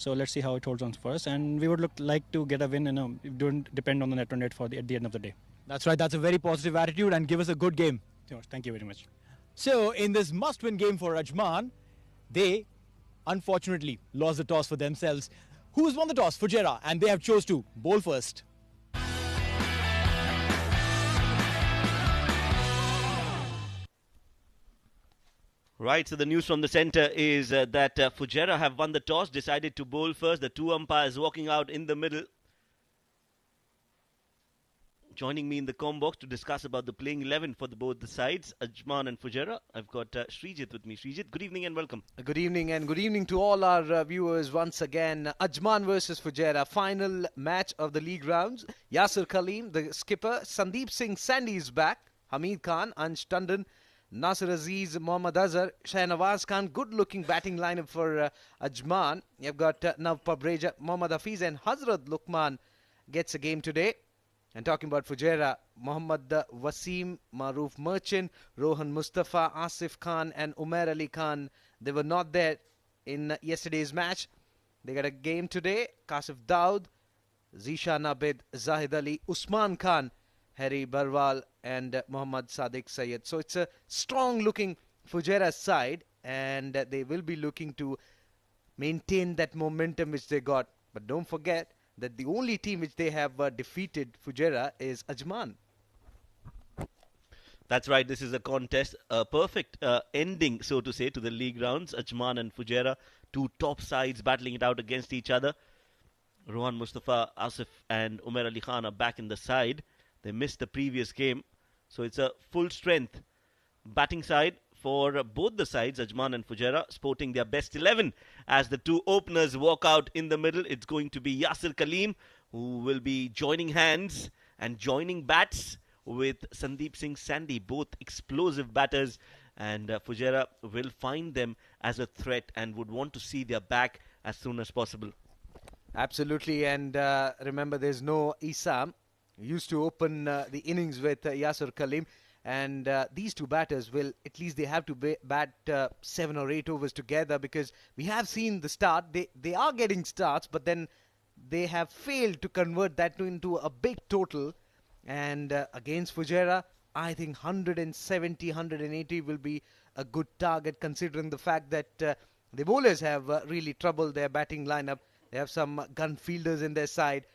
So let's see how it holds on for us. And we would like to get a win, it don't depend on the net run rate at the end of the day. That's right. That's a very positive attitude, and give us a good game. Thank you very much. So in this must-win game for Ajman, they unfortunately lost the toss for themselves. Who's won the toss? Fujairah, and they have chose to bowl first. Right, so the news from the centre is that Fujairah have won the toss, decided to bowl first. The two umpires walking out in the middle. Joining me in the comm box to discuss about the playing 11 for both the sides, Ajman and Fujairah. I've got Srijit with me. Srijit, good evening and welcome. Good evening, and good evening to all our viewers once again. Ajman versus Fujairah, final match of the league rounds. Yasir Kaleem, the skipper, Sandeep Singh Sandy is back, Hamid Khan, Ansh Tandon, Nasir Aziz, Mohammad Azhar, Shahnawaz Khan. Good looking batting lineup for Ajman. You've got Nav Pabreja, Mohammad Hafiz, and Hazrat Luqman gets a game today. And talking about Fujairah, Mohammad Wasim, Maroof Merchant, Rohan Mustafa, Asif Khan and Umair Ali Khan, they were not there in yesterday's match. They got a game today. Kasif Daud, Zishan Abid, Zahid Ali, Usman Khan, Harry Barwal and Mohammad Sadiq Sayyed. So it's a strong looking Fujairah side, and they will be looking to maintain that momentum which they got. But don't forget that the only team which they have defeated, Fujairah, is Ajman. That's right, this is a contest, a perfect ending, so to say, to the league rounds. Ajman and Fujairah, two top sides battling it out against each other. Rohan Mustafa, Asif and Umair Ali Khan are back in the side. They missed the previous game, so it's a full strength batting side for both the sides, Ajman and Fujairah, sporting their best 11 as the two openers walk out in the middle. It's going to be Yasir Kaleem, who will be joining hands and joining bats with Sandeep Singh Sandy, both explosive batters, and Fujairah will find them as a threat and would want to see their back as soon as possible. Absolutely, and remember there's no Isam. He used to open the innings with Yasir Kaleem. And these two batters will, at least they have to bat 7 or 8 overs together, because we have seen the start. They are getting starts, but then they have failed to convert that into a big total. And against Fujairah, I think 170, 180 will be a good target, considering the fact that the bowlers have really troubled their batting lineup. They have some gun fielders in their side.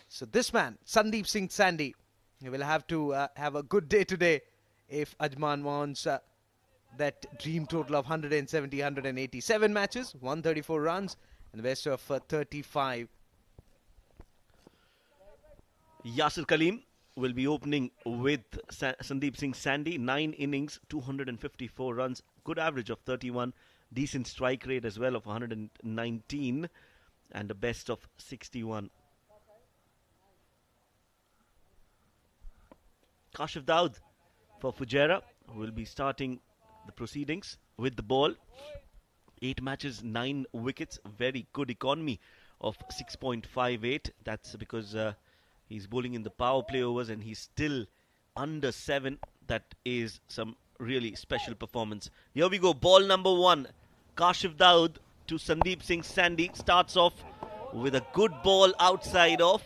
So this man, Sandeep Singh Sandy, he will have to have a good day today if Ajman wants that dream total of 170, 187 matches, 134 runs, and the best of 35. Yasir Kaleem will be opening with Sandeep Singh Sandy. 9 innings, 254 runs, good average of 31, decent strike rate as well of 119, and a best of 61. Kasif Daud for Fujairah will be starting the proceedings with the ball. 8 matches, 9 wickets, very good economy of 6.58. That's because he's bowling in the power play overs and he's still under 7. That is some really special performance. Here we go, ball number 1. Kasif Daud to Sandeep Singh Sandy. Starts off with a good ball outside off.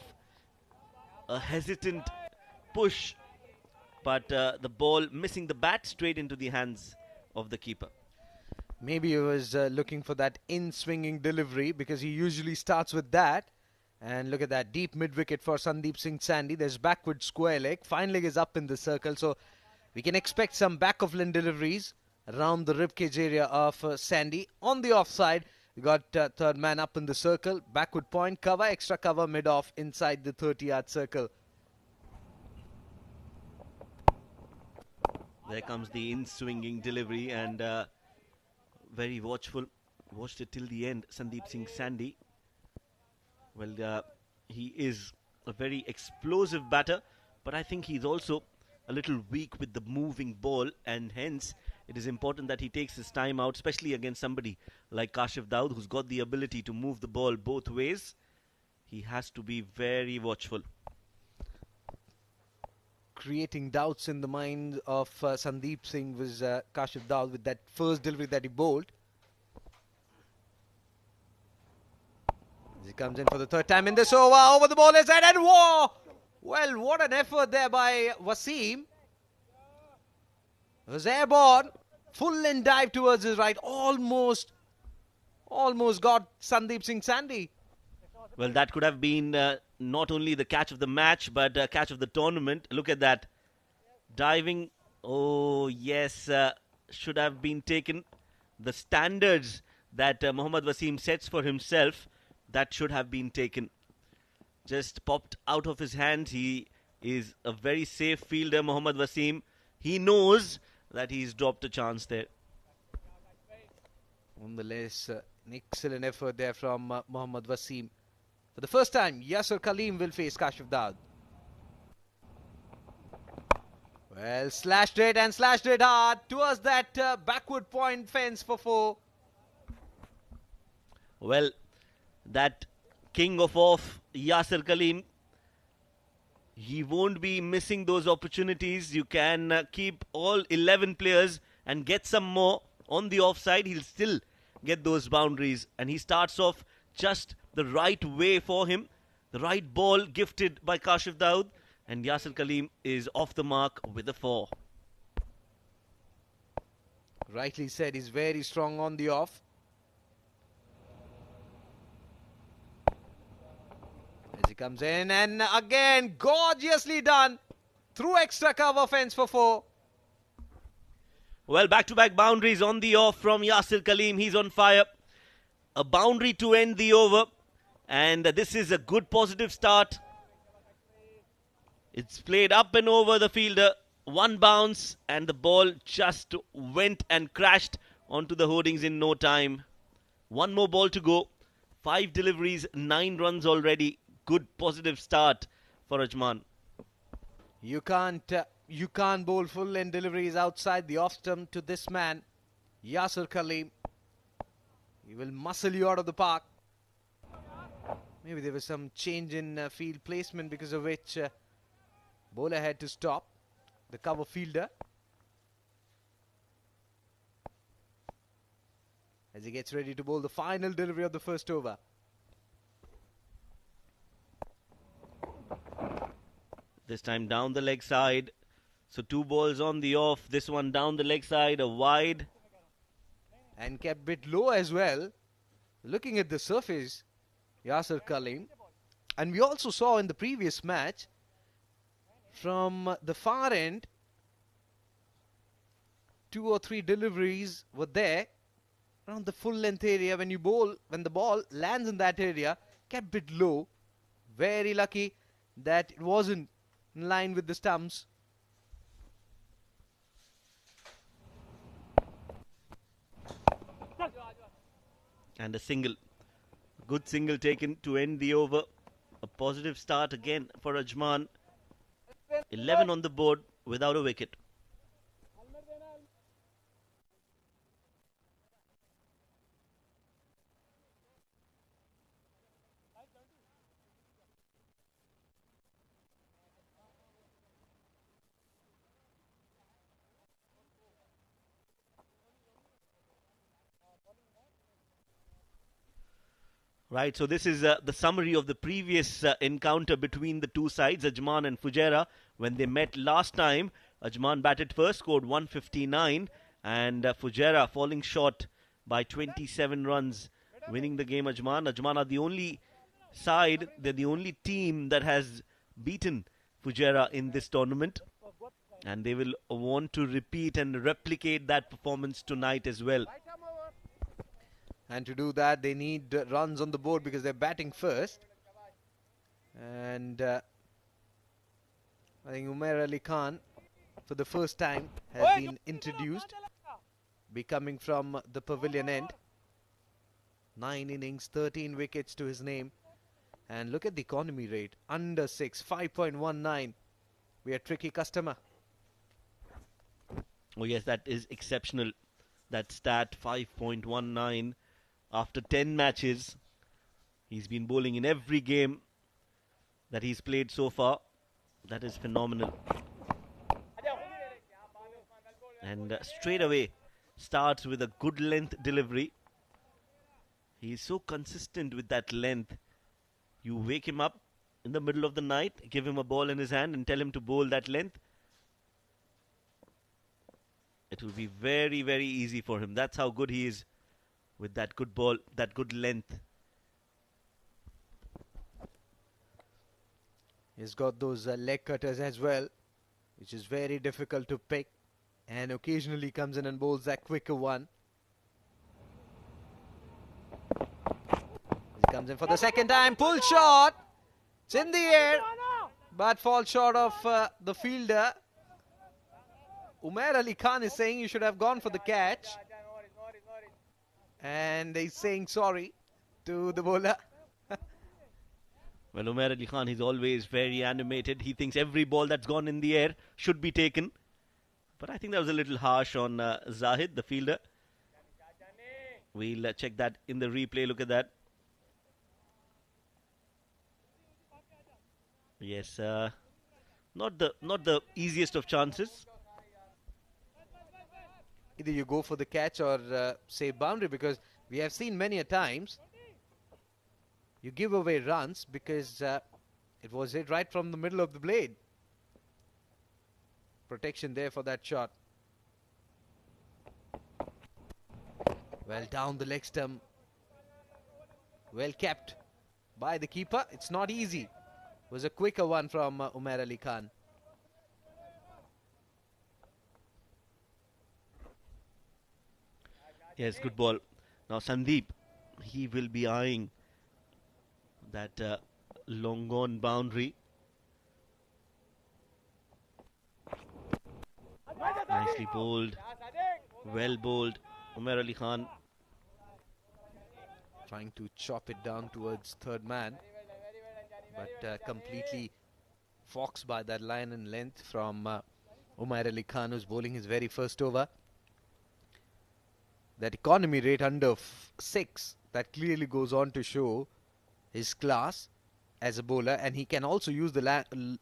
A hesitant push, but the ball missing the bat straight into the hands of the keeper. Maybe he was looking for that in-swinging delivery, because he usually starts with that. And look at that, deep mid-wicket for Sandeep Singh Sandy. There's backward square leg. Fine leg is up in the circle, so we can expect some back-of-line deliveries around the ribcage area of Sandy. On the offside, we got third man up in the circle. Backward point, cover, extra cover, mid-off inside the 30-yard circle. There comes the in-swinging delivery, and very watchful. Watched it till the end, Sandeep Singh Sandy. Well, he is a very explosive batter, but I think he's also a little weak with the moving ball, and hence it is important that he takes his time out, especially against somebody like Kasif Daud, who's got the ability to move the ball both ways. He has to be very watchful. Creating doubts in the mind of Sandeep Singh was Kasif Daud with that first delivery that he bowled. He comes in for the third time in this over the ball is head and whoa! Well, what an effort there by Wasim. It was airborne, full in dive towards his right, almost got Sandeep Singh Sandhi. Well, that could have been not only the catch of the match, but catch of the tournament. Look at that. Diving. Oh, yes. Should have been taken. The standards that Mohammad Wasim sets for himself, that should have been taken. Just popped out of his hands. He is a very safe fielder, Mohammad Wasim. He knows that he's dropped a chance there. Nonetheless, an excellent effort there from Mohammad Wasim. For the first time, Yasser Kaleem will face Kashif Daud. Well, slashed it hard towards that backward point fence for 4. Well, that king of off, Yasser Kaleem, he won't be missing those opportunities. You can keep all 11 players and get some more on the offside. He'll still get those boundaries. And he starts off just the right way for him. The right ball gifted by Kashif Daud. And Yasser Kaleem is off the mark with a 4. Rightly said, he's very strong on the off. As he comes in and again, gorgeously done. Through extra cover fence for 4. Well, back-to-back boundaries on the off from Yasser Kaleem. He's on fire. A boundary to end the over. And this is a good positive start. It's played up and over the fielder. One bounce and the ball just went and crashed onto the hoardings in no time. One more ball to go. 5 deliveries, 9 runs already. Good positive start for Ajman. You can't bowl full end deliveries outside the off stump to this man, Yasser Kaleem. He will muscle you out of the park. Maybe there was some change in field placement because of which bowler had to stop the cover fielder. As he gets ready to bowl the final delivery of the first over. This time down the leg side. So 2 balls on the off. This one down the leg side, a wide. And kept a bit low as well. Looking at the surface, Yasser Kaleem. And we also saw in the previous match, from the far end, 2 or 3 deliveries were there around the full length area. When the ball lands in that area, kept a bit low. Very lucky that it wasn't in line with the stumps. And a single. Good single taken to end the over. A positive start again for Ajman. 11 on the board without a wicket. Right, so this is the summary of the previous encounter between the two sides, Ajman and Fujairah. When they met last time, Ajman batted first, scored 159, and Fujairah falling short by 27 runs, winning the game. Ajman are the only side, they're the only team that has beaten Fujairah in this tournament. And they will want to repeat and replicate that performance tonight as well. And to do that, they need runs on the board because they're batting first. And I think Umair Ali Khan, for the first time, has been introduced, be coming from the pavilion end. 9 innings, 13 wickets to his name. And look at the economy rate, under 6, 5.19. We are tricky customer. Oh yes, that is exceptional. That stat, 5.19. After 10 matches, he's been bowling in every game that he's played so far. That is phenomenal. And straight away starts with a good length delivery. He's so consistent with that length. You wake him up in the middle of the night, give him a ball in his hand and tell him to bowl that length. It will be very, very easy for him. That's how good he is with that good ball, that good length. He's got those leg cutters as well, which is very difficult to pick, and occasionally comes in and bowls that quicker one. He comes in for the second time, pull shot. It's in the air, but falls short of the fielder. Umair Ali Khan is saying you should have gone for the catch, and he's saying sorry to the bowler. Well, Umair Ali Khan, he's always very animated. He thinks every ball that's gone in the air should be taken. But I think that was a little harsh on Zahid, the fielder. We'll check that in the replay. Look at that. Yes, not the easiest of chances. Either you go for the catch or save boundary, because we have seen many a times you give away runs because it was hit right from the middle of the blade. Protection there for that shot. Well down the leg stump. Well kept by the keeper. It's not easy. It was a quicker one from Umair Ali Khan. Yes, good ball. Now Sandeep, he will be eyeing that long gone boundary. Nicely bowled. Well bowled. Umair Ali Khan. Trying to chop it down towards third man, but completely foxed by that line and length from Umair Ali Khan, who's bowling his very first over. That economy rate under 6, that clearly goes on to show his class as a bowler, and he can also use the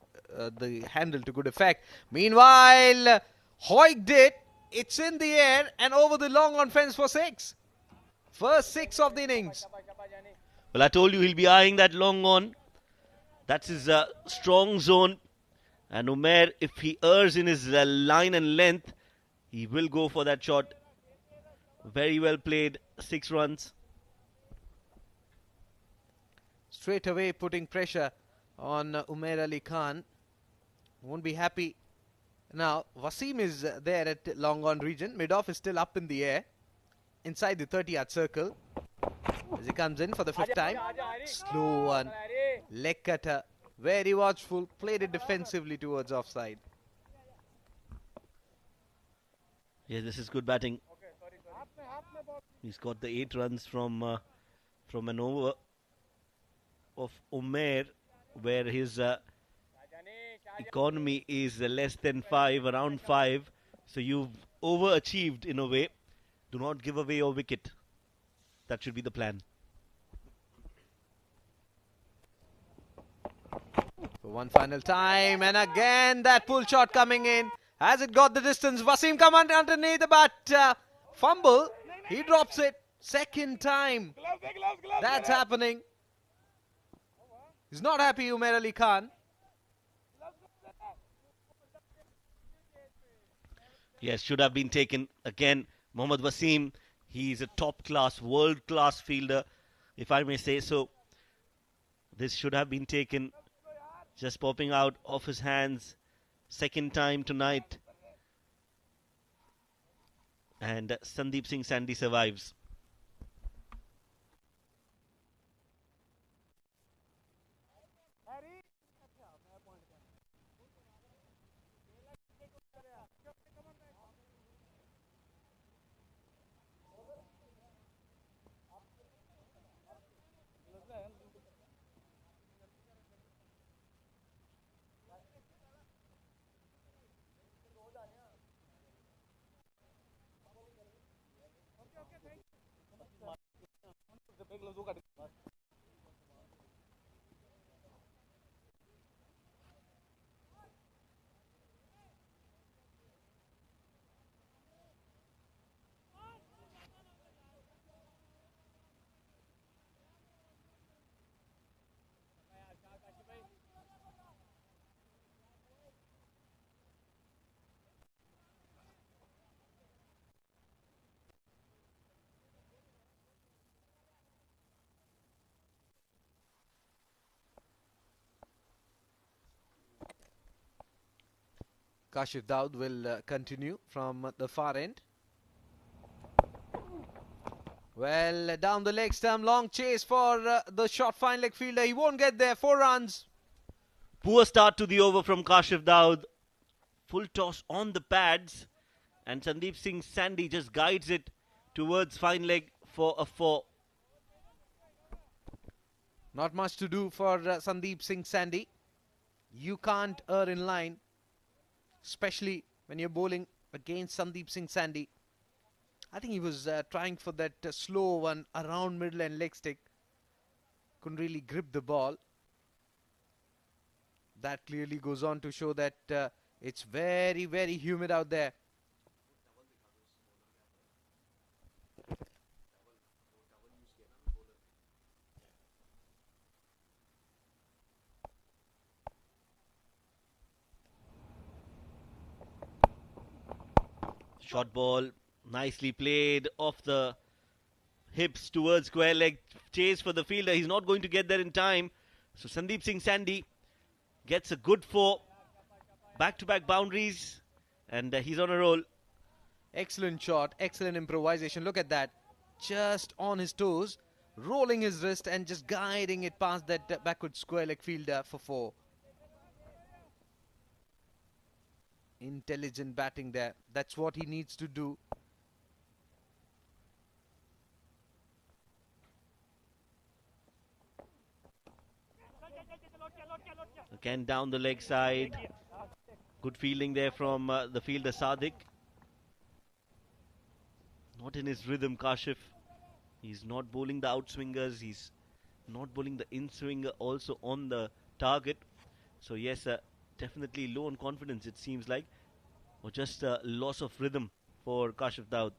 handle to good effect. Meanwhile, hoiked it. It's in the air and over the long on fence for 6. First 6 of the innings. Well, I told you he'll be eyeing that long on. That's his strong zone. And Umair, if he errs in his line and length, he will go for that shot. Very well played. 6 runs. Straight away putting pressure on Umair Ali Khan. Won't be happy. Now, Wasim is there at long on region. Mid-off is still up in the air. Inside the 30-yard circle. As he comes in for the 5th time. Slow one. Leg cutter. Very watchful. Played it defensively towards offside. Yes, this is good batting. He's got the 8 runs from an over of Umair, where his economy is less than 5, around 5. So you've overachieved in a way. Do not give away your wicket. That should be the plan. For one final time, and again that pull shot coming in. Has it got the distance? Wasim come underneath the bat. Fumble. He drops it. Second time. That's happening. He's not happy, Umair Ali Khan. Yes, should have been taken. Again, Mohammad Wasim, he's a top-class, world-class fielder, if I may say so. This should have been taken. Just popping out of his hands. Second time tonight. And Sandeep Singh Sandy survives. Kashif Daud will continue from the far end. Well, down the leg stump, long chase for the short fine leg fielder. He won't get there. 4 runs. Poor start to the over from Kashif Daud. Full toss on the pads, and Sandeep Singh Sandy just guides it towards fine leg for a 4. Not much to do for Sandeep Singh Sandy. You can't err in line, especially when you're bowling against Sandeep Singh Sandy. I think he was trying for that slow one around middle and leg stick. Couldn't really grip the ball. That clearly goes on to show that it's very, very humid out there. Short ball, nicely played off the hips towards square leg. Chase for the fielder. He's not going to get there in time. So Sandeep Singh Sandy gets a good 4. Back-to-back boundaries, and he's on a roll. Excellent shot, excellent improvisation. Look at that. Just on his toes, rolling his wrist and just guiding it past that backward square leg fielder for 4. Intelligent batting there. That's what he needs to do. Again down the leg side. Good fielding there from the fielder Sadiq. Not in his rhythm, Kashif. He's not bowling the outswingers. He's not bowling the in-swinger also on the target. So yes, definitely low on confidence it seems like. Or just a loss of rhythm for Kashif Daud.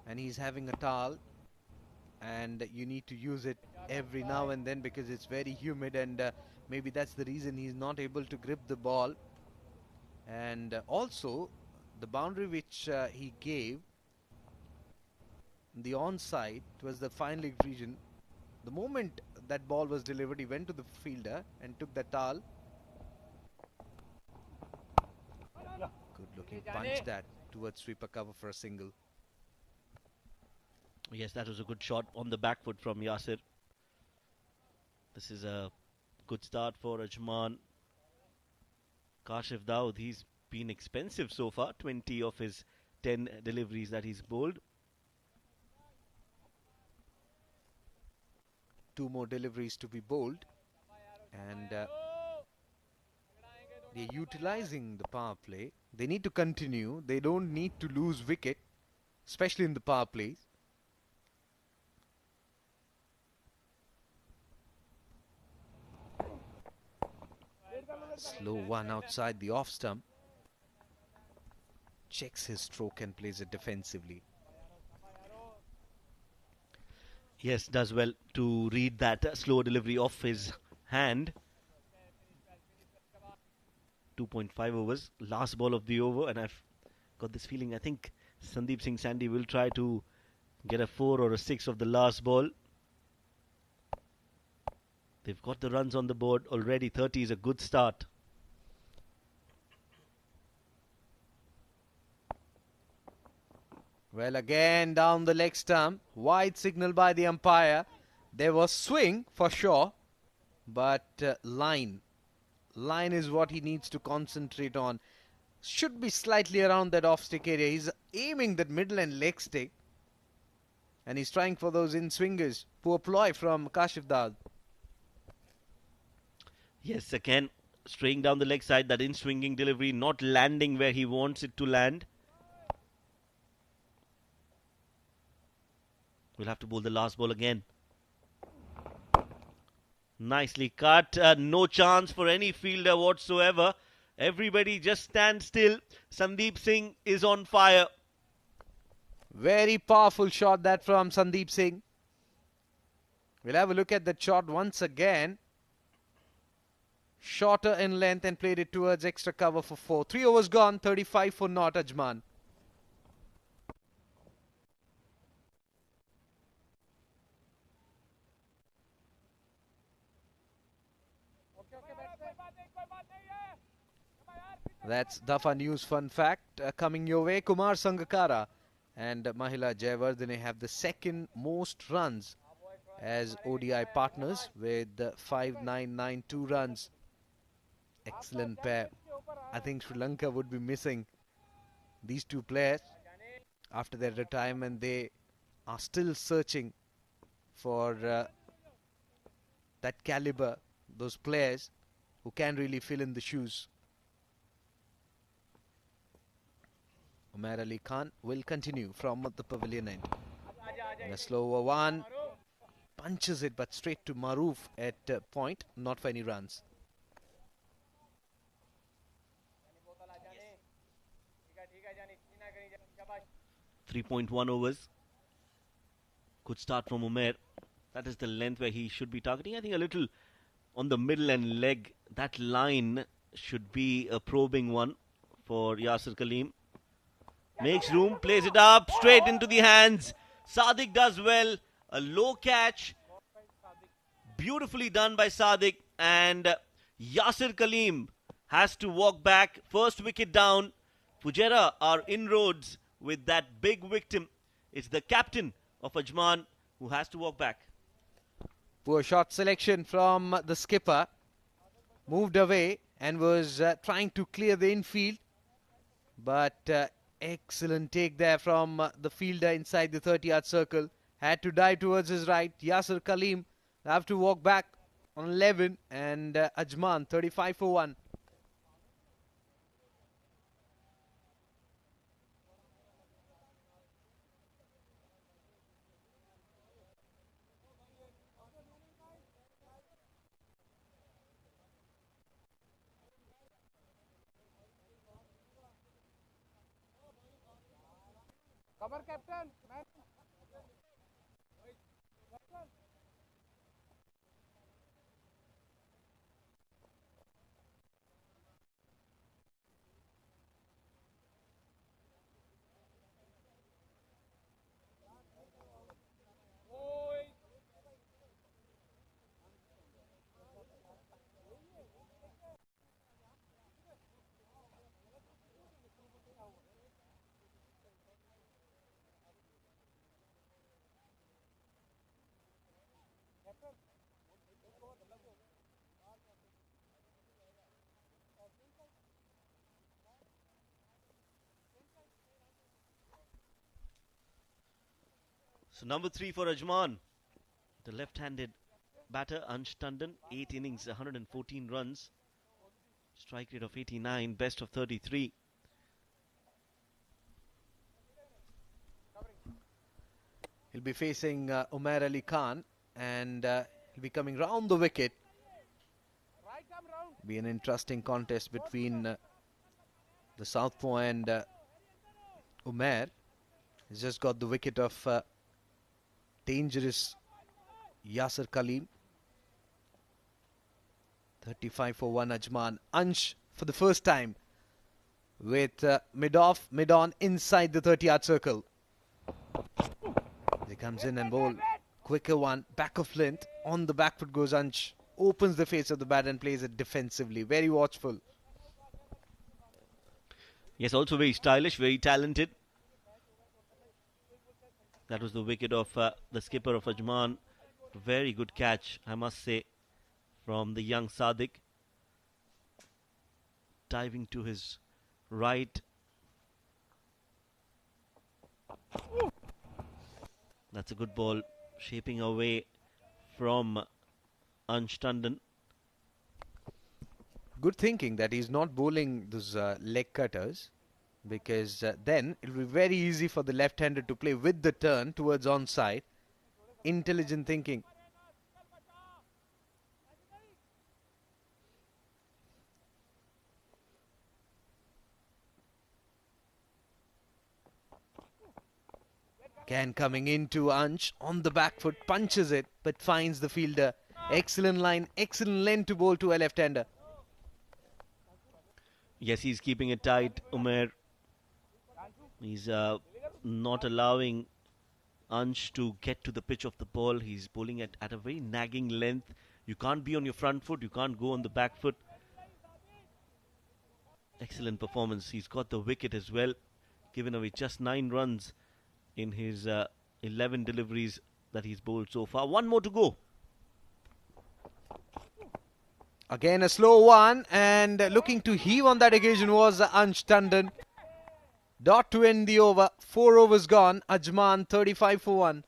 And he's having a towel. And you need to use it every now and then because it's very humid, and maybe that's the reason he's not able to grip the ball. And also the boundary which he gave, the onside, it was the fine leg region. The moment that ball was delivered, he went to the fielder and took the towel. Good looking punch that towards sweeper cover for a single. Yes, that was a good shot on the back foot from Yasir. This is a good start for Ajman. Kashif Daud, he's been expensive so far. 20 of his 10 deliveries that he's bowled. 2 more deliveries to be bowled. And they're utilizing the power play. They need to continue. They don't need to lose wicket, especially in the power plays. Slow one outside the off stump. Checks his stroke and plays it defensively. Yes, does well to read that slow delivery off his hand. 2.5 overs, last ball of the over, and I've got this feeling I think Sandeep Singh Sandy will try to get a 4 or a 6 of the last ball. They've got the runs on the board already. 30 is a good start. Well, again down the leg stump. Wide signal by the umpire. There was swing for sure, but line. Line is what he needs to concentrate on. Should be slightly around that off-stick area. He's aiming that middle and leg stick. And he's trying for those in-swingers. Poor ploy from Kashif Daud. Yes, again, straying down the leg side, that in-swinging delivery, not landing where he wants it to land. We'll have to bowl the last ball again. Nicely cut. No chance for any fielder whatsoever. Everybody just stand still. Sandeep Singh is on fire. Very powerful shot that from Sandeep Singh. We'll have a look at that shot once again. Shorter in length and played it towards extra cover for 4. 3 overs gone, 35 for not Ajman. That's Dafa News fun fact coming your way. Kumar Sangakkara and Mahila Jayawardene have the second most runs as ODI partners with 5992 runs. Excellent pair. I think Sri Lanka would be missing these two players after their retirement. They are still searching for that caliber, those players who can really fill in the shoes. Umar Ali Khan will continue from the pavilion end. In a slower one, punches it but straight to Maroof at point, not for any runs. .1 overs. Could start from Umair. That is the length where he should be targeting. I think a little on the middle and leg. That line should be a probing one for Yasir Kaleem. Makes room, plays it up, straight into the hands. Sadiq does well. A low catch. Beautifully done by Sadiq. And Yasir Kaleem has to walk back. First wicket down. Fujairah are inroads with that big victim. It's the captain of Ajman who has to walk back. Poor shot selection from the skipper. Moved away and was trying to clear the infield. But excellent take there from the fielder inside the 30-yard circle. Had to dive towards his right. Yasir Kaleem have to walk back on 11. And Ajman 35 for 1. Cover captain. So number 3 for Ajman. The left-handed batter, Ansh Tandon. 8 innings, 114 runs. Strike rate of 89, best of 33. He'll be facing Umar Ali Khan and he'll be coming round the wicket. Be an interesting contest between the southpaw and Umar. He's just got the wicket of dangerous Yasir Kaleem. 35 for 1 Ajman. Ansh for the first time with mid-off, mid-on inside the 30-yard circle. He comes in and bowl. Quicker one, back of length. On the back foot goes Ansh. Opens the face of the bat and plays it defensively. Very watchful. Yes, also very stylish, very talented. That was the wicket of the skipper of Ajman. Very good catch, I must say, from the young Sadiq. Diving to his right. That's a good ball. Shaping away from Ansh Tandon. Good thinking that he's not bowling those leg cutters, because then it will be very easy for the left-hander to play with the turn towards onside. Intelligent thinking. Again coming into Ansh on the back foot, punches it but finds the fielder. Excellent line, excellent length to bowl to a left-hander. Yes, he's keeping it tight, Umair. He's not allowing Ansh to get to the pitch of the ball. He's bowling at a very nagging length. You can't be on your front foot. You can't go on the back foot. Excellent performance. He's got the wicket as well. Given away just 9 runs in his 11 deliveries that he's bowled so far. One more to go. Again a slow one, and looking to heave on that occasion was Ansh Tandon. Dot to end the over. 4 overs gone. Ajman 35 for 1.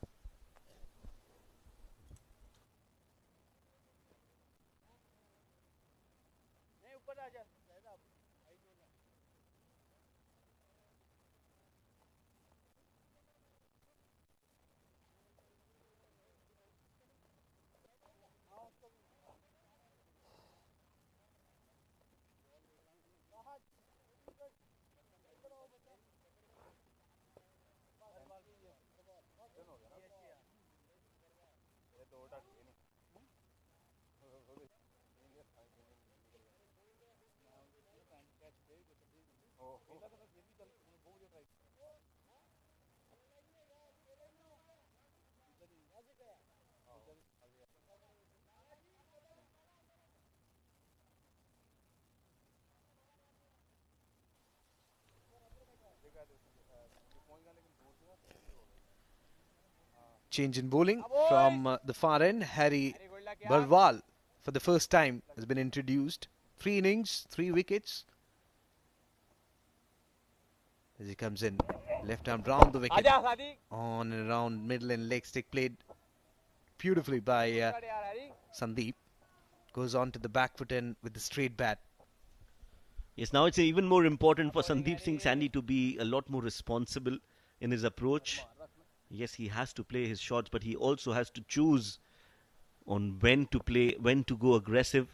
Change in bowling from the far end. Harry Barwal for the first time has been introduced. 3 innings, 3 wickets. As he comes in, left arm round the wicket, on and around middle and leg stick, played beautifully by Sandeep. Goes on to the back foot end with the straight bat. Yes, now it's even more important for Sandeep Singh Sandy to be a lot more responsible in his approach. Yes, he has to play his shots, but he also has to choose on when to play, when to go aggressive.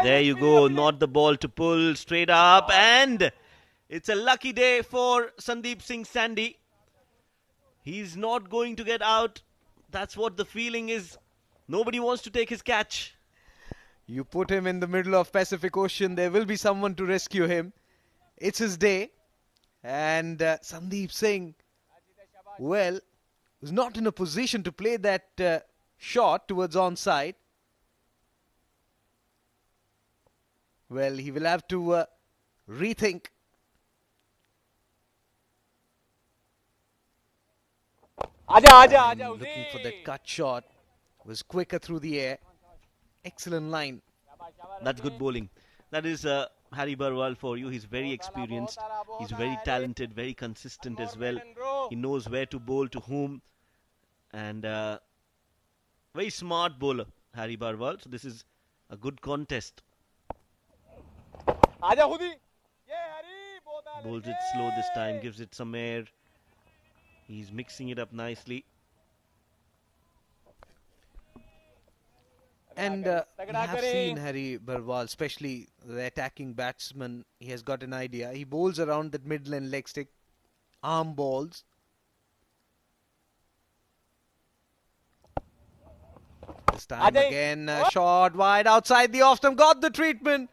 There you go, not the ball to pull, straight up, and it's a lucky day for Sandeep Singh Sandy. He's not going to get out. That's what the feeling is. Nobody wants to take his catch. You put him in the middle of Pacific Ocean, there will be someone to rescue him. It's his day. And Sandeep Singh, well, was not in a position to play that shot towards onside. Well, he will have to rethink. Looking for that cut shot. Was quicker through the air. Excellent line. That's good bowling. That is Harry Barwal for you. He's very experienced. He's very talented, very consistent as well. He knows where to bowl to whom. And very smart bowler, Harry Barwal. So this is a good contest. Bowls it slow this time, gives it some air. He's mixing it up nicely. And we have seen Harry Barwal, especially the attacking batsman. He has got an idea. He bowls around that middle and leg stick, arm balls. This time again, shot wide outside the off stump, got the treatment.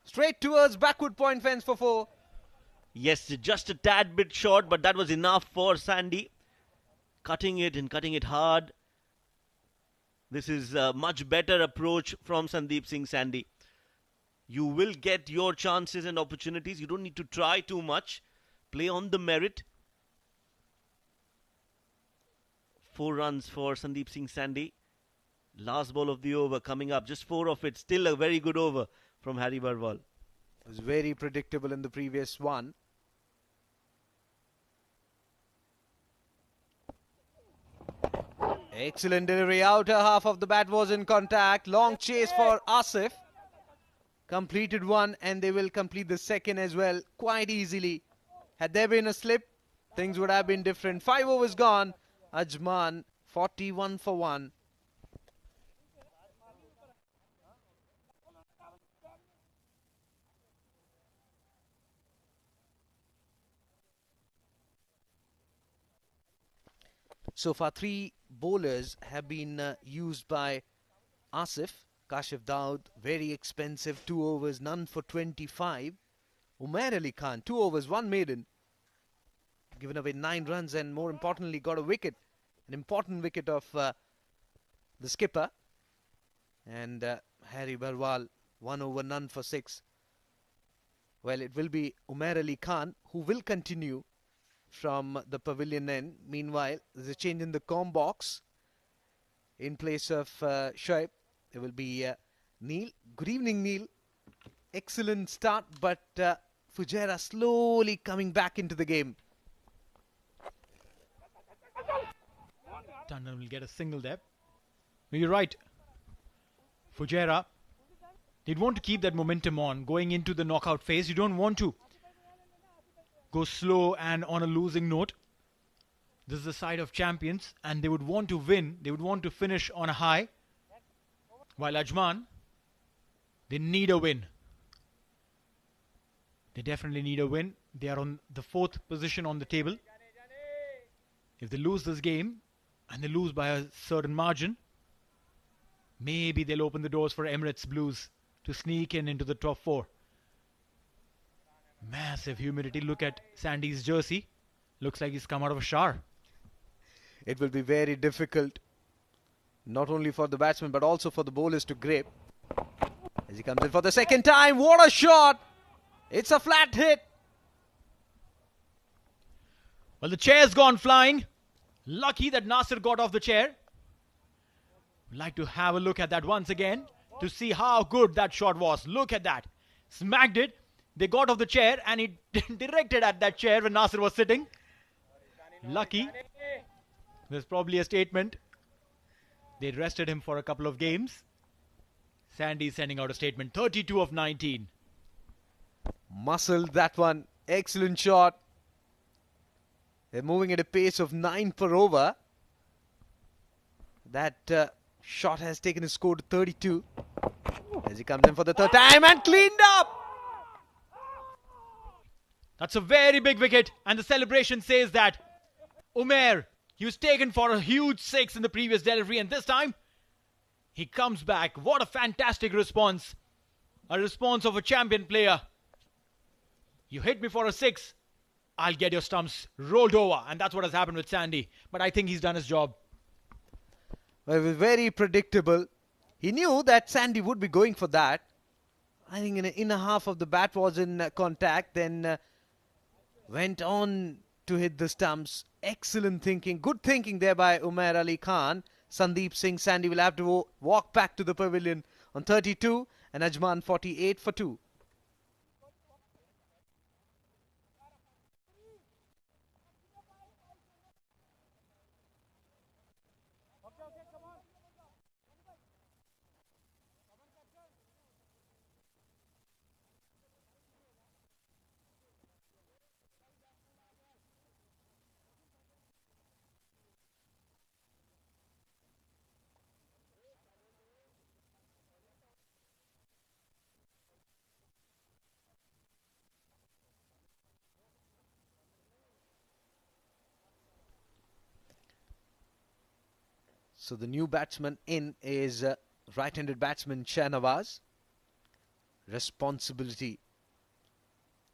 Straight towards backward point fence for 4. Yes, just a tad bit short, but that was enough for Sandy. Cutting it and cutting it hard. This is a much better approach from Sandeep Singh Sandy. You will get your chances and opportunities. You don't need to try too much. Play on the merit. 4 runs for Sandeep Singh Sandy. Last ball of the over coming up. Just 4 of it. Still a very good over from Harry Barwal. It was very predictable in the previous one. Excellent delivery. Outer half of the bat was in contact. Long chase for Asif. Completed one, and they will complete the second as well quite easily. Had there been a slip, things would have been different. 5 overs gone. Ajman 41 for 1. So far, 3 bowlers have been used by Asif. Kashif Daud, very expensive, 2 overs, none for 25. Umair Ali Khan, 2 overs, 1 maiden. Given away 9 runs and more importantly got a wicket. An important wicket of the skipper. And Harry Barwal, 1 over none for 6. Well, it will be Umair Ali Khan who will continue from the pavilion end. Meanwhile, there's a change in the com box. In place of Shoaib, there will be Neil. Good evening, Neil. Excellent start, but Fujairah slowly coming back into the game. Tandon will get a single there. No, you're right. Fujairah, they'd want to keep that momentum on going into the knockout phase. You don't want to go slow and on a losing note. This is the side of champions, and they would want to win. They would want to finish on a high. While Ajman, they need a win. They definitely need a win. They are on the 4th position on the table. If they lose this game, and they lose by a certain margin, maybe they'll open the doors for Emirates Blues to sneak into the top 4. Massive humidity. Look at Sandy's jersey. Looks like he's come out of a shower. It will be very difficult, not only for the batsmen but also for the bowlers to grip. As he comes in for the second time, what a shot! It's a flat hit. Well, the chair's gone flying. Lucky that Nasir got off the chair. We'd like to have a look at that once again to see how good that shot was. Look at that. Smacked it. They got off the chair and he directed at that chair when Nasir was sitting. Lucky. There's probably a statement. They rested him for a couple of games. Sandy sending out a statement. 32 of 19. Muscled that one. Excellent shot. They're moving at a pace of 9 per over. That shot has taken his score to 32. As he comes in for the 3rd time and cleaned up. That's a very big wicket, and the celebration says that Umair, he was taken for a huge 6 in the previous delivery, and this time he comes back. What a fantastic response. A response of a champion player. You hit me for a 6, I'll get your stumps rolled over, and that's what has happened with Sandy. But I think he's done his job. Well, it was very predictable. He knew that Sandy would be going for that. I think in the inner half of the bat was in contact, then went on to hit the stumps. Excellent thinking. Good thinking there by Umair Ali Khan. Sandeep Singh Sandy will have to walk back to the pavilion on 32 and Ajman 48 for 2. So the new batsman in is right-handed batsman Shahnawaz. Responsibility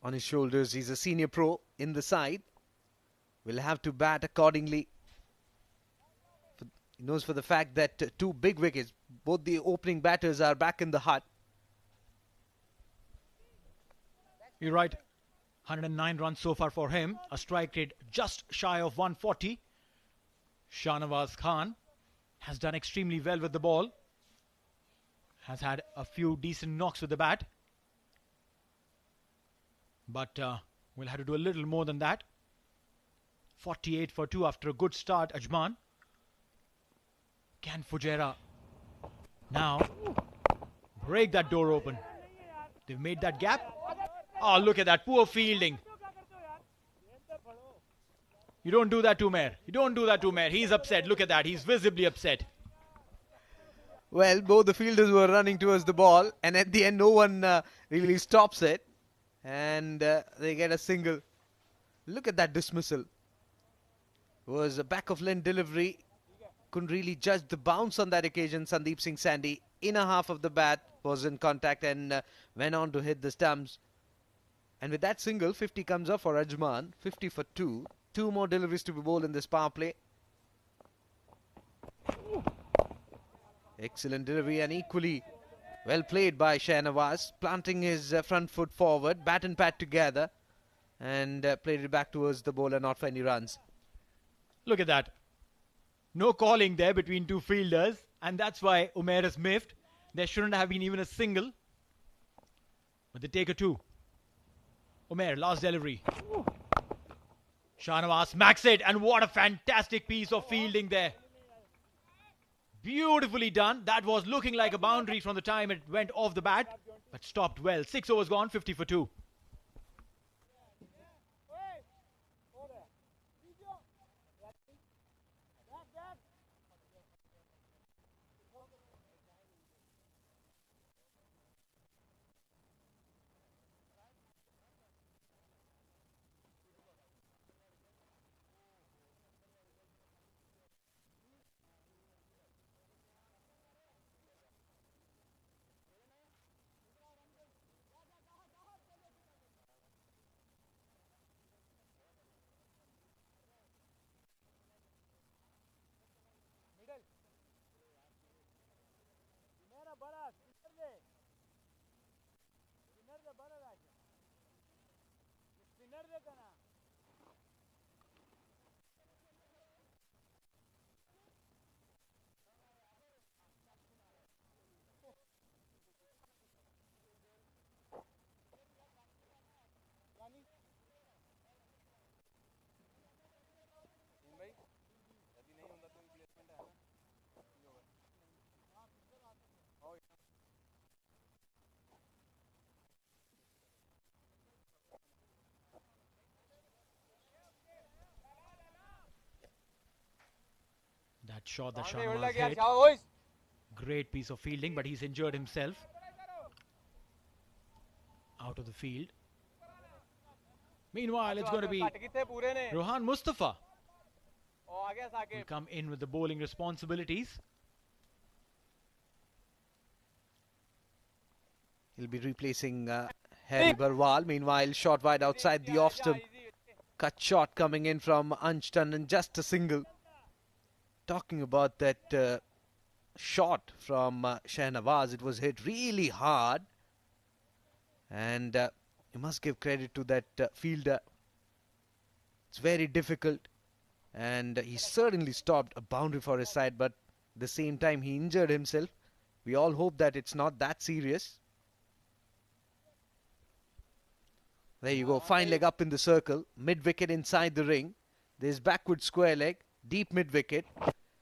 on his shoulders. He's a senior pro in the side. Will have to bat accordingly. He knows for the fact that 2 big wickets, both the opening batters are back in the hut. You're right. 109 runs so far for him. A strike rate just shy of 140. Shahnawaz Khan has done extremely well with the ball. Has had a few decent knocks with the bat. But we'll have to do a little more than that. 48 for 2 after a good start, Ajman. Can Fujairah now break that door open? They've made that gap. Oh, look at that. Poor fielding. You don't do that to Umair. You don't do that to Umair. He's upset. Look at that. He's visibly upset. Well, both the fielders were running towards the ball, and at the end, no one really stops it. And they get a single. Look at that dismissal. It was a back of length delivery. Couldn't really judge the bounce on that occasion. Sandeep Singh Sandy, inner half of the bat, was in contact and went on to hit the stumps. And with that single, 50 comes up for Ajman. 50 for 2. 2 more deliveries to be bowled in this power play. Excellent delivery and equally well played by Shahnawaz, planting his front foot forward, bat and pad together, and played it back towards the bowler, not for any runs. Look at that. No calling there between two fielders, and that's why Umair is miffed. There shouldn't have been even a single. But they take a 2. Umair, last delivery. Shahnawaz smacks it, and what a fantastic piece of fielding there. Beautifully done. That was looking like a boundary from the time it went off the bat, but stopped well. 6 overs gone, 50 for 2. That shot that Shahnawaz hit. Great piece of fielding, but he's injured himself. Out of the field. Meanwhile, it's going to be Rohan Mustafa will come in with the bowling responsibilities. He'll be replacing Harry Barwal. Meanwhile, shot wide outside the off stump. Cut shot coming in from Ansh Tandon, just a single. Talking about that shot from Shahnawaz, it was hit really hard. And you must give credit to that fielder. It's very difficult. And he certainly stopped a boundary for his side, but at the same time he injured himself. We all hope that it's not that serious. There you go, fine leg up in the circle, mid-wicket inside the ring. There's backward square leg, deep mid-wicket.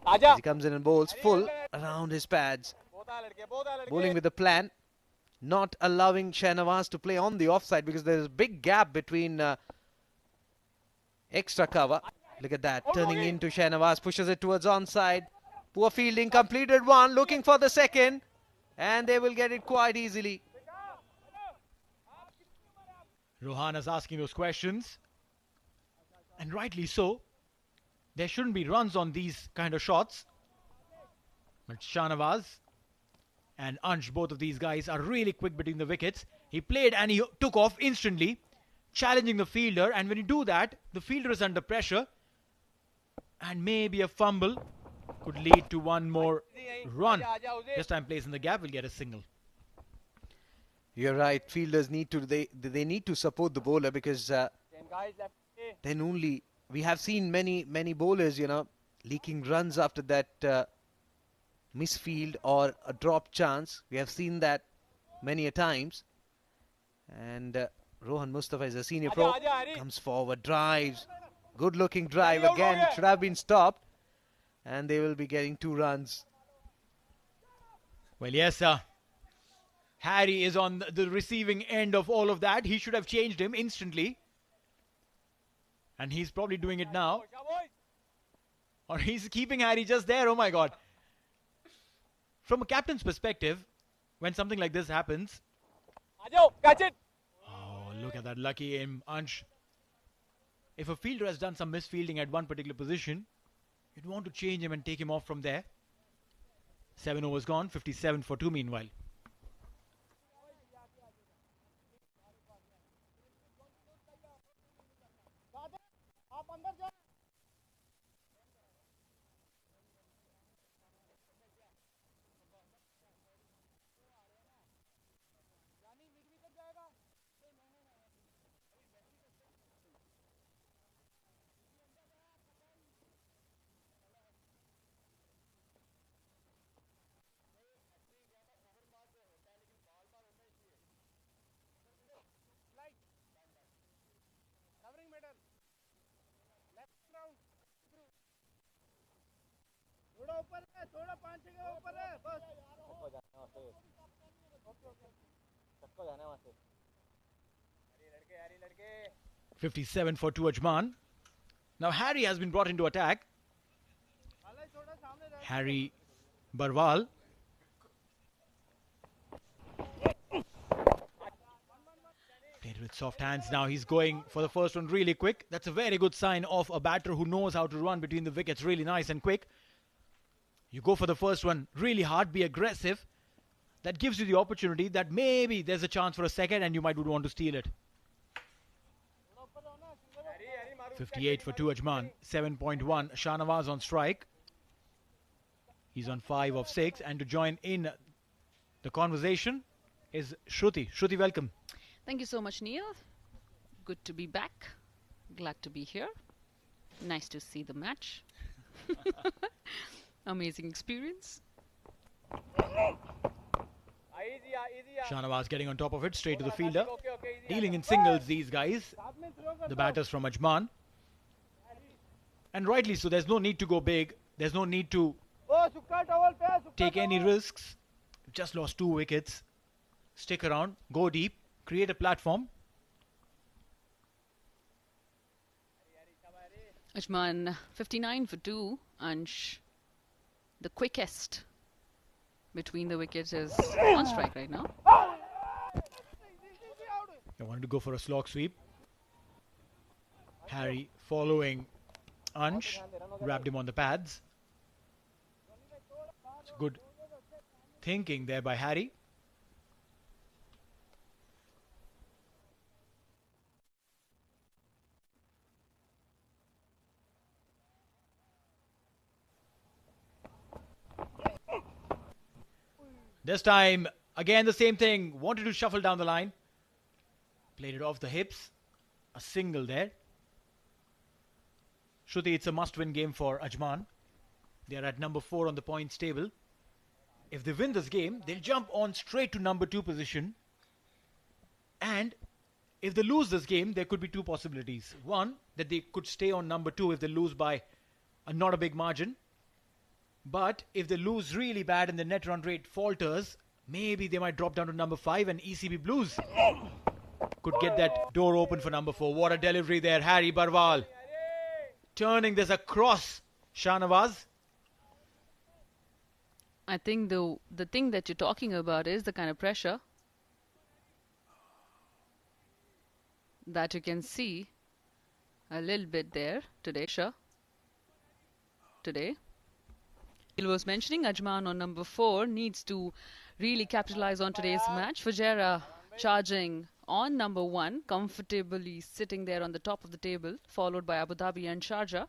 As he comes in and bowls full around his pads. Bowling with a plan, not allowing Shahnawaz to play on the offside because there's a big gap between extra cover. Look at that, turning into Shahnawaz, pushes it towards onside. Poor fielding, completed one, looking for the second. And they will get it quite easily. Rohan is asking those questions. And rightly so. There shouldn't be runs on these kind of shots. But Shahnawaz and Ansh, both of these guys are really quick between the wickets. He played and he took off instantly, challenging the fielder. And when you do that, the fielder is under pressure. And maybe a fumble could lead to one more run. This time plays in the gap, will get a single. You're right. Fielders need to they need to support the bowler because then only we have seen many bowlers, you know, leaking runs after that misfield or a drop chance. We have seen that many a times. And Rohan Mustafa is a senior pro. Comes forward, drives. Good looking drive again. Should have been stopped. And they will be getting 2 runs. Well, yes, sir. Harry is on the receiving end of all of that. He should have changed him instantly. And he's probably doing it now. Or he's keeping Harry just there. Oh my God. From a captain's perspective, when something like this happens. Catch it. Oh, look at that lucky aim, Ansh. If a fielder has done some misfielding at one particular position, you'd want to change him and take him off from there. 7 overs gone, 57 for 2 meanwhile. जाने 57 for two Ajman. Now Harry has been brought into attack. Harry Barwal. Played with soft hands. Now he's going for the first one really quick. That's a very good sign of a batter who knows how to run between the wickets really nice and quick. You go for the first one really hard, be aggressive. That gives you the opportunity that maybe there's a chance for a second and you might want to steal it. 58 for two Ajman. 7.1. Shahnawaz on strike. He's on 5 of 6. And to join in the conversation is Shruti. Shruti, welcome. Thank you so much, Neil. Good to be back. Glad to be here. Nice to see the match. Amazing experience. Shahnawaz getting on top of it, straight to the fielder. Dealing in singles, these guys. The batters from Ajman. And rightly so, there's no need to go big. There's no need to take any risks. Just lost 2 wickets. Stick around, go deep, create a platform. Ajman 59 for 2. Ansh, the quickest between the wickets, is on strike right now. They wanted to go for a slog sweep. Harry following Ansh, grabbed him on the pads. It's good thinking there by Harry. This time, again the same thing. Wanted to shuffle down the line. Played it off the hips. A single there. Shruti, it's a must-win game for Ajman. They are at number 4 on the points table. If they win this game, they'll jump on straight to number 2 position. And if they lose this game, there could be 2 possibilities. One, that they could stay on number 2 if they lose by not a big margin. But if they lose really bad and the net run rate falters, maybe they might drop down to number 5 and ECB Blues could get that door open for number 4. What a delivery there, Harry Barwal. Turning this across Shahnawaz. I think the thing that you're talking about is the kind of pressure that you can see a little bit there today. Today. He was mentioning Ajman on number 4 needs to really capitalize on today's match. Fujairah charging on number 1, comfortably sitting there on the top of the table, followed by Abu Dhabi and Sharjah.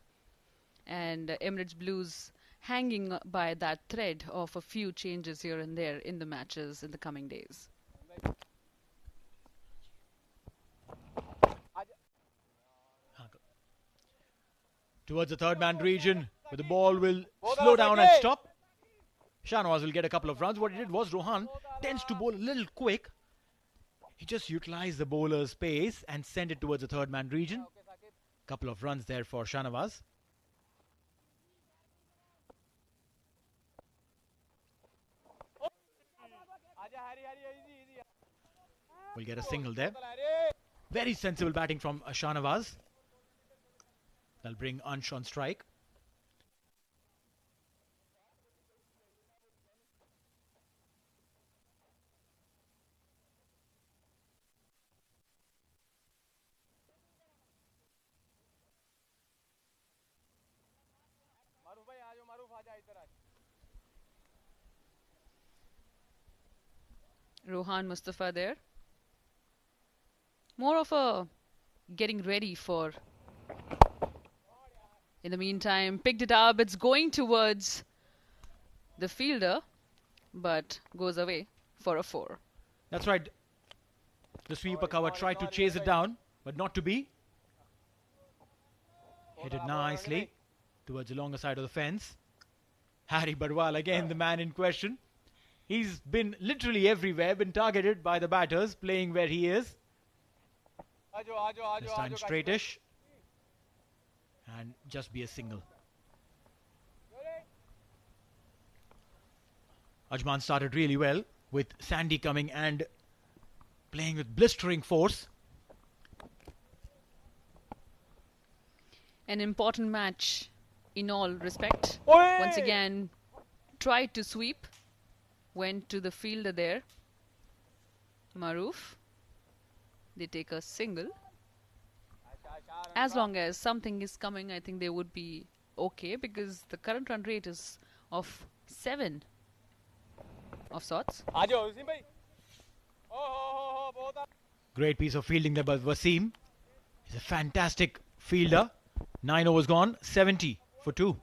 And Emirates Blues hanging by that thread of a few changes here and there in the matches in the coming days. Towards the third man region, where the ball will slow down and stop. Shahnawaz will get a couple of runs. What he did was Rohan tends to bowl a little quick. He just utilized the bowler's pace and sent it towards the third man region. Couple of runs there for Shahnawaz. We'll get a single there. Very sensible batting from Shahnawaz. They'll bring Ansh on strike. Rohan Mustafa there. More of a getting ready for. In the meantime, picked it up. It's going towards the fielder, but goes away for a 4. That's right. The sweeper cover tried to chase it down, but not to be. Hit it nicely towards the longer side of the fence. Harry Barwal, again the man in question. He's been literally everywhere, been targeted by the batters, playing where he is. This time straightish. And just be a single. Ajman started really well with Sandy coming and playing with blistering force. An important match in all respect. Oi! Once again, tried to sweep. Went to the fielder there. Maroof. They take a single. As long as something is coming, I think they would be okay, because the current run rate is of 7 of sorts. आ जाओ वसीम भाई हो बहुत Great piece of fielding there by Wasim. He's a fantastic fielder. 9 overs gone, 70 for 2.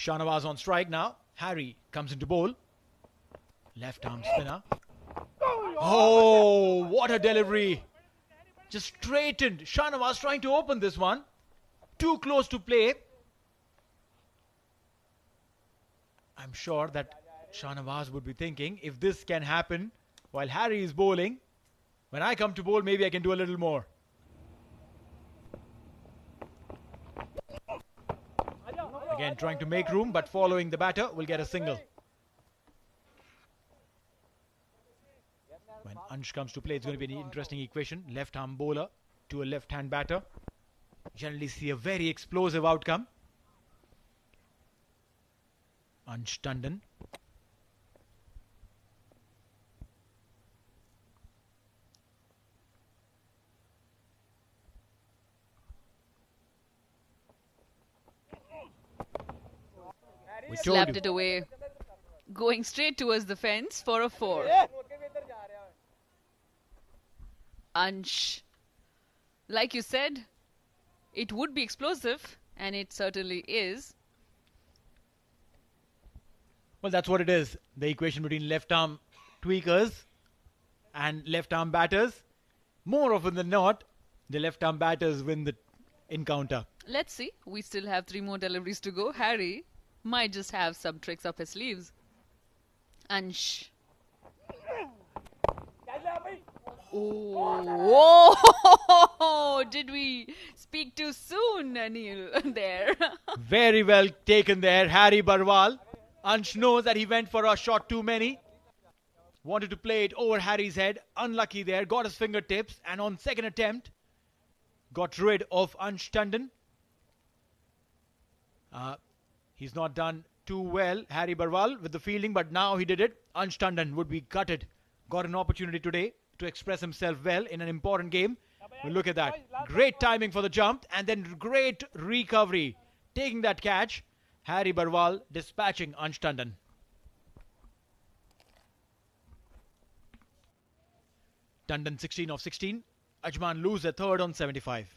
Shahnawaz on strike now. Harry comes into bowl. Left arm spinner. Oh, what a delivery. Just straightened. Shahnawaz trying to open this one. Too close to play. I'm sure that Shahnawaz would be thinking, if this can happen while Harry is bowling, when I come to bowl, maybe I can do a little more. Again, trying to make room, but following the batter will get a single. When Ansh comes to play, it's going to be an interesting equation. Left-arm bowler to a left-hand batter. Generally see a very explosive outcome. Ansh Tandon. We told Slapped you. it away. Going straight towards the fence for a 4. Ansh, like you said, it would be explosive, and it certainly is. Well, that's what it is. The equation between left-arm tweakers and left-arm batters. More often than not, the left-arm batters win the encounter. Let's see. We still have 3 more deliveries to go. Harry might just have some tricks up his sleeves. Ansh. Oh, did we speak too soon, Anil, there? Very well taken there, Harry Barwal. Ansh knows that he went for a shot too many. Wanted to play it over Harry's head. Unlucky there, got his fingertips, and on second attempt, got rid of Ansh Tandon. He's not done too well, Harry Barwal, with the fielding, but now he did it. Ansh Tandon would be gutted. Got an opportunity today to express himself well in an important game. Well, look at that. Great timing for the jump, and then great recovery. Taking that catch, Harry Barwal dispatching Ansh Tandon. Tandon 16 of 16. Ajman lose a third on 75.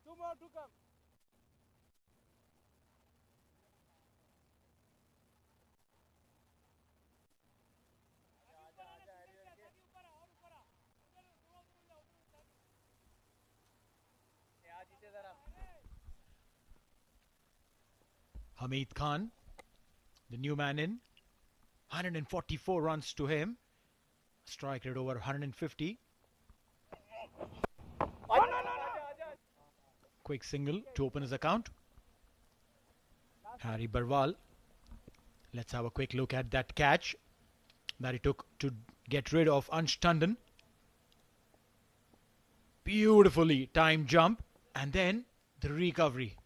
Two more to come. Hamid Khan, the new man in. 144 runs to him. Strike rate over 150. Quick single to open his account. Harry Barwal. Let's have a quick look at that catch that he took to get rid of Ansh Tandon. Beautifully timed jump. And then the recovery.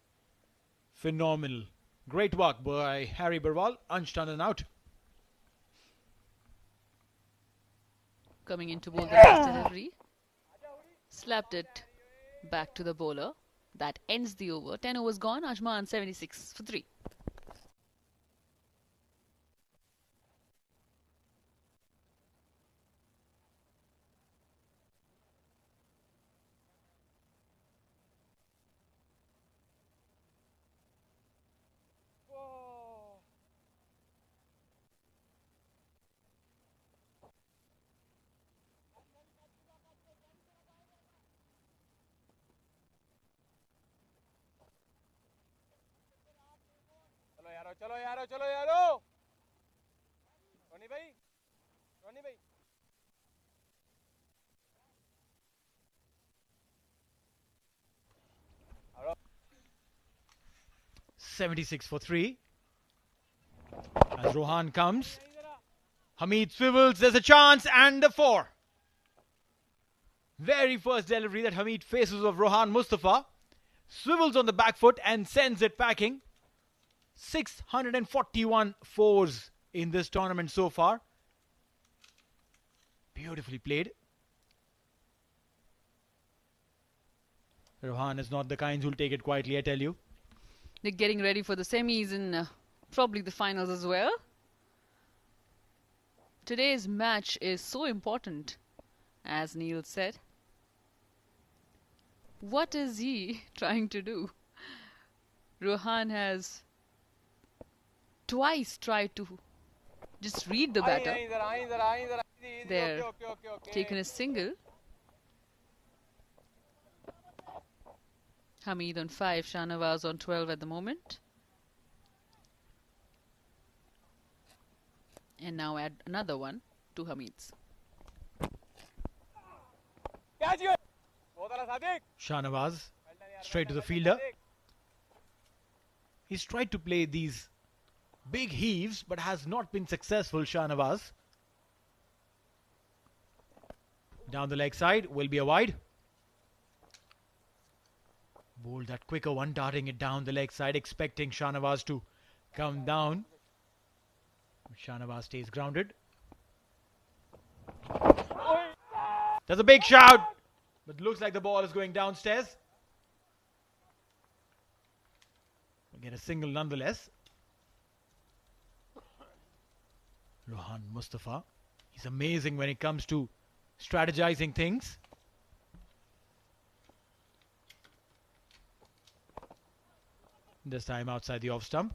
Phenomenal. Great work by Harry Barwal. Ansh Tandon out. Coming in to bowl the next delivery. Slapped it back to the bowler. That ends the over. 10 overs gone. Ajman 76 for 3. चलो यारो चलो यारो रोनी भाई 76 for 3. As Rohan comes, Hamid swivels, there's a chance, and the 4. Very first delivery that Hamid faces of Rohan Mustafa. Swivels on the back foot and sends it packing. 641 fours in this tournament so far. Beautifully played. Rohan is not the kind who'll take it quietly, I tell you. They're getting ready for the semis and probably the finals as well. Today's match is so important, as Neil said. What is he trying to do? Rohan has twice tried to just read the batter. There, taken a single. Hamid on 5, Shahnawaz on 12 at the moment. And now add another one to Hamid's. Shahnawaz straight to the fielder. He's tried to play these big heaves but has not been successful. Shahnawaz down the leg side will be a wide. Bowled that quicker one, darting it down the leg side, expecting Shahnawaz to come down. Shahnawaz stays grounded. There's a big shout, but looks like the ball is going downstairs. We'll get a single nonetheless. Rohan Mustafa, he's amazing when it comes to strategizing things. This time outside the off stump.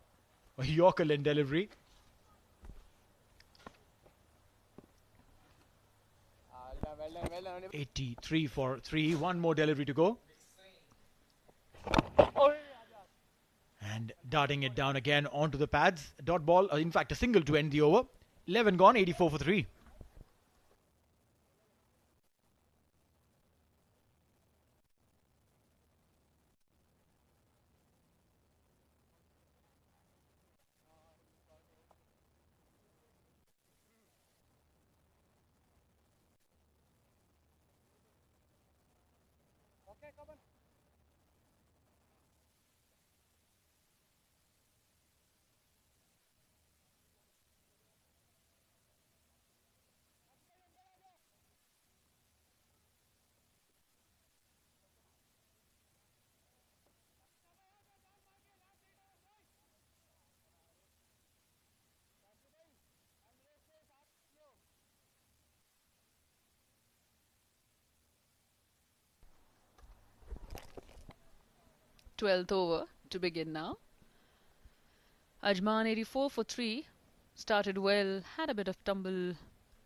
A Yorker in delivery. well done. 83 for 3. One more delivery to go. And darting it down again onto the pads. Dot ball, in fact, a single to end the over. 11 gone, 84 for 3. 12th over to begin now. Ajman 84 for 3. Started well, had a bit of tumble.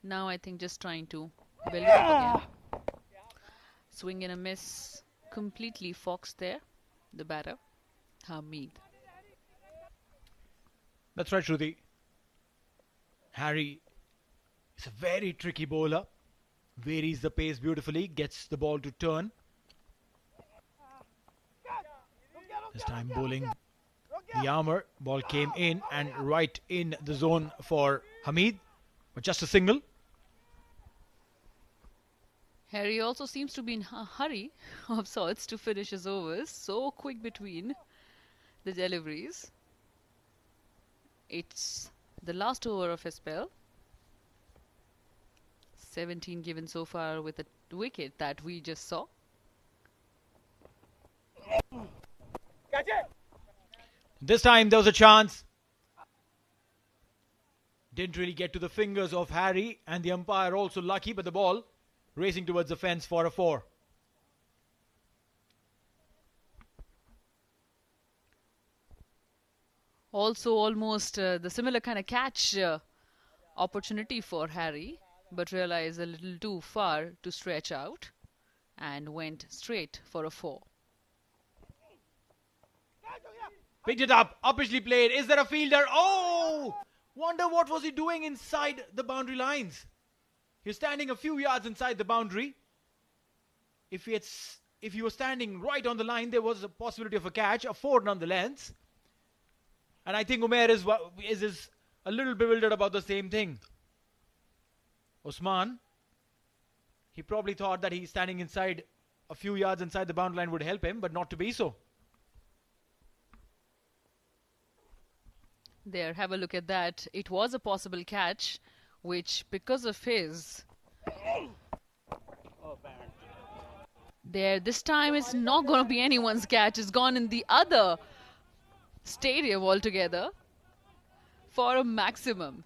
Now I think just trying to build it up again. Swing and a miss. Completely foxed there. The batter, Hamid. That's right, Shruti. Harry is a very tricky bowler. Varies the pace beautifully, gets the ball to turn. This time bowling the armour. Ball came in and right in the zone for Hamid. But just a single. Harry also seems to be in a hurry of sorts to finish his overs. So quick between the deliveries. It's the last over of his spell. 17 given so far with a wicket that we just saw. This time there was a chance. Didn't really get to the fingers of Harry, and the umpire also lucky, but the ball racing towards the fence for a 4. Also almost the similar kind of catch opportunity for Harry, but realized a little too far to stretch out and went straight for a 4. Picked it up, uppishly played. Is there a fielder? Oh! Wonder what was he doing inside the boundary lines. He's standing a few yards inside the boundary. If he was standing right on the line, there was a possibility of a catch, a 4 nonetheless. And I think Umair is a little bewildered about the same thing. Usman, he probably thought that he's standing inside a few yards inside the boundary line would help him, but not to be so. There, have a look at that. It was a possible catch, which because of his... There, this time it's not going to be anyone's catch. It's gone in the other stadium altogether for a maximum.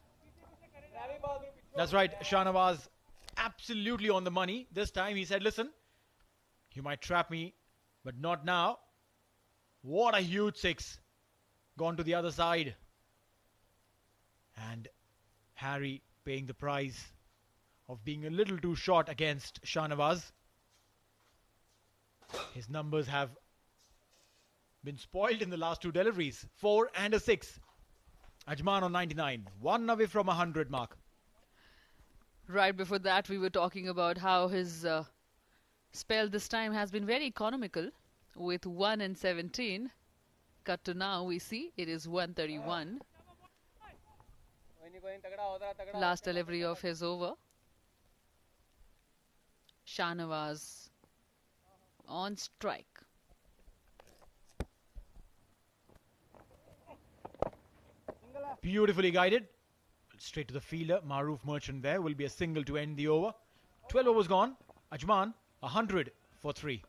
That's right, Shahnawaz absolutely on the money. This time he said, listen, you might trap me, but not now. What a huge 6. Gone to the other side. And Harry paying the price of being a little too short against Shahnawaz. His numbers have been spoiled in the last 2 deliveries. 4 and a 6. Ajman on 99. 1 away from 100 mark. Right before that, we were talking about how his spell this time has been very economical with 1 and 17. Cut to now, we see it is 131. Last delivery of his over. Shahnawaz on strike. Beautifully guided. Straight to the fielder. Maroof Merchant there. Will be a single to end the over. 12 overs gone. Ajman 100 for 3.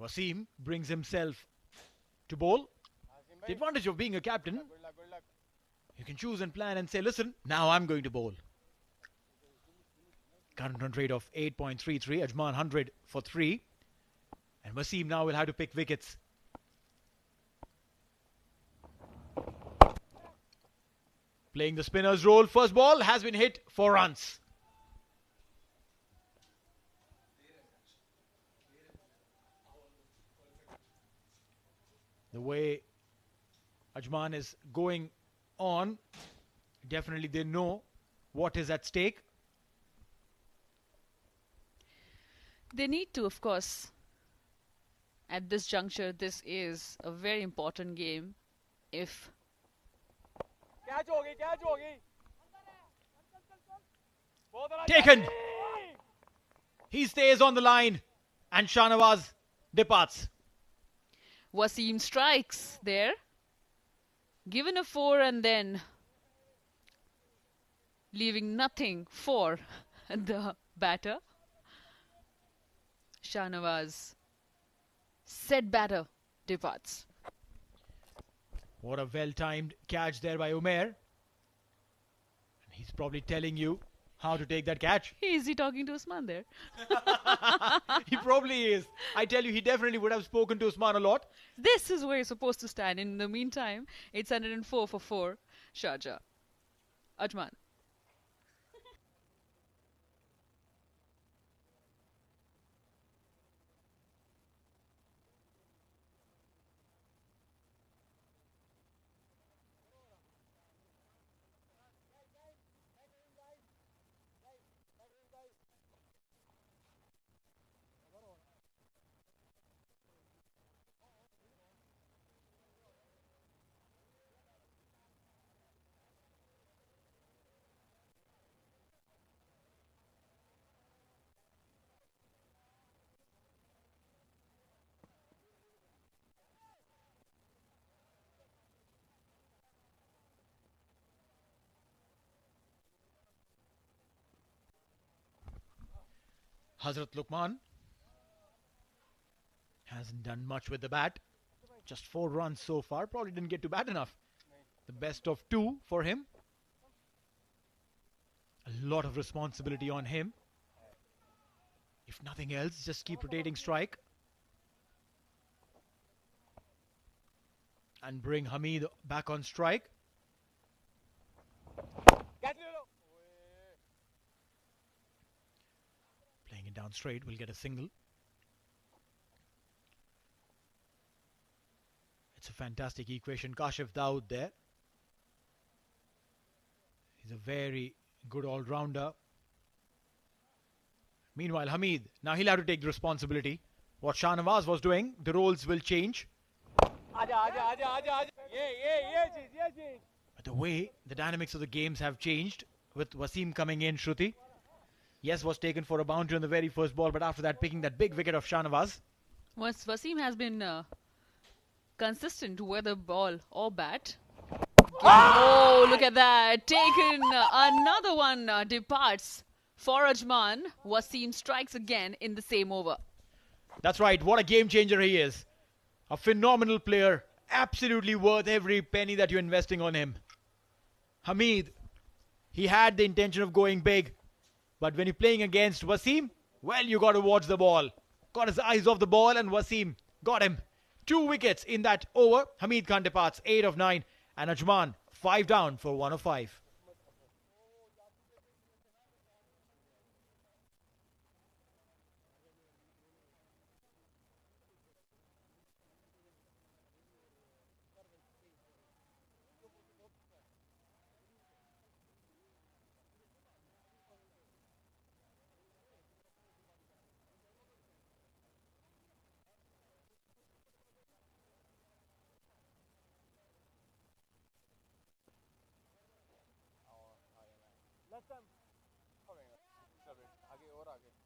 Wasim brings himself to bowl. The advantage of being a captain, Good luck. you can choose and plan and say, listen, now I'm going to bowl. Current run rate of 8.33. Ajman 100 for 3. And Wasim now will have to pick wickets. Playing the spinner's role. First ball has been hit for runs. The way Ajman is going on, definitely they know what is at stake. They need to, of course. At this juncture, this is a very important game. If Catch hogi. Taken. He stays on the line and Shahnawaz departs. Wasim strikes there, given a 4 and then leaving nothing for the batter. Shahnawaz, said batter, departs. What a well-timed catch there by Umair. And he's probably telling you how to take that catch. Is he talking to Usman there? He probably is. I tell you, he definitely would have spoken to Usman a lot. This is where you're supposed to stand. In the meantime, it's 104 for 4, Sharjah. Ajman. Hazrat Luqman hasn't done much with the bat. Just 4 runs so far. Probably didn't get to bat enough. The best of 2 for him. A lot of responsibility on him. If nothing else, just keep rotating strike. And bring Hamid back on strike. Playing it down straight, will get a single. It's a fantastic equation. Kashif Dawood there. He's a very good all-rounder. Meanwhile, Hamid, now he'll have to take the responsibility. What Shahnawaz was doing, the roles will change. Aja. Yeah. But the way the dynamics of the games have changed, with Wasim coming in, Shruti. Yes, was taken for a boundary on the very first ball, but after that picking that big wicket of Shahnawaz. Once Wasim has been consistent, whether ball or bat. Oh, look at that. Taken. Another one departs for Ajman. Wasim strikes again in the same over. That's right. What a game changer he is. A phenomenal player. Absolutely worth every penny that you're investing on him. Hamid, he had the intention of going big. But when you're playing against Wasim, well, you got to watch the ball. Got his eyes off the ball and Wasim got him. 2 wickets in that over. Hamid Khan departs 8 of 9. And Ajman 5 down for 1 of 5.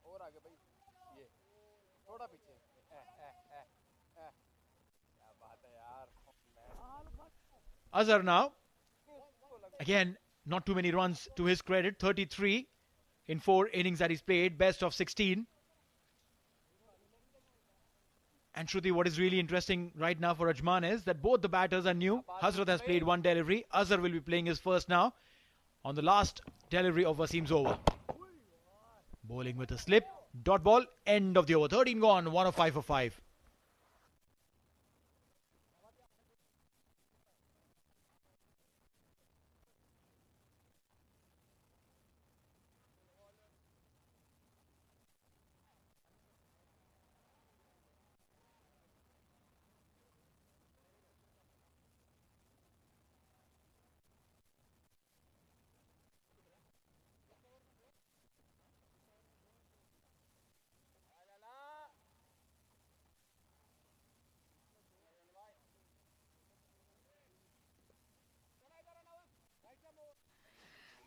और आगे भाई ये थोड़ा पीछे क्या बात है यार Azhar now. Again, not too many runs to his credit. 33 in 4 innings that he's played. Best of 16. And Shruti, what is really interesting right now for Ajman is that both the batters are new. Hazrat has played one delivery. Azhar will be playing his first now on the last delivery of Wasim's over. Bowling with a slip. Dot ball. End of the over. 13 gone. 1 of 5 for 5.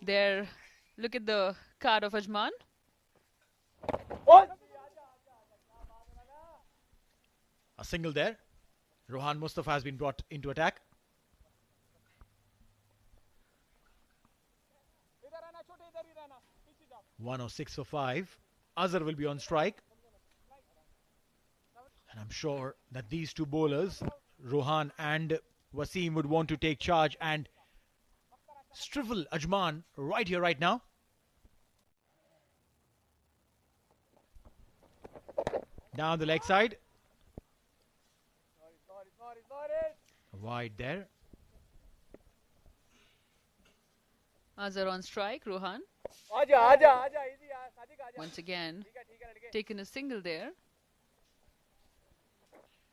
There, look at the card of Ajman. A single there. Rohan Mustafa has been brought into attack. 106 for 5. Azhar will be on strike. And I'm sure that these two bowlers, Rohan and Wasim, would want to take charge and strivel Ajman right here, right now. Down the leg side. Wide there. Azhar on strike, Rohan. Once again, taken a single there.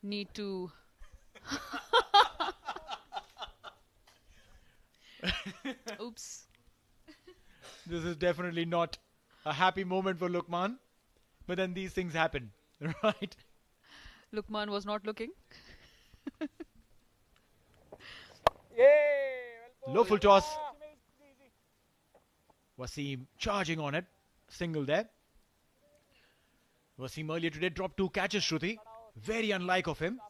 Need to... Oops. This is definitely not a happy moment for Lukman. But then these things happen, right? Lukman was not looking. Low full toss. Wasim charging on it. Single there. Wasim earlier today dropped 2 catches, Shruti. Very unlike of him.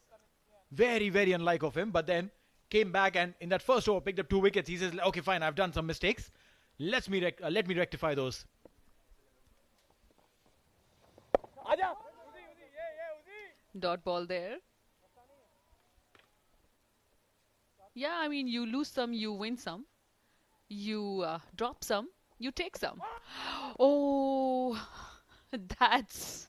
Very, very unlike of him. But then came back and in that first over picked up 2 wickets. He says, okay, fine, I've done some mistakes. Let me rectify those. Dot ball there. Yeah, I mean, you lose some, you win some. You drop some, you take some. Oh, that's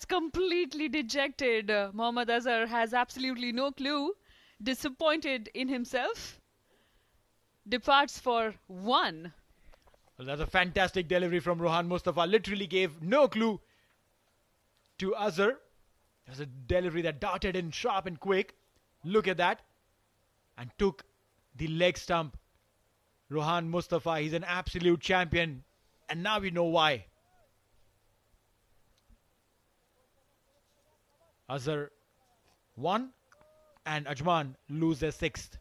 completely dejected. Mohammad Azhar has absolutely no clue. Disappointed in himself. Departs for 1. Well, that's a fantastic delivery from Rohan Mustafa. Literally gave no clue to Azhar. There's a delivery that darted in sharp and quick. Look at that. And took the leg stump. Rohan Mustafa, he's an absolute champion. And now we know why. Azhar won. And Ajman lose their 6th.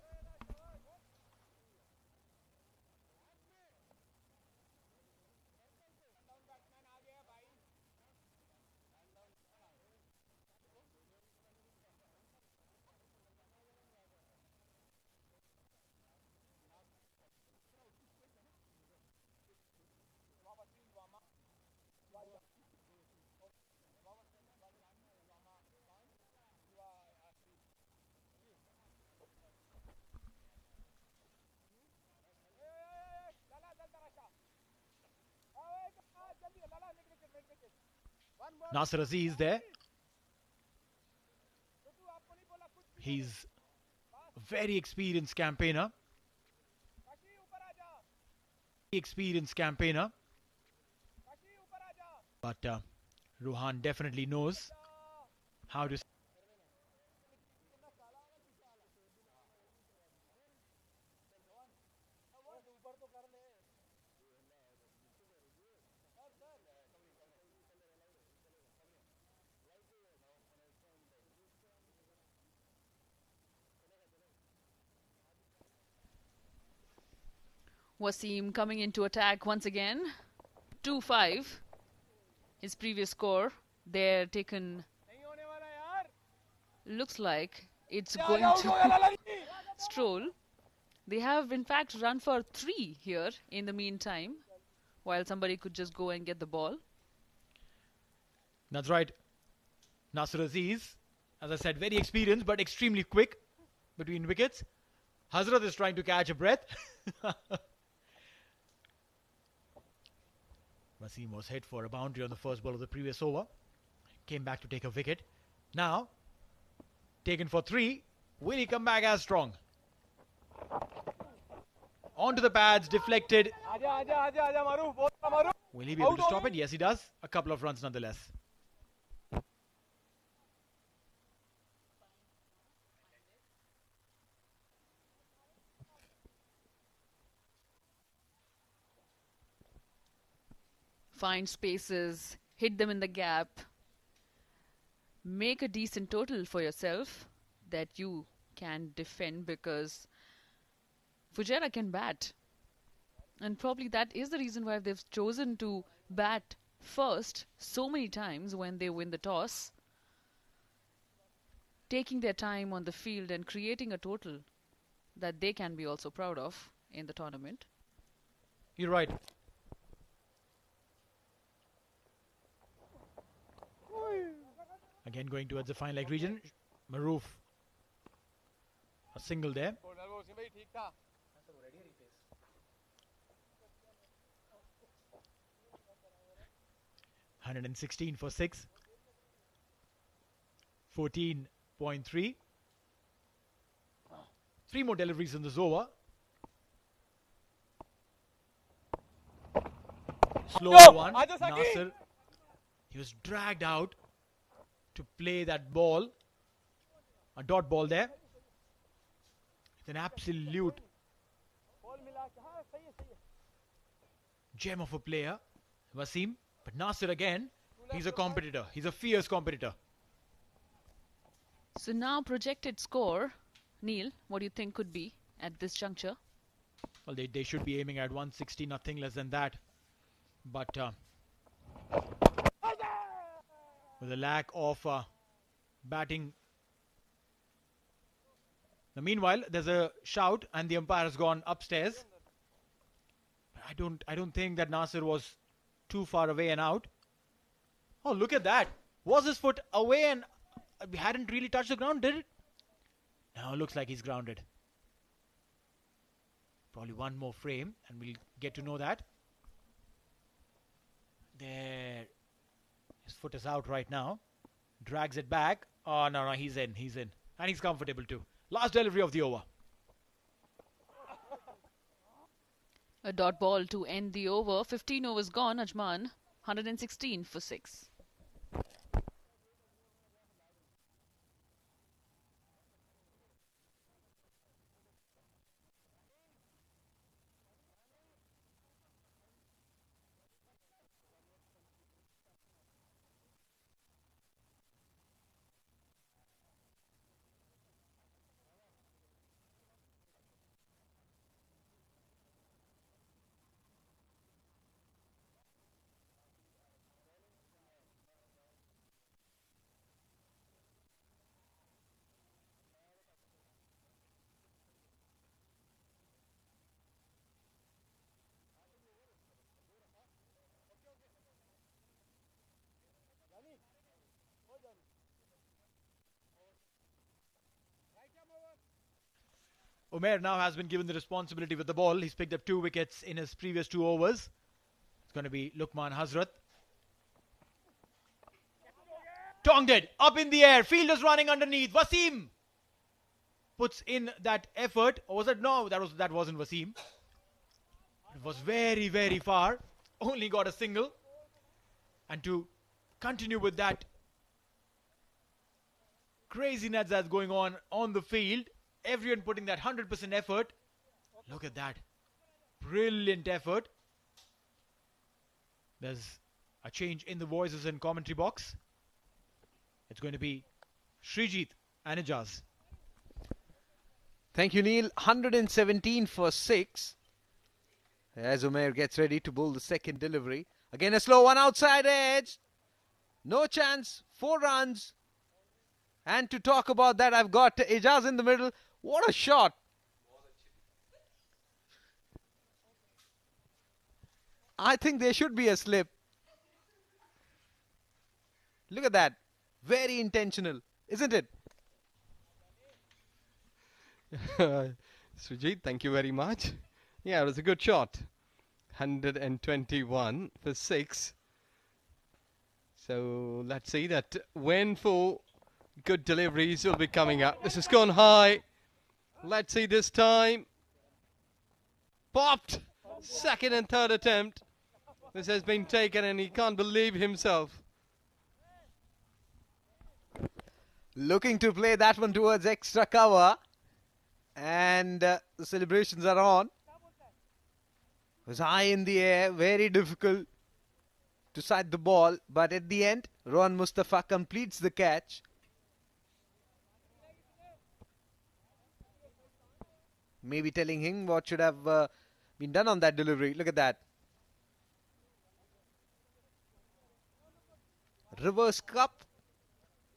Nasir Aziz there. He's a very experienced campaigner. But Rohan definitely knows how to... Wasim coming into attack once again. 2-5. His previous score. They're taken. Looks like it's going to stroll. They have in fact run for 3 here in the meantime. While somebody could just go and get the ball. That's right. Nasir Aziz As I said, very experienced but extremely quick between wickets. Hazrat is trying to catch a breath. Wasim was hit for a boundary on the first ball of the previous over. Came back to take a wicket. Now, taken for 3. Will he come back as strong? Onto the pads, deflected. Will he be able to stop it? Yes, he does. A couple of runs nonetheless. Find spaces, hit them in the gap, make a decent total for yourself that you can defend, because Fujairah can bat. And probably that is the reason why they've chosen to bat first so many times when they win the toss, taking their time on the field and creating a total that they can be also proud of in the tournament. You're right. Again going towards the fine leg region. Maroof. A single there. 116 for 6. 14.3. 3 more deliveries in this over. Slow one. Nasir. He was dragged out to play that ball. A dot ball there. It's an absolute gem of a player, Wasim. But Nasir again, he's a competitor. He's a fierce competitor. So now projected score, Neil, what do you think could be at this juncture? Well, they should be aiming at 160, nothing less than that. But with a lack of batting. Now, meanwhile, there's a shout and the umpire has gone upstairs. I don't think that Nasir was too far away and out. Oh, look at that. Was his foot away and hadn't really touched the ground, did it? Now it looks like he's grounded. Probably one more frame and we'll get to know that. There. His foot is out right now. Drags it back. Oh, no, he's in. He's in. And he's comfortable too. Last delivery of the over. A dot ball to end the over. 15 overs gone, Ajman. 116 for 6. Umair now has been given the responsibility with the ball. He's picked up 2 wickets in his previous 2 overs. It's going to be Luqman Hazrat. Tonged it up in the air. Fielders running underneath. Wasim puts in that effort. Or was it? No, that wasn't Wasim. It was very, very far. Only got a single. And to continue with that craziness that's going on the field, everyone putting that 100% effort. Look at that. Brilliant effort. There's a change in the voices in commentary box. It's going to be Srijit and Ijaz. Thank you, Neil. 117 for 6. As Umair gets ready to bowl the second delivery. Again, a slow one outside edge. No chance. 4 runs. And to talk about that, I've got Ijaz in the middle. What a shot. I think there should be a slip. Look at that. Very intentional. isn't it? Sujit, thank you very much. Yeah, it was a good shot. 121 for 6. So let's see that when for good deliveries will be coming up. This has gone high. Let's see this time. Popped. Second and third attempt. This has been taken and he can't believe himself. Looking to play that one towards extra cover. And the celebrations are on. It was high in the air, very difficult to side the ball. But at the end, Rohan Mustafa completes the catch. Maybe telling him what should have been done on that delivery. Look at that. Reverse cup.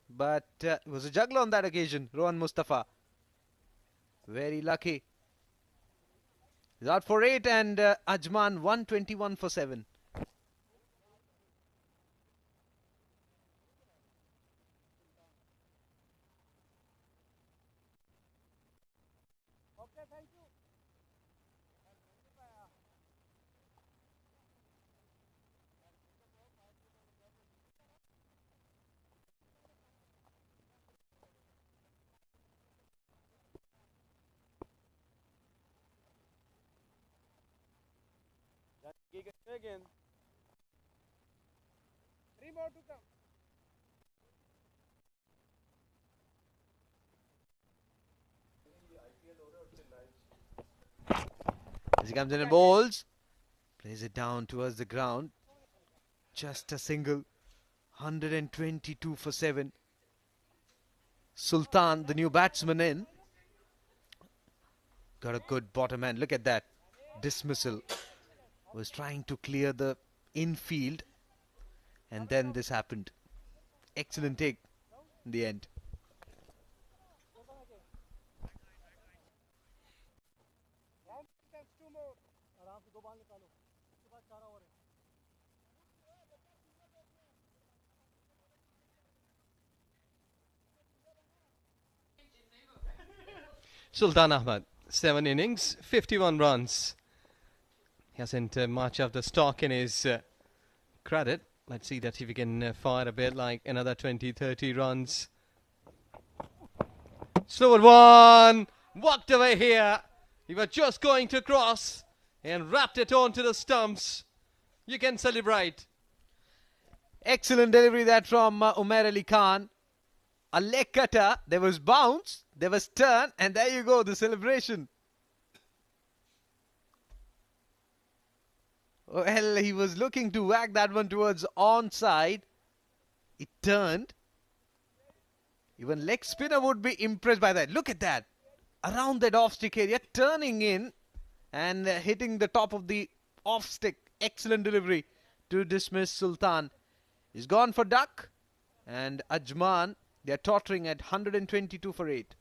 But it was a juggler on that occasion, Rohan Mustafa. Very lucky. He's out for 8 and Ajman 121 for 7. Okay, thank you. Again. 3 more to come. As he comes in and bowls, plays it down towards the ground. Just a single. 122 for 7. Sultan, the new batsman in. Got a good bottom hand. Look at that. Dismissal. Was trying to clear the infield. And then this happened. Excellent take in the end. Sultan Ahmad, 7 innings, 51 runs. He hasn't much of the stock in his credit. Let's see that if he can fire a bit like another 20-30 runs. Slower one. Walked away here. He was just going to cross and wrapped it onto the stumps. You can celebrate. Excellent delivery that from Umar Ali Khan. A leg cutter. There was bounce. There was turn. And there you go. The celebration. Well, he was looking to whack that one towards onside. It turned. Even leg spinner would be impressed by that. Look at that. Around that off stick area. Turning in. And hitting the top of the off stick. Excellent delivery to dismiss Sultan. He's gone for duck. And Ajman, they're tottering at 122 for 8.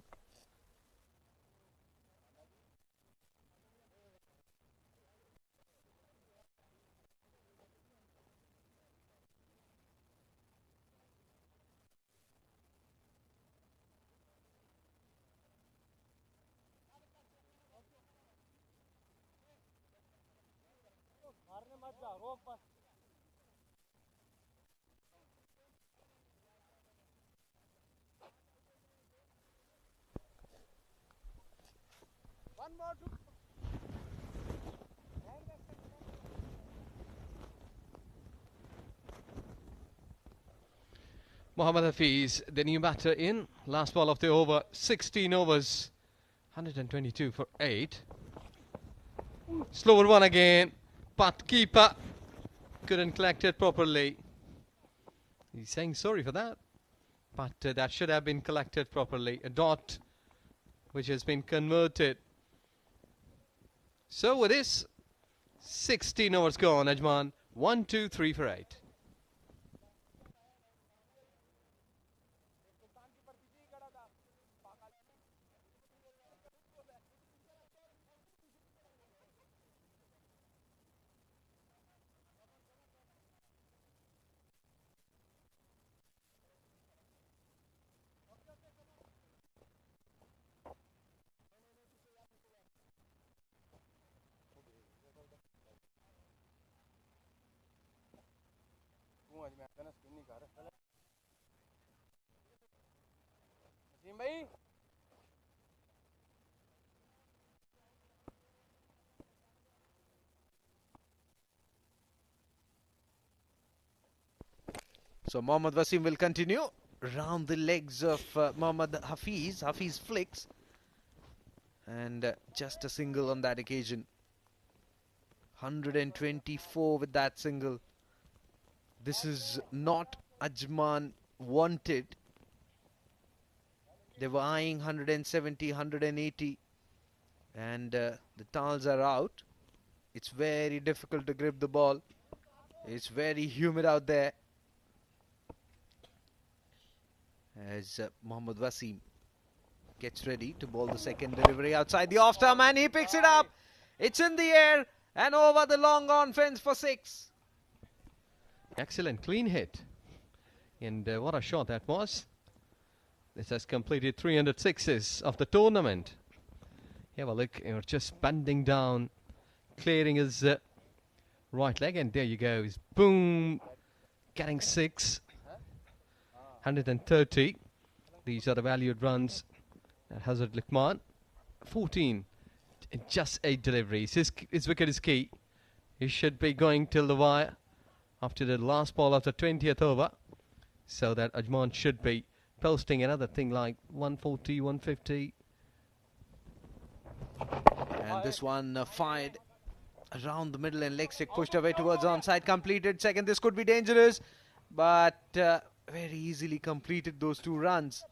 One more to Mohammad Hafiz, the new batter in. Last ball of the over. 16 overs. 122 for 8. Slower one again. But keeper couldn't collect it properly. He's saying sorry for that. But that should have been collected properly. A dot which has been converted. So with this, 16 overs gone, Ajman. 1, 2, 3 for 8. भाई So Mohammad Wasim will continue round the legs of Mohammad Hafiz. Hafiz flicks and just a single on that occasion. 124 with that single. This is not Ajman wanted. They were eyeing 170, 180 and the towels are out. It's very difficult to grip the ball. It's very humid out there. As Mohammad Wasim gets ready to bowl the second delivery outside the off stump and he picks it up. It's in the air and over the long on fence for 6. Excellent clean hit. And what a shot that was. This has completed 306s of the tournament. Have a look, you're just bending down, clearing his right leg, and there you go. He's boom, getting 6. 130. These are the valued runs at Hazrat Luqman. 14 in just 8 deliveries. His wicket is key. He should be going till the wire after the last ball of the 20th over, so that Ajman should be posting another thing like 140, 150. And this one fired around the middle and leg stick pushed away towards onside. Completed second. This could be dangerous, but very easily completed those 2 runs.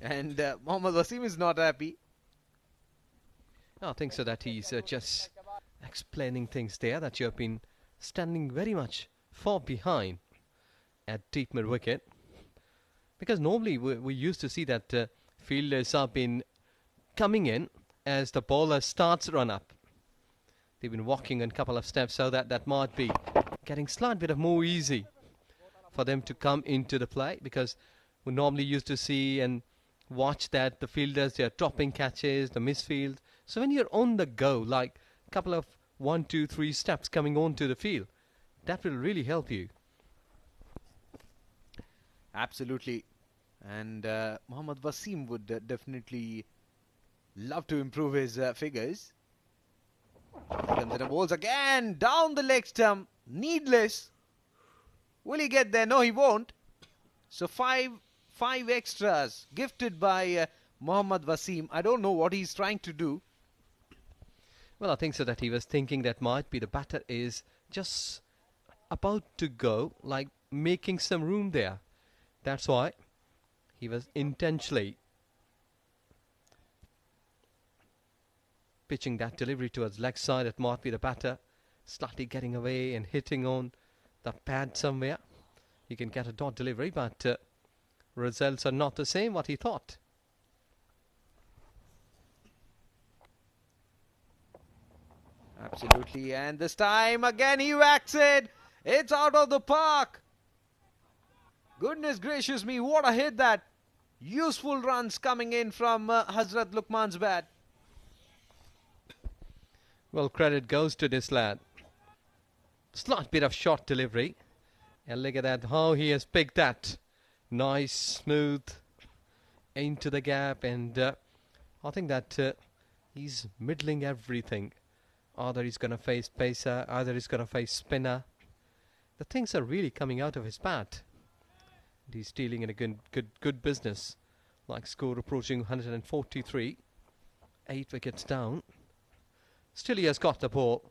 And Mohammad Wasim is not happy. I think so that he's just explaining things there, that you have been standing very much far behind at deep mid wicket. Because normally we used to see that fielders have been coming in as the bowler starts run up. They've been walking a couple of steps, so that might be getting slight bit of more easy for them to come into the play, because we normally used to see and watch that the fielders, they are dropping catches, the misfield. So when you're on the go, like a couple of 1, 2, 3 steps coming onto the field, that will really help you. Absolutely. And Mohammad Wasim would definitely love to improve his figures. He comes in and bowls again down the leg stump. Needless. Will he get there? No, he won't. So five extras gifted by Mohammad Wasim. I don't know what he's trying to do. Well, I think so that he was thinking that might be the batter is just about to go, like making some room there. That's why he was intentionally pitching that delivery towards leg side. It might be the batter slightly getting away and hitting on the pad somewhere. He can get a dot delivery, but results are not the same what he thought. Absolutely. And this time again he whacks it. It's out of the park. Goodness gracious me, what a hit that. Useful runs coming in from Hazrat Luqman's bat. Well, credit goes to this lad. Slight bit of short delivery. And look at that, how he has picked that. Nice, smooth, into the gap. And I think that he's middling everything. Either he's going to face pacer, either he's going to face spinner. The things are really coming out of his bat. And he's dealing in a good business. Like score approaching 143. 8 wickets down. Still he has got the ball.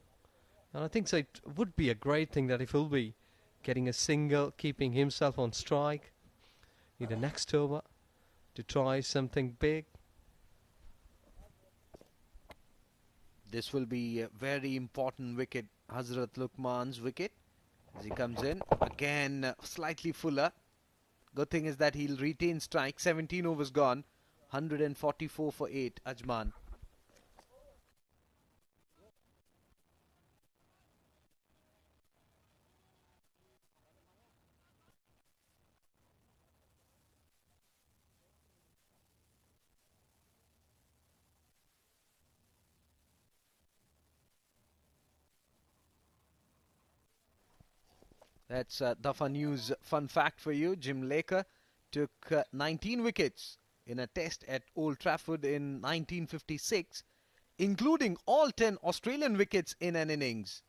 And I think so it would be a great thing that if he'll be getting a single, keeping himself on strike in the next over to try something big. This will be a very important wicket, Hazrat Luqman's wicket. As he comes in, again slightly fuller. Good thing is that he'll retain strike. 17 overs gone. 144 for 8, Ajman. That's Dafa News fun fact for you. Jim Laker took 19 wickets in a test at Old Trafford in 1956, including all 10 Australian wickets in an innings.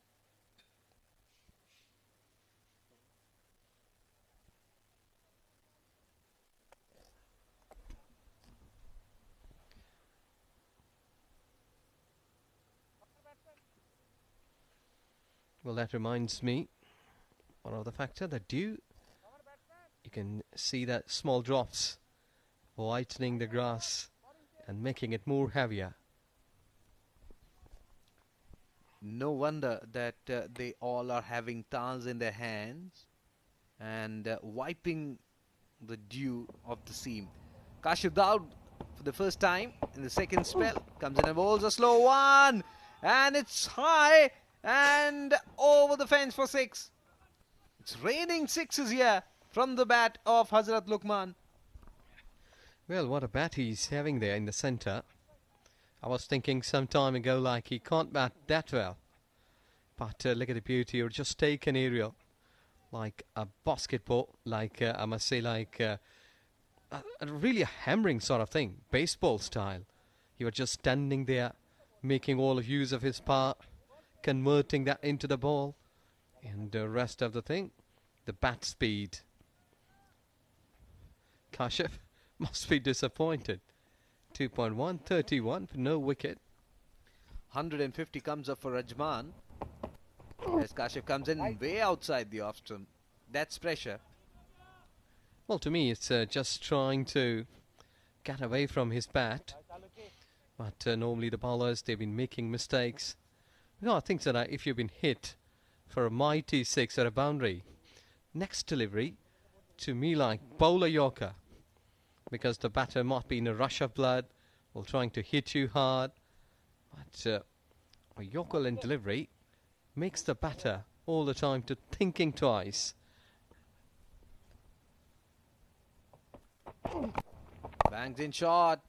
Well, that reminds me, one of the factor, the dew. You can see that small drops whitening the grass and making it more heavier. No wonder that they all are having towels in their hands and wiping the dew of the seam. Kashif Daud, for the first time in the second spell, comes in and bowls a slow one, and it's high and over the fence for 6. It's raining sixes here from the bat of Hazrat Luqman. Well, what a bat he's having there in the centre. I was thinking some time ago, like, he can't bat that well. But look at the beauty. Or just take an aerial, like a basketball, like I must say, like a really a hammering sort of thing, baseball style. He was just standing there, making all of use of his power, converting that into the ball, and the rest of the thing, the bat speed. Kashif must be disappointed. 2.1, 31 for no wicket. 150 comes up for Ajman as Kashif comes in way outside the off stump. That's pressure. Well, to me, it's just trying to get away from his bat. But normally the bowlers, they've been making mistakes. No, I think that if you've been hit for a mighty 6 or a boundary, next delivery, to me, like bowl a yorker, because the batter might be in a rush of blood or trying to hit you hard. But a yorker in delivery makes the batter all the time to thinking twice. Bangs in shot.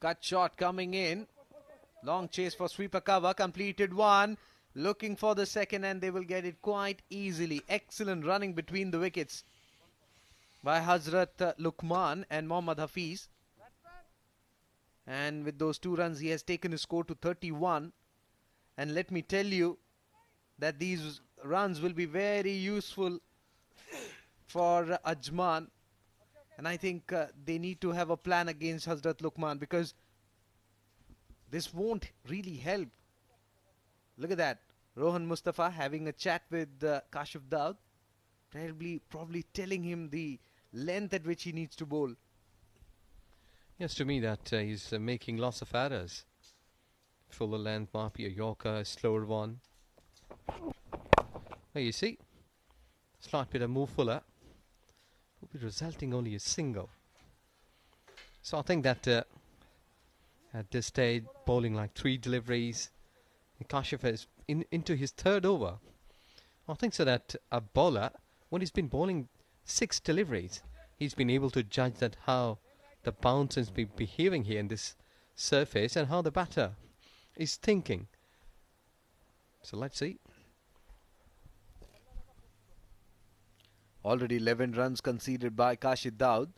Cut shot coming in. Long chase for sweeper cover. Completed one. Looking for the second, and they will get it quite easily. Excellent running between the wickets by Hazrat Luqman and Mohammad Hafiz. And with those 2 runs, he has taken his score to 31. And let me tell you that these runs will be very useful for Ajman. And I think they need to have a plan against Hazrat Luqman, because this won't really help. Look at that. Rohan Mustafa having a chat with Kashif Daud. Probably telling him the length at which he needs to bowl. Yes, to me that he's making lots of errors. Fuller length might be a yorker, a slower one. Well, you see, slight bit of more fuller will be resulting only a single. So I think that at this stage, bowling like 3 deliveries, Kashif is into his 3rd over. I think so that a bowler, when he's been bowling 6 deliveries, he's been able to judge that how the bounce has been behaving here in this surface and how the batter is thinking. So let's see. Already 11 runs conceded by Kashif Daud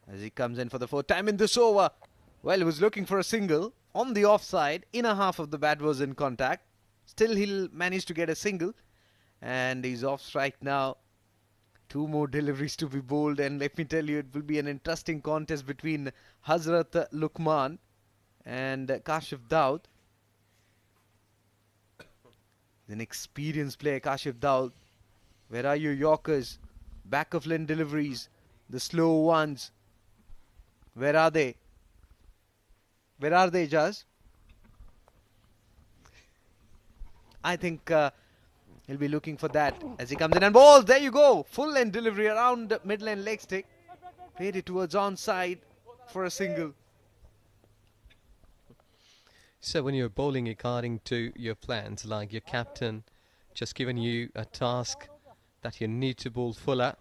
as he comes in for the 4th time in this over. Well, he was looking for a single on the offside. Inner half of the bat was in contact. Still, he'll manage to get a single. And he's off strike now. 2 more deliveries to be bowled. And let me tell you, it will be an interesting contest between Hazrat Luqman and Kashif Daud. An experienced player, Kashif Daud. Where are your yorkers? Back of line deliveries. The slow ones. Where are they? Where are they, Jaz? I think he'll be looking for that as he comes in and bowls. There you go. Full length delivery around mid-line leg stick. Played it towards onside for a single. So when you're bowling according to your plans, like your captain just given you a task that you need to bowl fuller.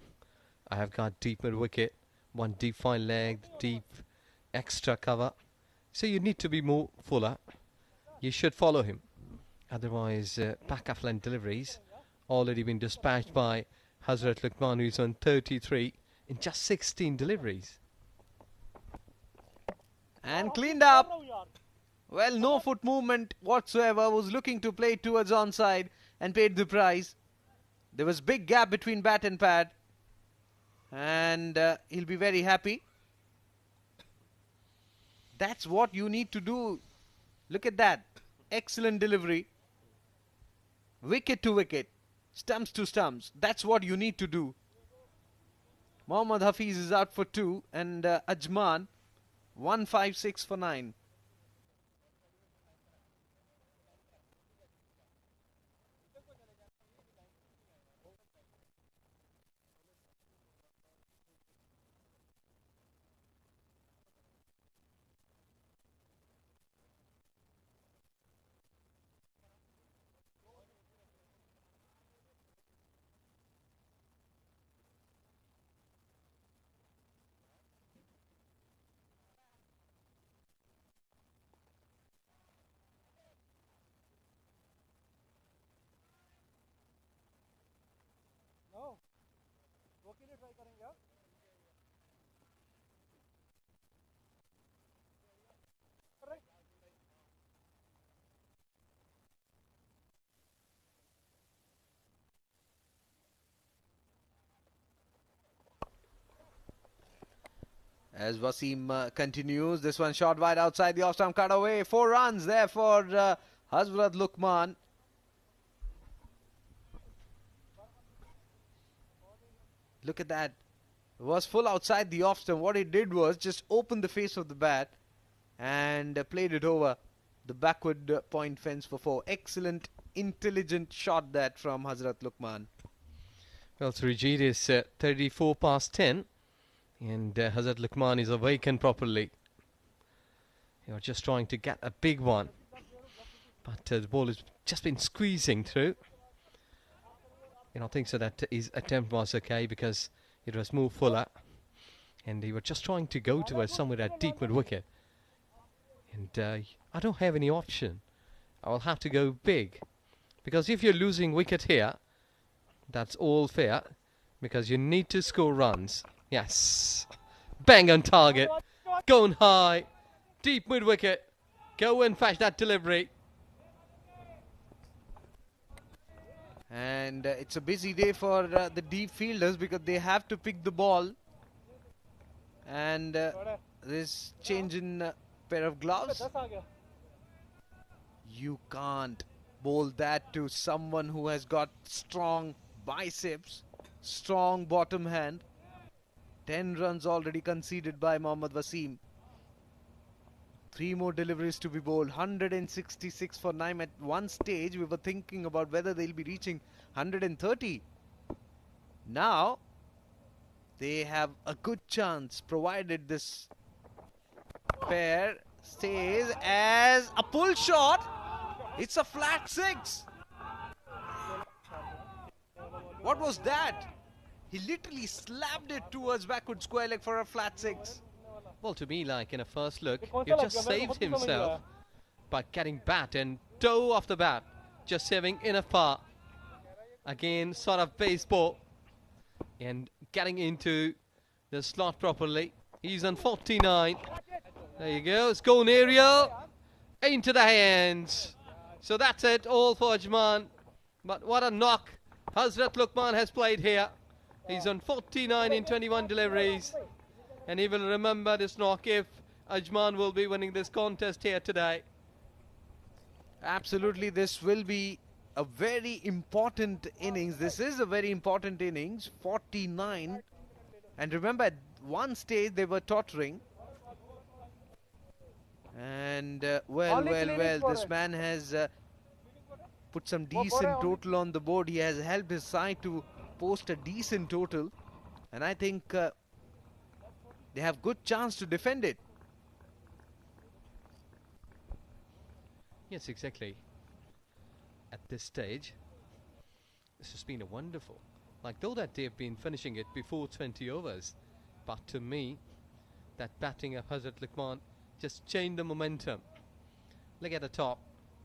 I have got deep mid wicket, 1 deep fine leg, deep extra cover. So you need to be more fuller. You should follow him. Otherwise, back offline deliveries already been dispatched by Hazrat Luqman, who's on 33 in just 16 deliveries. And cleaned up. Well, no foot movement whatsoever. Was looking to play towards onside and paid the price. There was big gap between bat and pad. And he'll be very happy. That's what you need to do. Look at that. Excellent delivery. Wicket to wicket. Stumps to stumps. That's what you need to do. Mohammad Hafiz is out for 2 and Ajman 156 for 9. No. वो के लिए try करेंगे आप? Correct. As Wasim continues, this one shot wide outside the off-stump, cut away. 4 runs there for Hazrat Luqman. Look at that. It was full outside the off-stump. What he did was just open the face of the bat and played it over the backward point fence for 4. Excellent, intelligent shot that from Hazrat Luqman. Well, Srijit is 34 past 10. And Hazrat Luqman is awakened properly. You're just trying to get a big one. But the ball has just been squeezing through. You know, I think so that his attempt was okay because it was more fuller. And he was just trying to go towards somewhere at deep mid wicket. And I don't have any option. I will have to go big. Because if you're losing wicket here, that's all fair. Because you need to score runs. Yes. Bang on target. Going high. Deep mid wicket. Go and fetch that delivery. And it's a busy day for the deep fielders because they have to pick the ball. And this change in pair of gloves. You can't bowl that to someone who has got strong biceps, strong bottom hand. 10 runs already conceded by Mohammad Wasim. 3 more deliveries to be bowled. 166 for 9. At one stage, we were thinking about whether they'll be reaching 130. Now, they have a good chance, provided this pair stays as a pull shot. It's a flat 6. What was that? He literally slapped it towards backward square leg for a flat 6. Well, to me, like in a first look, he just saved himself by getting bat and toe off the bat, just saving enough power. Again, sort of baseball and getting into the slot properly. He's on 49. There you go. It's going aerial into the hands. So that's it, all for Ajman. But what a knock Hazrat Luqman has played here. He's on 49 in 21 deliveries. And he will remember this knock if Ajman will be winning this contest here today. Absolutely, this will be a very important innings. This is a very important innings. 49. And remember, at one stage they were tottering. And well, this man has put some decent total on the board. He has helped his side to post a decent total. And I think they have good chance to defend it. Yes, exactly. At this stage, this has been a wonderful. Like, though that they've been finishing it before 20 overs, but to me, that batting of Hazrat Luqman just changed the momentum. Look at the top,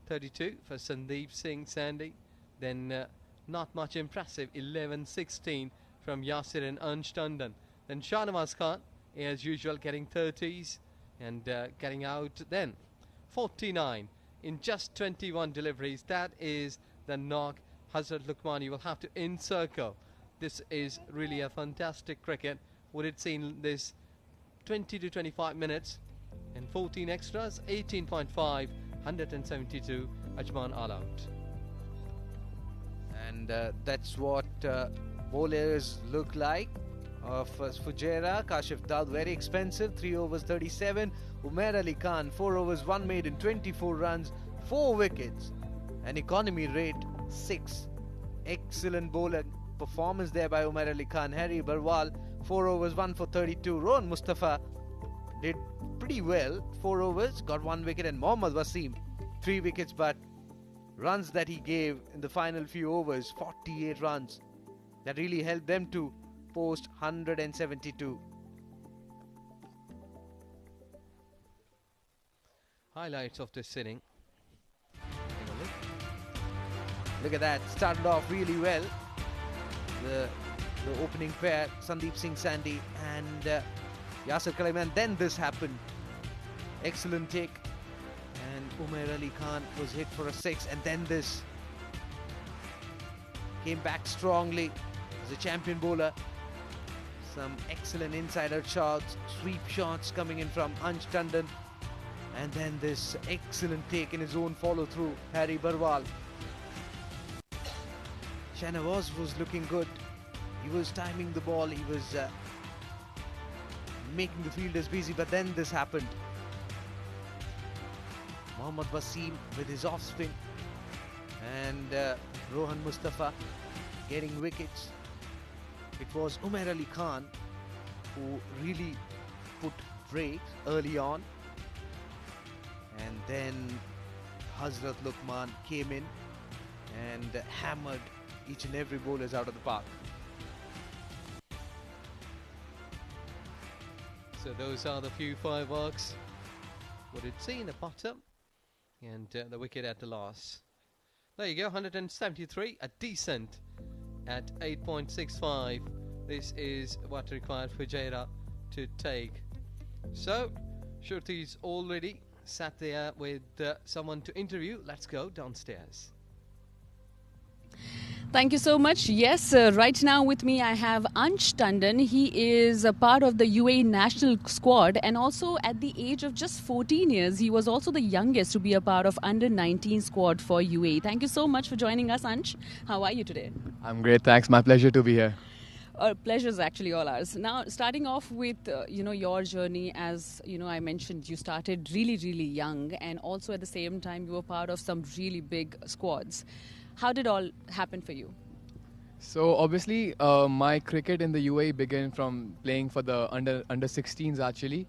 32 for Sandeep Singh Sandy. Then not much impressive, 11-16 from Yasir and Ansh Tandon. Then Shahnawaz Khan, as usual, getting 30s and getting out then 49 in just 21 deliveries. That is the knock. Hazrat Luqman, you will have to encircle. This is really a fantastic cricket. Would it seen this 20 to 25 minutes and 14 extras, 18.5, 172, Ajman all out. And that's what bowlers look like. Fujairah, Kashif Daud, very expensive, 3 overs 37. Umair Ali Khan, 4 overs 1 made in 24 runs, 4 wickets. An economy rate 6. Excellent bowler performance there by Umair Ali Khan. Harry Barwal, 4 overs 1 for 32. Rohan Mustafa did pretty well, 4 overs, got 1 wicket. And Mohammad Wasim, 3 wickets, but runs that he gave in the final few overs, 48 runs. That really helped them to post 172. Highlights of this inning. Look at that, started off really well. The opening pair, Sandeep Singh Sandy and Yasir Khalil, and then this happened. Excellent take, and Umair Ali Khan was hit for a 6, and then this. Came back strongly as a champion bowler. Some excellent insider shots, sweep shots coming in from Ansh Tandon, and then this excellent take in his own follow through, Harry Barwal. Shahnawaz was looking good. He was timing the ball, he was making the fielders busy, but then this happened. Mohammad Wasim with his off spin, and Rohan Mustafa getting wickets. It was Umair Ali Khan who really put brakes early on, and then Hazrat Luqman came in and hammered each and every bowlers out of the park. So those are the few fireworks. Would it see in the bottom, and the wicket at the last. There you go, 173, a decent at 8.65. This is what required Fujairah to take. So Shruti's already sat there with someone to interview. Let's go downstairs. Thank you so much. Yes, right now with me I have Ansh Tandon. He is a part of the UAE national squad, and also at the age of just 14 years, he was also the youngest to be a part of under-19 squad for UAE. Thank you so much for joining us, Ansh. How are you today? I'm great, thanks. My pleasure to be here. Pleasure is actually all ours. Now, starting off with your journey, as I mentioned, you started really, really young, and also at the same time you were part of some really big squads. How did all happen for you? So obviously, my cricket in the UAE began from playing for the under 16s actually,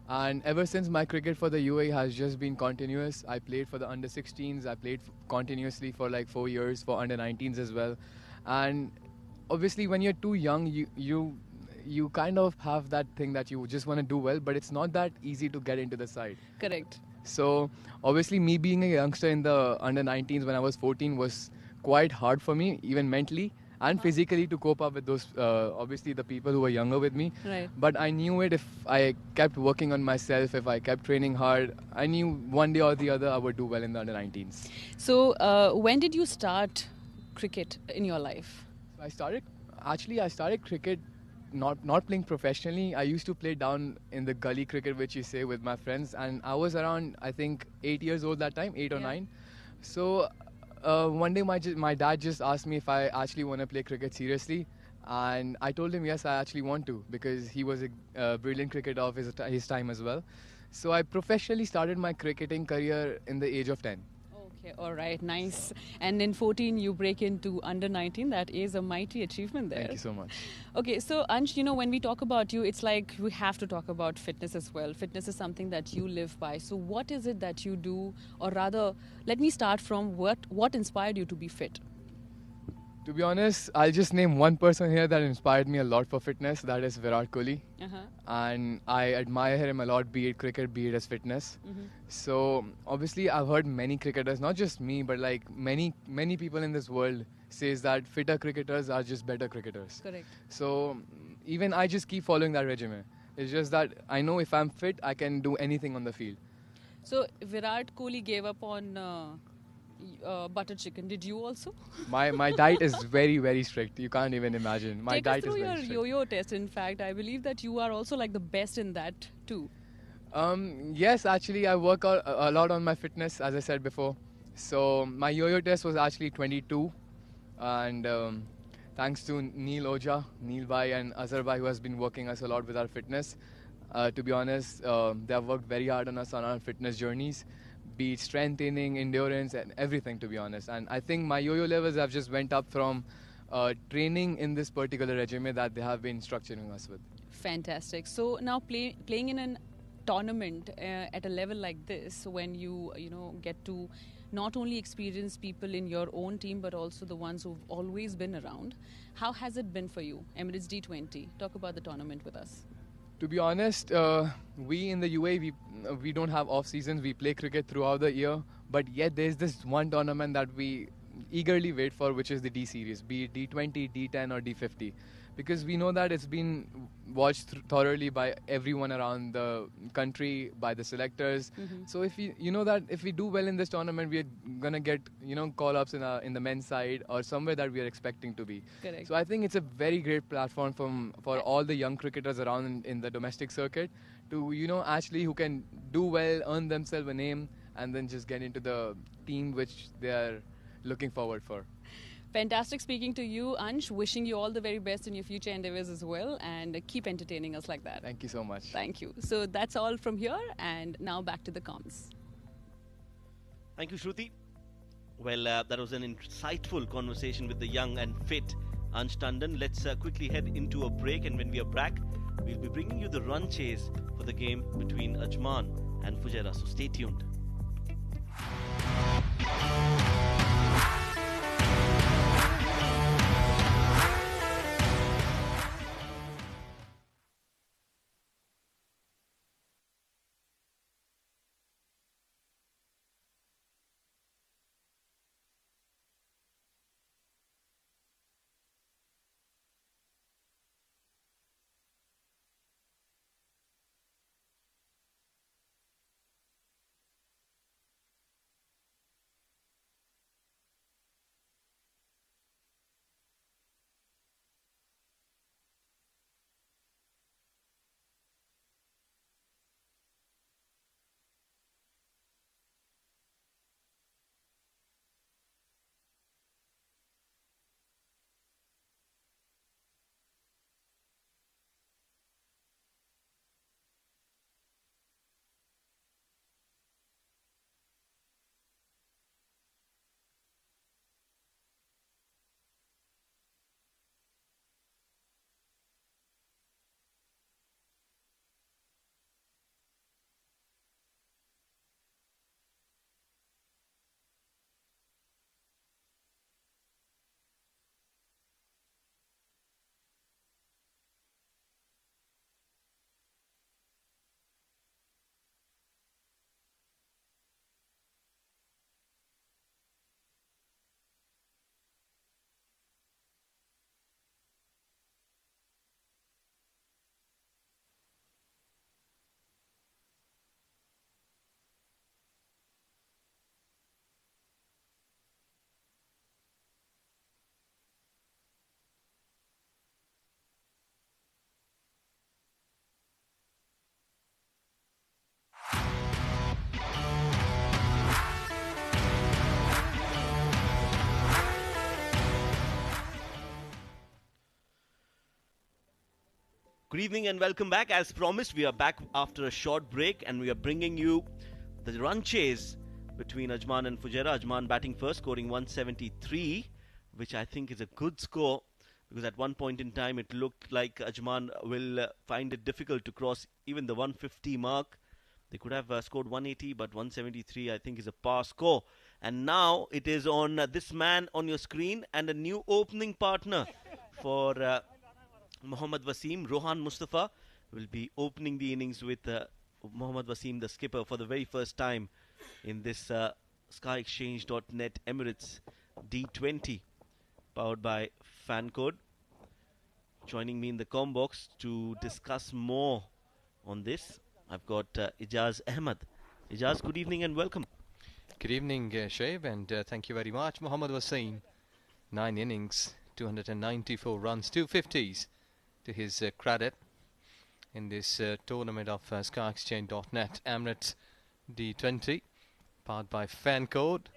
and ever since my cricket for the UAE has just been continuous. I played for the under 16s. I played continuously for like 4 years for under 19s as well, and obviously when you're too young, you kind of have that thing that you just want to do well, but it's not that easy to get into the side. Correct. So obviously me being a youngster in the under 19s when I was 14 was quite hard for me, even mentally and physically, to cope up with those, obviously the people who were younger with me. Right. But I knew it, if I kept working on myself, if I kept training hard, I knew one day or the other I would do well in the under 19s. So when did you start cricket in your life? I started cricket not playing professionally. I used to play down in the gully cricket, which you say, with my friends, and I was around, I think, 8 years old that time, 8 or 9. So one day my dad just asked me if I actually want to play cricket seriously, and I told him yes, I actually want to, because he was a brilliant cricketer of his time as well. So I professionally started my cricketing career in the age of 10. Okay, all right, nice. And in 14, you break into under 19. That is a mighty achievement there. Thank you so much. Okay, so Ansh, when we talk about you, it's like we have to talk about fitness as well. Fitness is something that you live by. So what is it that you do, or rather, let me start from what inspired you to be fit? To be honest, I'll just name one person here that inspired me a lot for fitness. That is Virat Kohli. And I admire him a lot, be it cricket, be it as fitness. So obviously I've heard many cricketers, not just me, but like many people in this world says that fitter cricketers are just better cricketers. Correct. So even I just keep following that regimen. It's just that I know if I'm fit, I can do anything on the field. So Virat Kohli gave up on butter chicken. Did you also? My diet is very strict. You can't even imagine. My Take us diet is through very your strict. yo-yo test. In fact, I believe that you are also like the best in that too. Yes, actually, I work out a lot on my fitness, as I said before. So my yo-yo test was actually 22, and thanks to Neil Oja, Neil Bhai, and Azhar Bhai, who has been working us a lot with our fitness. To be honest, they have worked very hard on us on our fitness journeys, be it strength training, endurance, and everything. To be honest, and I think my yo-yo levels have just went up from training in this particular regime that they have been structuring us with. Fantastic. So now playing in an tournament at a level like this, when you know get to not only experience people in your own team but also the ones who've always been around, how has it been for you? Emirates D20. Talk about the tournament with us. To be honest, we in the UAE, we don't have off seasons. We play cricket throughout the year, but yet there's this one tournament that we eagerly wait for, which is the D series, be it D20, D10, or D50, because we know that it's been watched thoroughly by everyone around the country, by the selectors. So if you know that if we do well in this tournament, we're gonna get call-ups in the men's side or somewhere that we are expecting to be. Correct. So I think it's a very great platform for all the young cricketers around in the domestic circuit to actually who can do well, earn themselves a name, and then just get into the team which they are looking forward for. Fantastic speaking to you, Ansh. Wishing you all the very best in your future endeavors as well, and keep entertaining us like that. Thank you so much. Thank you. So that's all from here, and now back to the comms. Thank you, Shruti. Well, that was an insightful conversation with the young and fit Ansh Tandon. Let's quickly head into a break, and when we are back, we'll be bringing you the run chase for the game between Ajman and Fujairah. So stay tuned. Good evening and welcome back. As promised, we are back after a short break and we are bringing you the run chase between Ajman and Fujairah. Ajman batting first, scoring 173, which I think is a good score because at one point in time it looked like Ajman will find it difficult to cross even the 150 mark. They could have scored 180, but 173 I think is a par score. And now it is on this man on your screen and a new opening partner for Mohammad Wasim. Rohan Mustafa will be opening the innings with Mohammad Wasim, the skipper, for the very first time in this SkyExchange.net Emirates D20 powered by Fan Code. Joining me in the comm box to discuss more on this, I've got Ijaz Ahmed. Ijaz, good evening and welcome. Good evening, Shaib, and thank you very much. Mohammad Wasim, 9 innings, 294 runs, 250s to his credit in this tournament of SkyExchange.net Emirates D20, powered by Fan Code.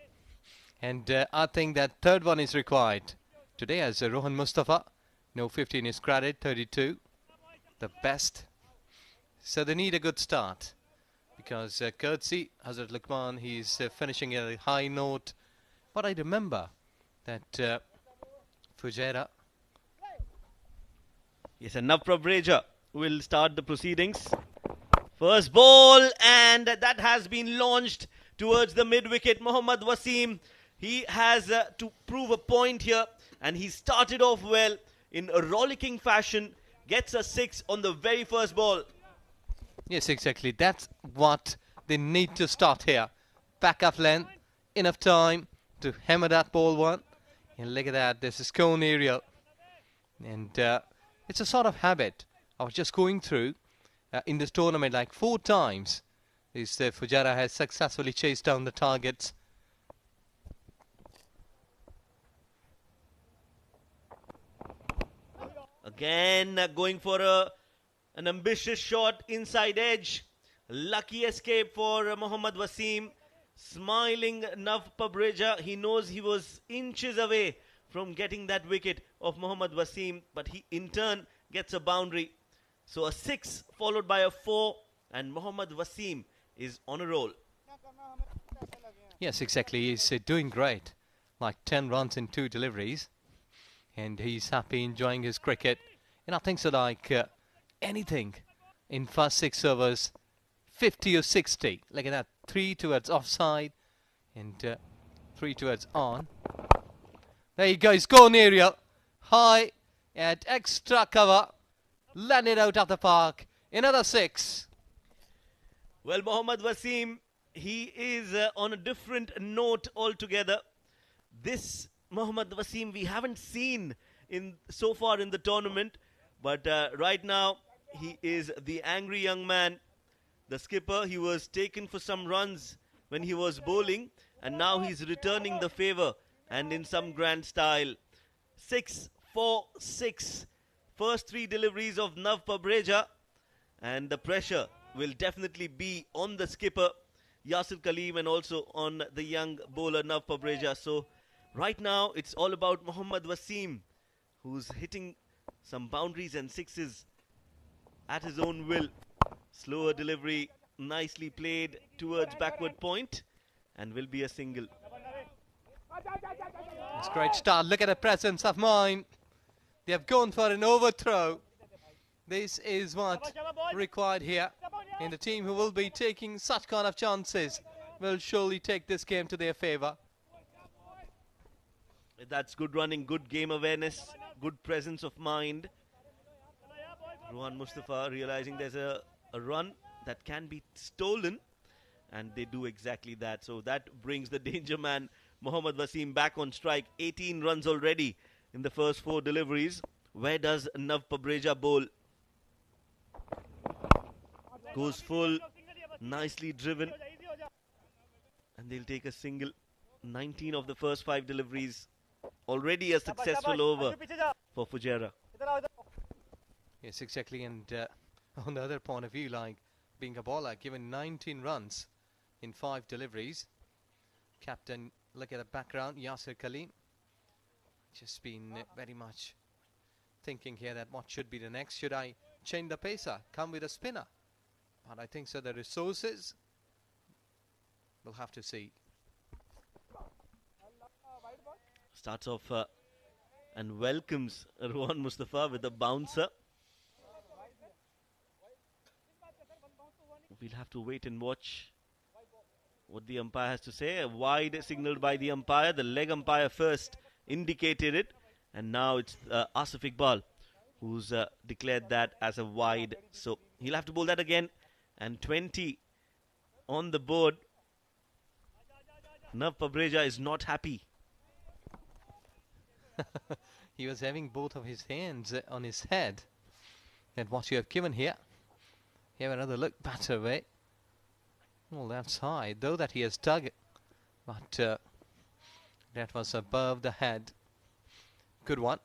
And I think that third one is required today as Rohan Mustafa. No 15 is credit, 32, the best. So they need a good start because courtesy Hazrat Luqman, he's finishing at a high note. But I remember that Fujairah. Yes, and Nav Pravreja will start the proceedings. First ball, and that has been launched towards the mid-wicket. Mohammad Wasim, he has to prove a point here, and he started off well in a rollicking fashion, gets a 6 on the very first ball. Yes, exactly. That's what they need to start here. Back up length, enough time to hammer that ball one. And look at that, this is cone aerial. And it's a sort of habit. I was just going through in this tournament like 4 times. This Fujairah has successfully chased down the targets. Again, going for an ambitious shot inside edge. Lucky escape for Mohammad Wasim. Smiling Nav Pabreja. He knows he was inches away from getting that wicket of Mohammad Wasim, but he in turn gets a boundary. So a 6 followed by a 4, and Mohammad Wasim is on a roll. Yes, exactly. He's doing great. Like 10 runs in 2 deliveries. And he's happy enjoying his cricket. And I think so like anything in first 6 overs, 50 or 60. Look at that. 3 towards offside and 3 towards on. There you go. He's gone aerial. High and extra cover. Landed out of the park. Another 6. Well, Mohammad Wasim, he is on a different note altogether. This Mohammad Wasim we haven't seen so far in the tournament, but right now he is the angry young man. The skipper, he was taken for some runs when he was bowling, and now he's returning the favour, and in some grand style. 6, 4, 6. First 3 deliveries of Nav Pabreja, and the pressure will definitely be on the skipper Yasir Kaleem and also on the young bowler Nav Pabreja. So right now it's all about Mohammad Wasim, who's hitting some boundaries and 6s at his own will. Slower delivery, nicely played towards backward point, and will be a single. It's a great start. Look at the presence of mind. They have gone for an overthrow. This is what required here. And the team who will be taking such kind of chances will surely take this game to their favour. That's good running, good game awareness, good presence of mind. Rohan Mustafa realizing there's a run that can be stolen, and they do exactly that. So that brings the danger man Mohammad Wasim back on strike. 18 runs already in the first 4 deliveries. Where does Nav Pabreja bowl? Goes full, nicely driven, and they'll take a single. 19 of the first 5 deliveries. Already a successful over for Fujairah. Yes, exactly. And on the other point of view, like being a bowler, given 19 runs in 5 deliveries. Captain, look at the background, Yasir Kaleem. Just been very much thinking here that what should be the next. Should I change the pacer, come with a spinner? But I think so the resources, we'll have to see. Starts off and welcomes Rohan Mustafa with a bouncer. We'll have to wait and watch what the umpire has to say. A wide signalled by the umpire. The leg umpire first indicated it, and now it's Asif Iqbal who's declared that as a wide. So he'll have to bowl that again, and 20 on the board. Nav Pabreja is not happy. He was having both of his hands on his head. And what you have given here. Have another look, batter away. Well, that's high, though that he has dug it. But that was above the head. Good one.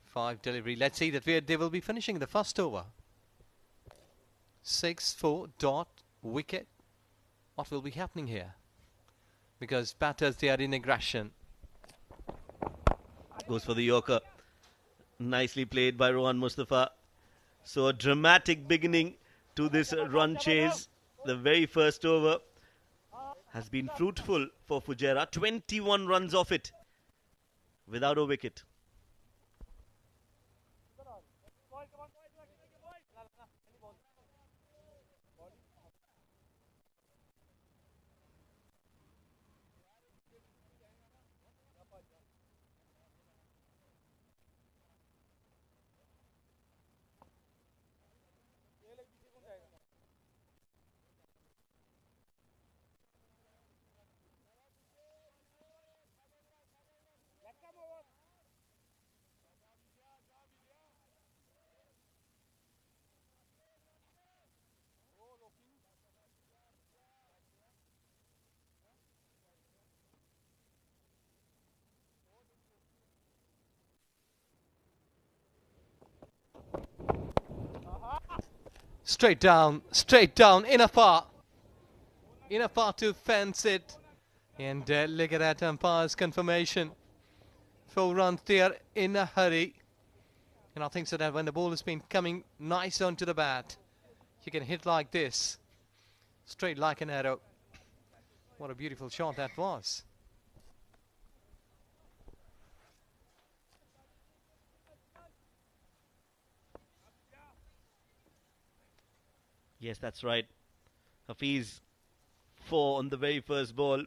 5 delivery. Let's see that they will be finishing the first over. 6-4 dot wicket. What will be happening here? Because batters, they are in aggression. Goes for the Yorker. Nicely played by Rohan Mustafa. So a dramatic beginning to this run chase. The very first over has been fruitful for Fujairah. 21 runs off it without a wicket. Straight down, in a far to fence it. And look at that umpire's confirmation. 4 runs there in a hurry. And I think so that when the ball has been coming nice onto the bat, you can hit like this. Straight like an arrow. What a beautiful shot that was. Yes, that's right. Hafiz 4 on the very first ball.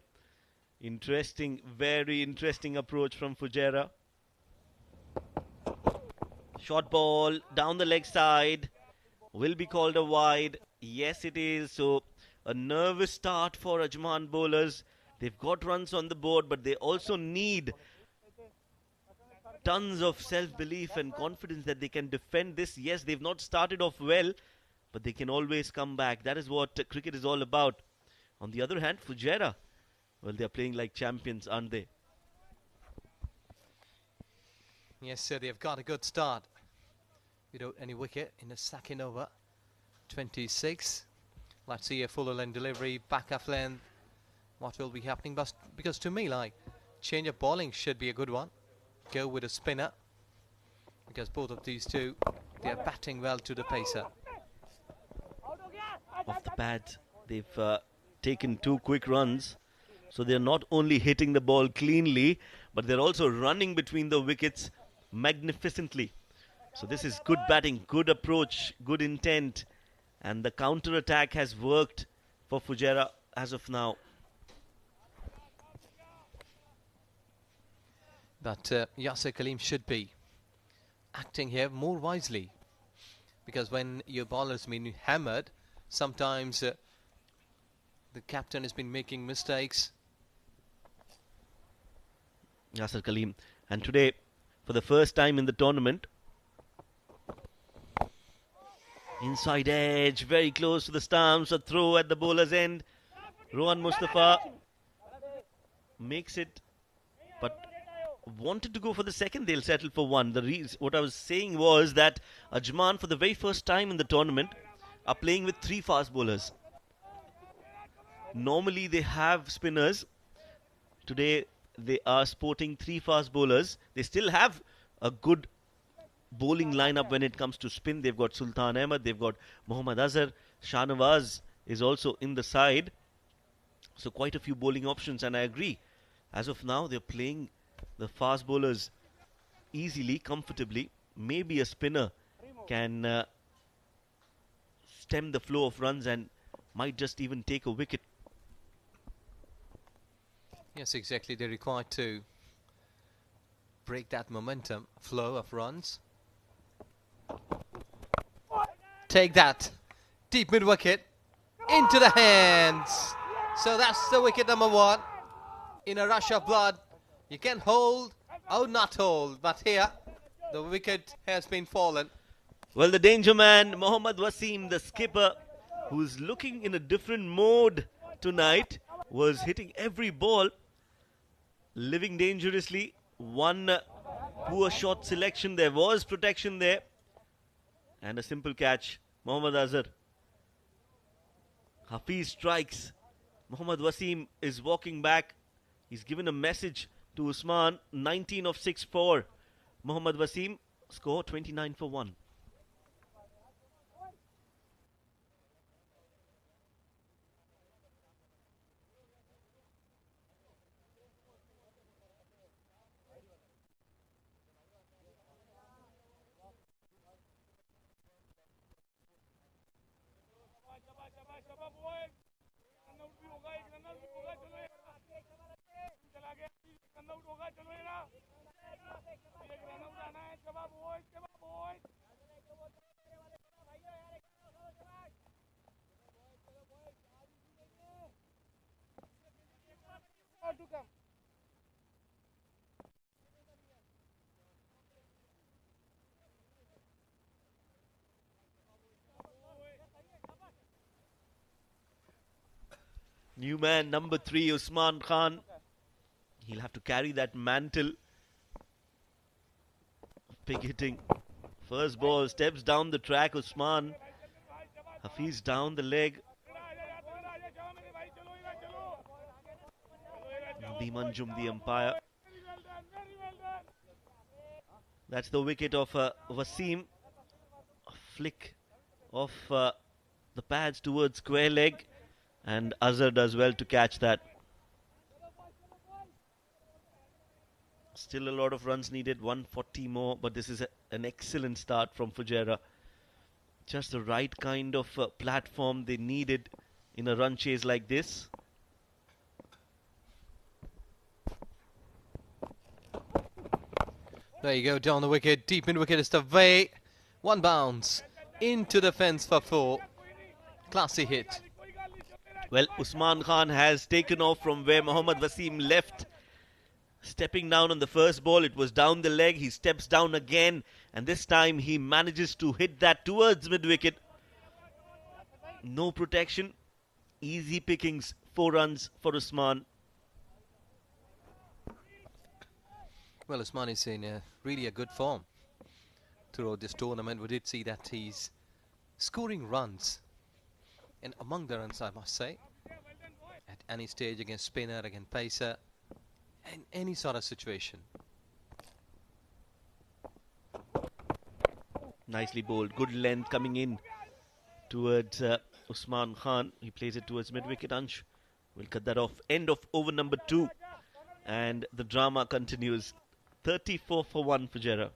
Interesting, very interesting approach from Fujairah. Short ball down the leg side. Will be called a wide. Yes, it is. So a nervous start for Ajman bowlers. They've got runs on the board, but they also need tons of self-belief and confidence that they can defend this. Yes, they've not started off well, but they can always come back. That is what cricket is all about. On the other hand, Fujairah, well, they're playing like champions, aren't they? Yes, sir, they've got a good start. Without any wicket in the second over. 26. Let's see a fuller length delivery, back off length. What will be happening? But because to me, like, change of bowling should be a good one. Go with a spinner. Because both of these two, they are batting well to the pacer. Off the bat, they've taken 2 quick runs. So they're not only hitting the ball cleanly, but they're also running between the wickets magnificently. So this is good batting, good approach, good intent. And the counter-attack has worked for Fujairah as of now. But Yasir Kaleem should be acting here more wisely. Because when your bowler's been hammered, sometimes the captain has been making mistakes. Yasir Kaleem. And today, for the first time in the tournament, inside edge, very close to the stumps, a throw at the bowler's end. Rohan Mustafa makes it, but wanted to go for the second. They'll settle for 1. What I was saying was that Ajman, for the very first time in the tournament, are playing with 3 fast bowlers. Normally they have spinners. Today they are sporting 3 fast bowlers. They still have a good bowling lineup when it comes to spin. They've got Sultan Ahmed, they've got Mohammad Azhar, Shahnawaz is also in the side. So quite a few bowling options, and I agree. As of now, they're playing the fast bowlers easily, comfortably. Maybe a spinner can stem the flow of runs and might just even take a wicket. Yes, exactly. They're required to break that momentum, flow of runs. Take that. Deep mid-wicket. Into the hands. So that's the wicket number 1. In a rush of blood, you can hold Oh, not all, but here the wicket has been fallen. Well, the danger man, Mohammad Wasim, the skipper, who's looking in a different mode tonight, was hitting every ball, living dangerously. One poor shot selection, there was protection there, and a simple catch. Mohammad Azhar. Hafiz strikes. Mohammad Wasim is walking back. He's given a message to Usman. 19 of 6 for Mohammad Wasim. Score 29 for 1. New man number 3, Usman Khan. He'll have to carry that mantle. Big hitting. First ball, steps down the track, Usman. Hafiz down the leg. Nadeem Anjum, the umpire. That's the wicket of Wasim. A flick of the pads towards square leg. And Azhar does well to catch that. Still a lot of runs needed, 140 more, but this is an excellent start from Fujairah. Just the right kind of platform they needed in a run chase like this. There you go, down the wicket, deep in wicket is the way. One bounce into the fence for 4. Classy hit. Well, Usman Khan has taken off from where Mohammad Wasim left. Stepping down on the first ball, it was down the leg. He steps down again, and this time he manages to hit that towards mid-wicket. No protection. Easy pickings, 4 runs for Usman. Well, Usman is in really a good form throughout this tournament. We did see that he's scoring runs. And among the runs, I must say, at any stage against spinner, against pacer, in any sort of situation. Nicely bowled. Good length coming in towards Usman Khan. He plays it towards mid-wicket. Ansh will cut that off. End of over number 2. And the drama continues. 34 for 1 Fujairah.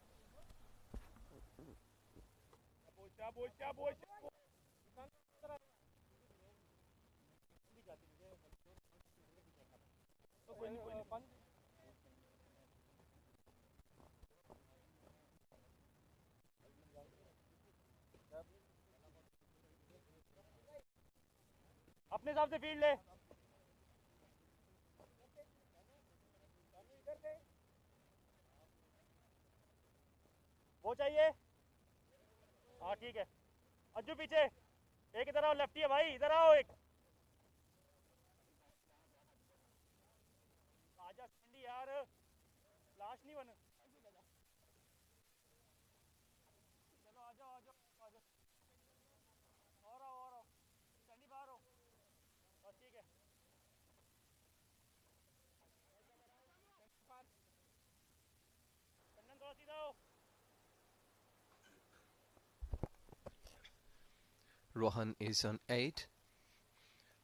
अपने हिसाब से field ले वो चाहिए हाँ ठीक है अज्जू पीछे एक इधर आओ लेफ्टी है भाई इधर आओ एक आजा सैंडी यार लाश नहीं बन चलो आ जाओ और आओ सैंडी बाहर हो और ठीक है चंदन थोड़ा सीधा हो Rohan is on 8.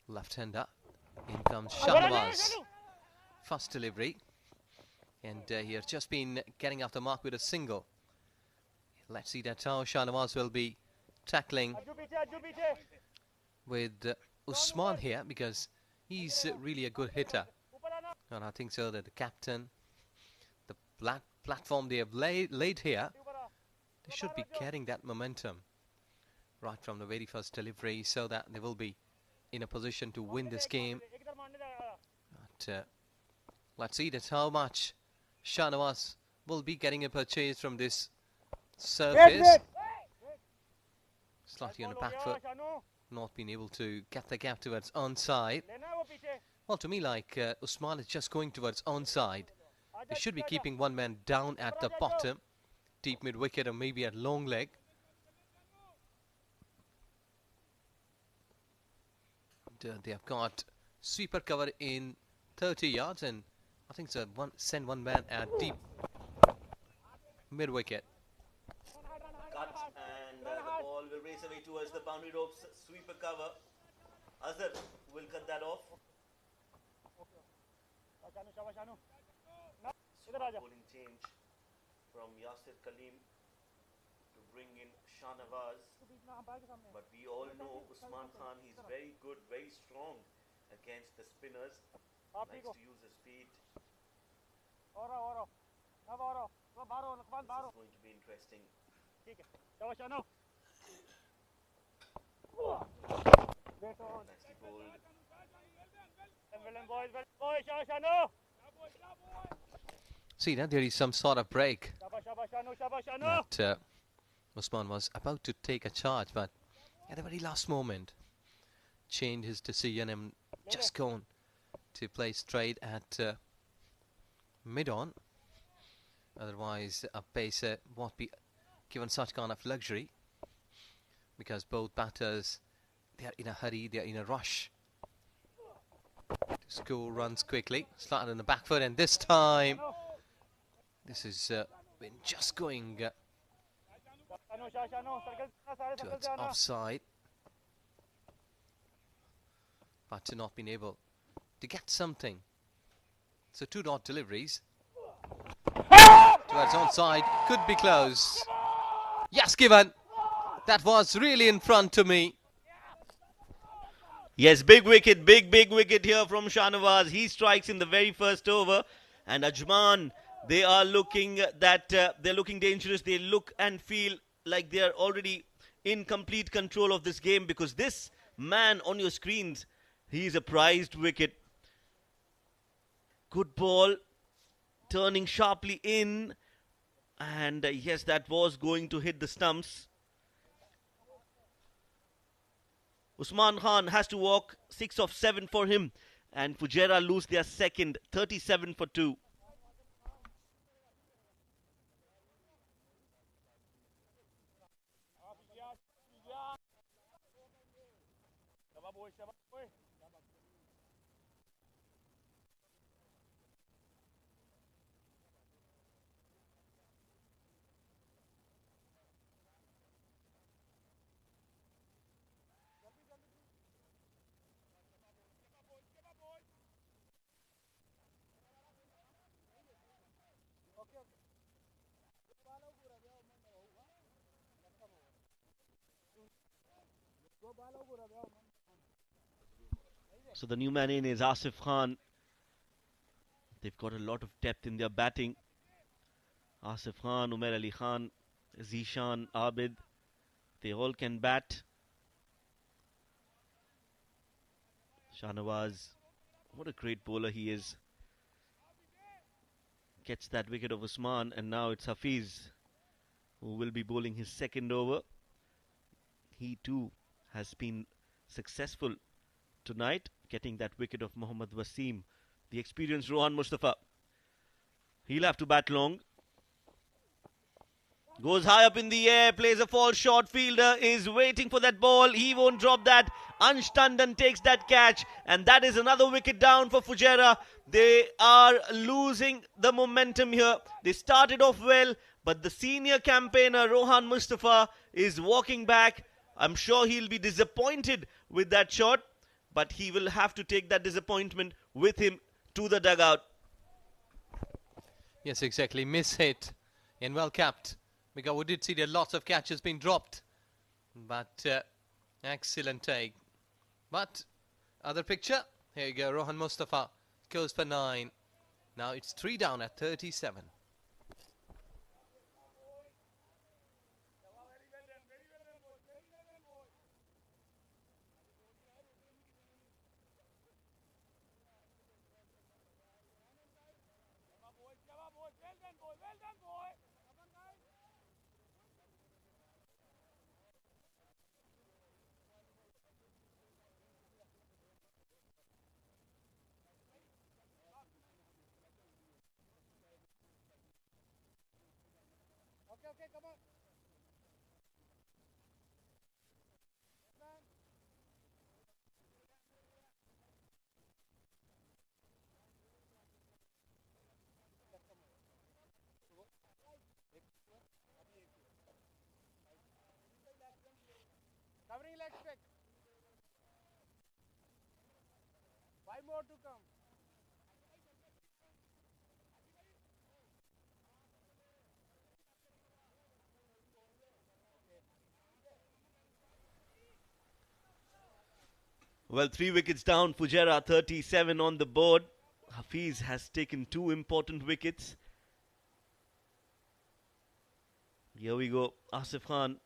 Left-hander. In comes Shahnawaz. First delivery. And he has just been getting off the mark with a single. Let's see that how Shahnawaz will be tackling with Usman here, because he's really a good hitter. And I think so that the captain, the platform they have laid here, they should be getting that momentum right from the very first delivery, so that they will be in a position to win this game. But let's see that's how much Shahnawaz will be getting a purchase from this surface. Slightly on the back foot, not being able to get the gap towards onside. Well, to me, like Usman is just going towards onside. They should be keeping one man down at the bottom, deep mid wicket or maybe at long leg. And, they have got sweeper cover in 30 yards, and I think it's send one man at deep mid wicket. Cut, and the ball will race away towards the boundary ropes. Sweeper cover. Azhar will cut that off. Bowling change from Yasir Kaleem to bring in Shahnawaz. But we all know Usman Khan, he's very good, very strong against the spinners. Likes to use his speed. This is going to be interesting. Nicely bowled. See, now there is some sort of break that Usman was about to take a charge, but at the very last moment changed his decision and just gone to play straight at mid-on. Otherwise a pacer won't be given such kind of luxury, because both batters, they are in a hurry, they are in a rush to score runs quickly. Slanted on the back foot, and this time this is been just going towards offside, but to not been able to get something. So 2 dot deliveries towards onside, could be close. Yes, given. That was really in front to me. Yes, big wicket here from Shahnawaz. He strikes in the very first over, and Ajman, they are looking they're looking dangerous. They look and feel like they are already in complete control of this game, because this man on your screens, he's a prized wicket. Good ball, turning sharply in, and yes, that was going to hit the stumps. Usman Khan has to walk 6 of 7 for him, and Fujairah lose their second, 37 for 2. So the new man in is Asif Khan. They've got a lot of depth in their batting. Asif Khan, Umair Ali Khan, Zishan, Abid, they all can bat. Shahnawaz, what a great bowler he is. Gets that wicket of Usman, and now it's Hafiz who will be bowling his second over. He too has been successful tonight, getting that wicket of Mohammad Wasim. The experienced Rohan Mustafa. He'll have to bat long. Goes high up in the air, plays a false shot. Fielder is waiting for that ball. He won't drop that. Ansh Tandon takes that catch, and that is another wicket down for Fujairah. They are losing the momentum here. They started off well, but the senior campaigner Rohan Mustafa is walking back. I'm sure he'll be disappointed with that shot, but he will have to take that disappointment with him to the dugout. Yes, exactly. Miss hit and well capped, because we did see there lots of catches being dropped, but excellent take. But other picture, here you go. Rohan Mustafa goes for 9. Now it's 3 down at 37. Covering leg strike. 5 more to come. Well, 3 wickets down. Fujairah 37 on the board. Hafiz has taken 2 important wickets. Here we go. Asif Khan.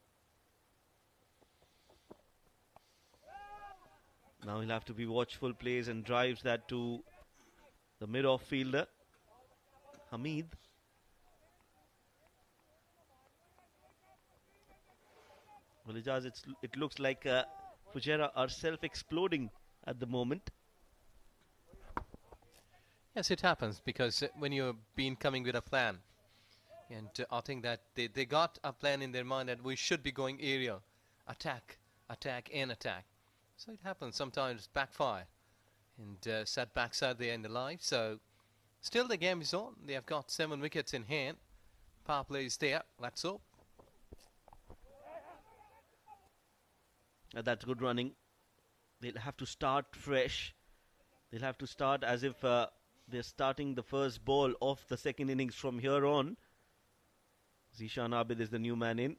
Now he'll have to be watchful, plays and drives that to the mid-off fielder, Hamid. Well, it looks like Fujairah are self-exploding at the moment. Yes, it happens because when you've been coming with a plan, and I think that they got a plan in their mind that we should be going aerial, attack, and attack. So it happens sometimes backfire, and setbacks are there in the life. So still the game is on. They have got 7 wickets in hand. Power play is there. Let's hope. That's good running. They'll have to start fresh. They'll have to start as if they're starting the first ball of the second innings from here on. Zishan Abid is the new man in.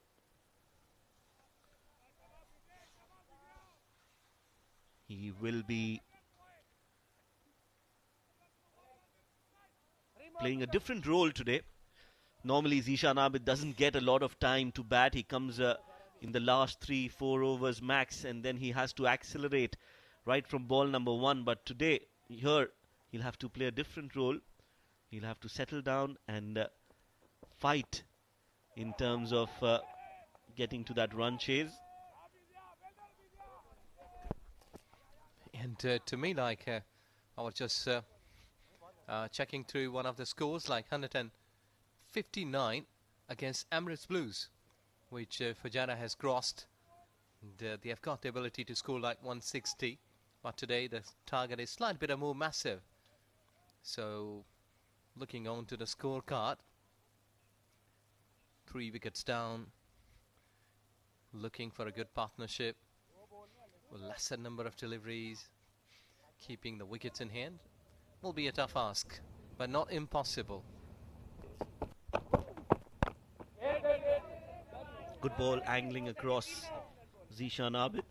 He will be playing a different role today. Normally Zishan Abid doesn't get a lot of time to bat. He comes in the last 3-4 overs max, and then he has to accelerate right from ball number 1. But today, here, he'll have to play a different role. He'll have to settle down and fight in terms of getting to that run chase. And to me, like, I was just checking through one of the scores, like 159 against Emirates Blues, which Fujairah has crossed. And, they have got the ability to score like 160, but today the target is slightly bit more massive. So, looking on to the scorecard, 3 wickets down, looking for a good partnership, with lesser number of deliveries, keeping the wickets in hand, will be a tough ask, but not impossible. Good ball angling across Zishan Abid.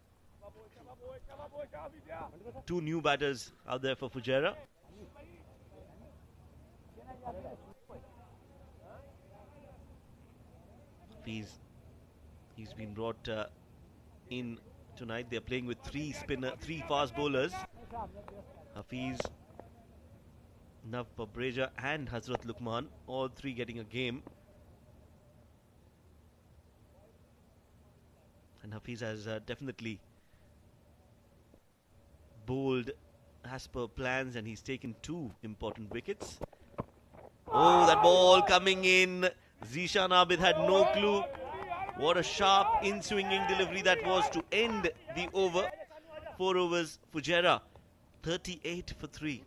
2 new batters out there for Fujairah. He's been brought in tonight. They're playing with 3 fast bowlers. Hafiz, Nav Babreja and Hazrat Luqman, all 3 getting a game. And Hafiz has definitely bowled as per plans, and he's taken 2 important wickets. Oh, that ball coming in. Zishan Abid had no clue. What a sharp in-swinging delivery that was to end the over. 4 overs, Fujairah 38 for 3.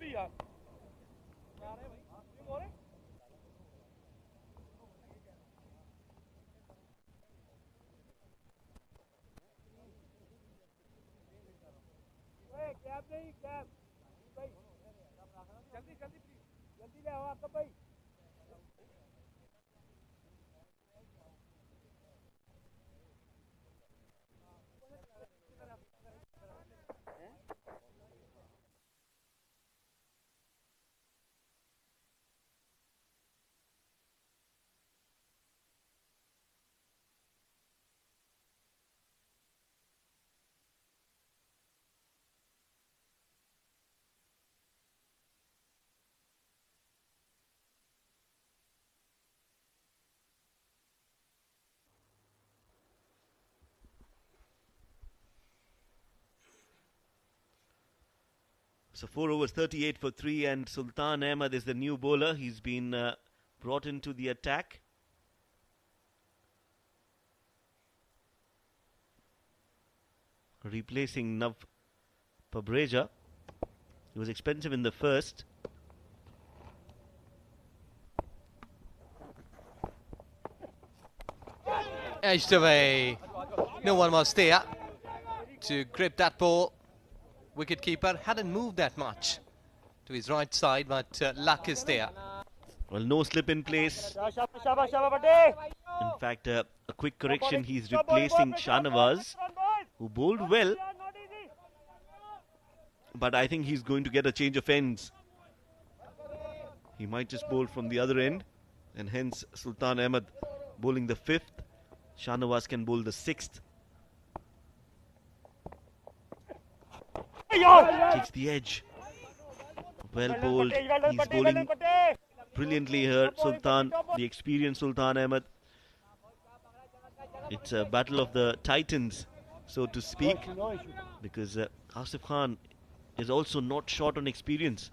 So 4 overs, 38 for 3, and Sultan Ahmed is the new bowler. He's been brought into the attack. replacing Nav Pabreja. He was expensive in the first. Edged away. No one was there to grip that ball. Wicketkeeper hadn't moved that much to his right side, but luck is there. Well, no slip in place. In fact, a quick correction. He's replacing Shahnawaz, who bowled well. But I think he's going to get a change of ends. He might just bowl from the other end. And hence Sultan Ahmed bowling the 5th. Shahnawaz can bowl the 6th. Takes the edge. Well bowled. He's bowling brilliantly here. Sultan, the experienced Sultan Ahmed. It's a battle of the titans, so to speak, because Asif Khan is also not short on experience.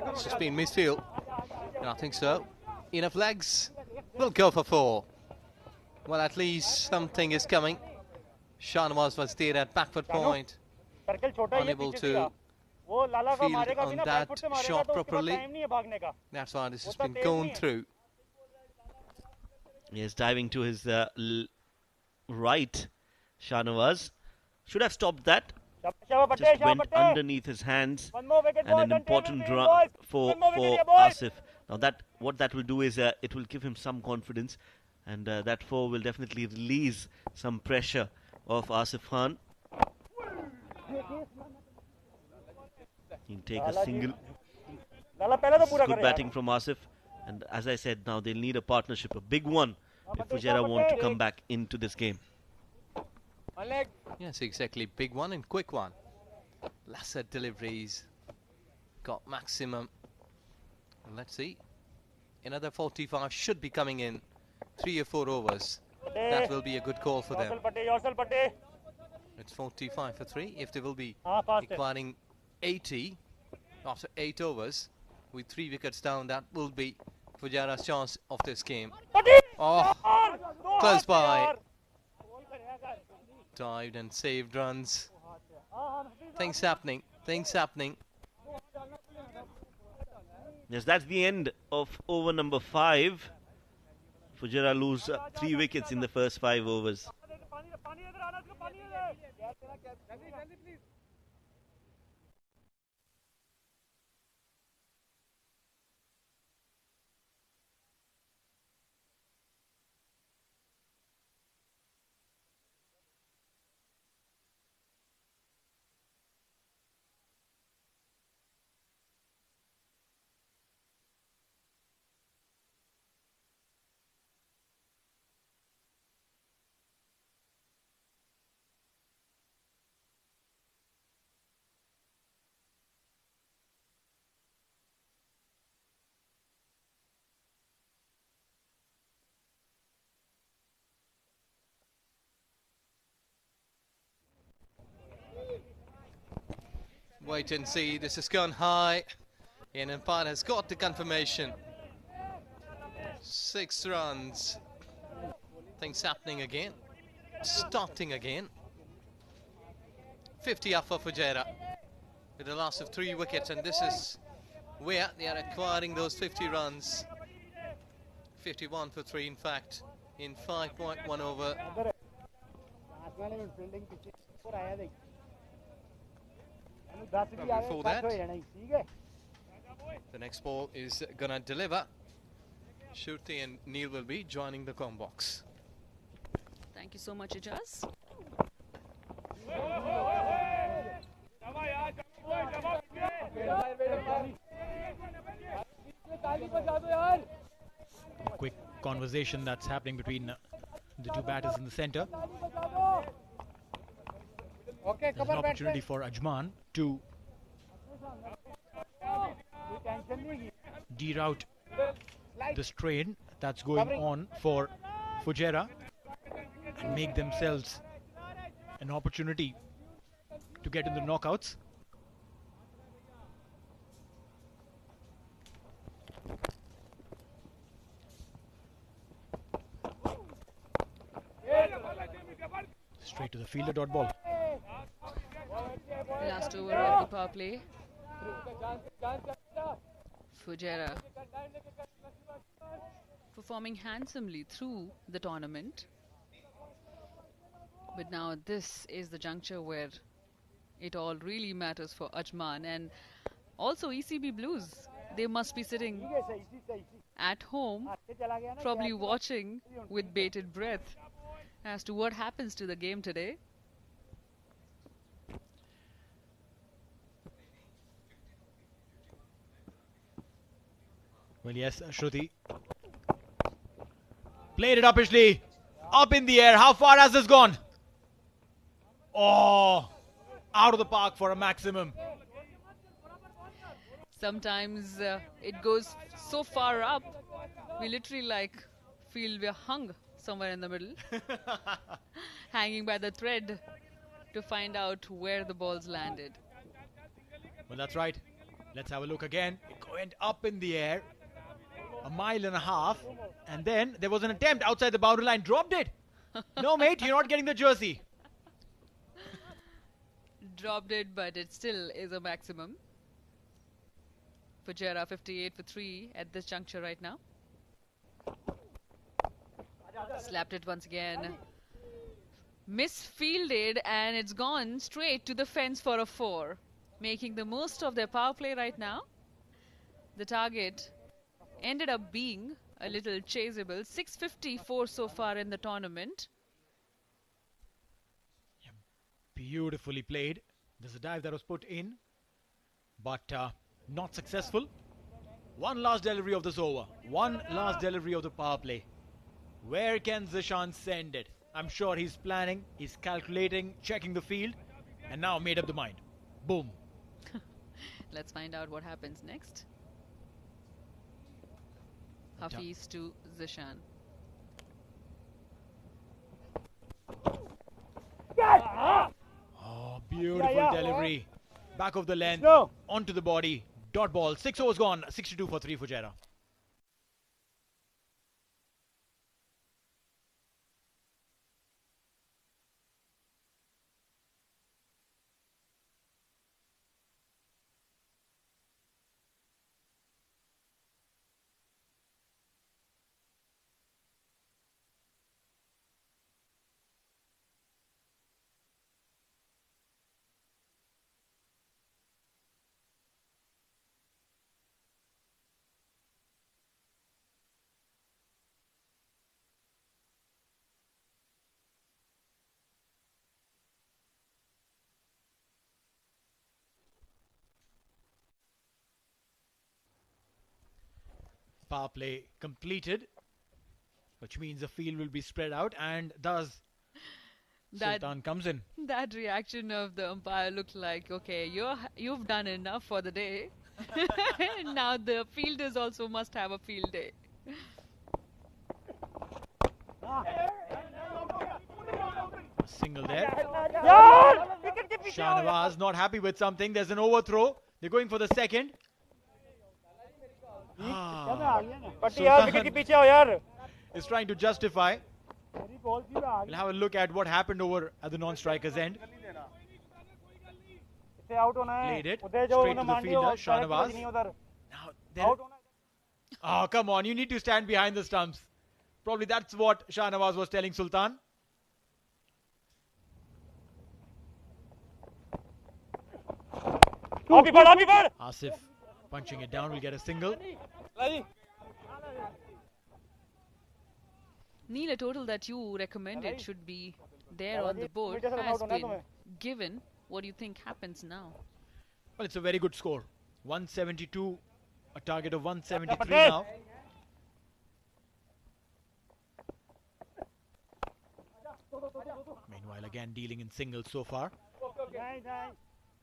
It's just been misfield. I think so. Enough legs. We'll go for 4. Well, at least something is coming. Shahnawaz was there at backward point, unable to field on that shot properly. That's why this has been gone through. Yes, diving to his right, Shahnawaz. Should have stopped that. Just went underneath his hands, and an important run for Asif. Now what that will do is it will give him some confidence, and that 4 will definitely release some pressure off Asif Khan. He'll take a single. This is good batting from Asif, and as I said, now they'll need a partnership, a big one, if Fujairah want to come back into this game. Yes, exactly. Big one and quick one. Lesser deliveries. Got maximum. Let's see. Another 45 should be coming in. 3 or 4 overs. That will be a good call for them. It's 45 for 3. If they will be requiring 80 after 8 overs with 3 wickets down, that will be Fujairah's chance of this game. Oh, close by. Dived and saved runs. Things happening. Things happening. Yes, that's the end of over number 5. Fujairah lose 3 wickets in the first 5 overs. Wait and see. This has gone high. And umpire has got the confirmation. 6 runs. Things happening again. Starting again. 50 up for Fujairah with the loss of 3 wickets, and this is where they are acquiring those 50 runs. 51 for 3, in fact, in 5.1 over. Before that, the next ball is gonna deliver. Shruti and Neil will be joining the com box. Thank you so much, Ijaz. Quick conversation that's happening between the 2 batters in the centre. There's an opportunity for Ajman to deroute the strain that's going on for Fujairah and make themselves an opportunity to get in the knockouts. Straight to the fielder, dot ball. Last over of the power play. Fujairah performing handsomely through the tournament. But now this is the juncture where it all really matters for Ajman and also ECB Blues. They must be sitting at home, probably watching with bated breath as to what happens to the game today. Well, yes, Shruti played it uppishly. Up in the air. How far has this gone? Oh, out of the park for a maximum. Sometimes it goes so far up, we literally feel we're hung somewhere in the middle, hanging by the thread to find out where the ball's landed. Well, that's right. Let's have a look again. It went up in the air, 1.5 miles, and then there was an attempt outside the boundary line. Dropped it. No, mate, you're not getting the jersey. Dropped it, but it still is a maximum. Fujairah 58 for 3 at this juncture right now. Slapped it once again. Misfielded, and it's gone straight to the fence for a 4. Making the most of their power play right now. The target ended up being a little chaseable. 654 so far in the tournament. Beautifully played. There's a dive that was put in, but not successful. One last delivery of this over. One last delivery of the power play. Where can Zishan send it? I'm sure he's planning, he's calculating, checking the field, and now made up the mind. Boom. Let's find out what happens next. Hafiz to Zishan. Oh, beautiful delivery. Back of the length, onto the body. Dot ball. 6 overs gone. 62 for 3 Fujairah. Power play completed, which means the field will be spread out, and thus Sultan comes in. That reaction of the umpire looked like, okay, you've done enough for the day. Now the fielders also must have a field day. Single there. Shahnawaz not happy with something. There's an overthrow. They're going for the second. Sultan is trying to justify. We'll have a look at what happened over at the non-striker's end. Played it straight to the fielder, Shahnawaz. Now, oh, come on. You need to stand behind the stumps. Probably that's what Shahnawaz was telling Sultan. Asif punching it down will get a single. Neil, a total that you recommended should be there on the board has been given. What do you think happens now? Well, it's a very good score. 172, a target of 173 now. Meanwhile, again dealing in singles so far.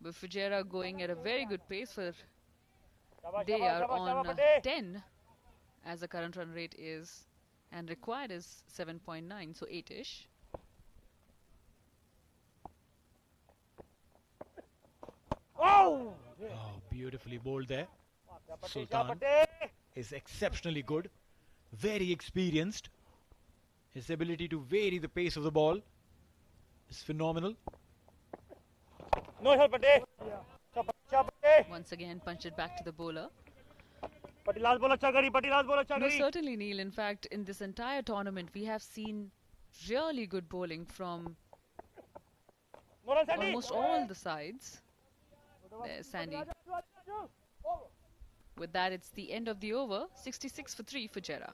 But Fujairah going at a very good pace. They are on 10 as the current run rate is, and required is 7.9, so 8-ish. Oh, beautifully bowled there. Sultan is exceptionally good, very experienced. His ability to vary the pace of the ball is phenomenal. No help, Pate. Once again, punched it back to the bowler. Pati last ball acha kari. Pati last ball acha No, kari. certainly, Neil. In fact, in this entire tournament, we have seen really good bowling from No run, Sandy. almost all the sides. There's Sandy. With that, it's the end of the over. 66 for 3 for Fujairah.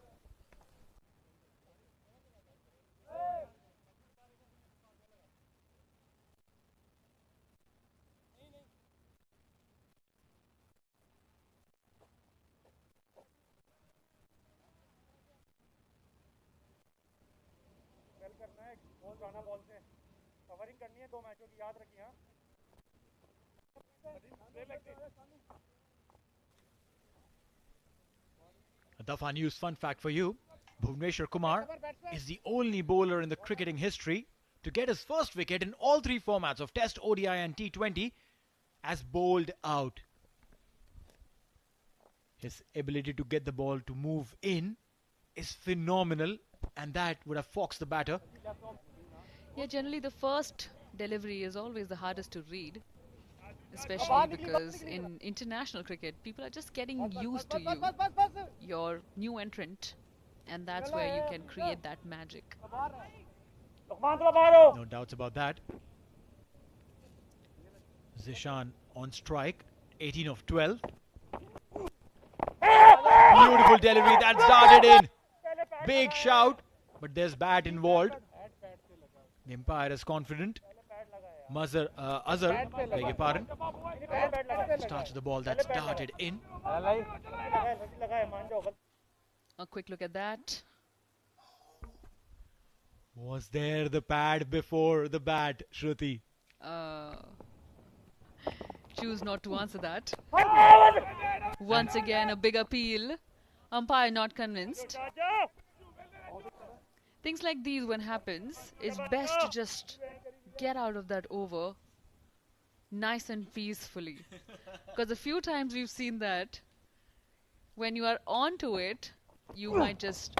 करना है ball जाना ball से covering करनी है 2 मैचों की याद रखिए हां A Dafa News fun fact for you. Bhuvneshwar Kumar is the only bowler in the cricketing history to get his first wicket in all 3 formats of Test, ODI and T20 as bowled out. His ability to get the ball to move in is phenomenal, and that would have foxed the batter. Yeah, generally the first delivery is always the hardest to read, especially because in international cricket, people are just getting used to you, your new entrant, and that's where you can create that magic. No doubts about that. Zishan on strike, 18 of 12. Beautiful delivery, that's darted in. Big shout, but there's bat involved. The umpire is confident. Azhar, beg your pardon, starts the ball that's darted in. A quick look at that. Was there the pad before the bat, Shruti? Choose not to answer that. Once again, a big appeal. Umpire not convinced. Things like these, when happens, it's best to just get out of that over nice and peacefully. Because a few times we've seen that when you are onto it, you might just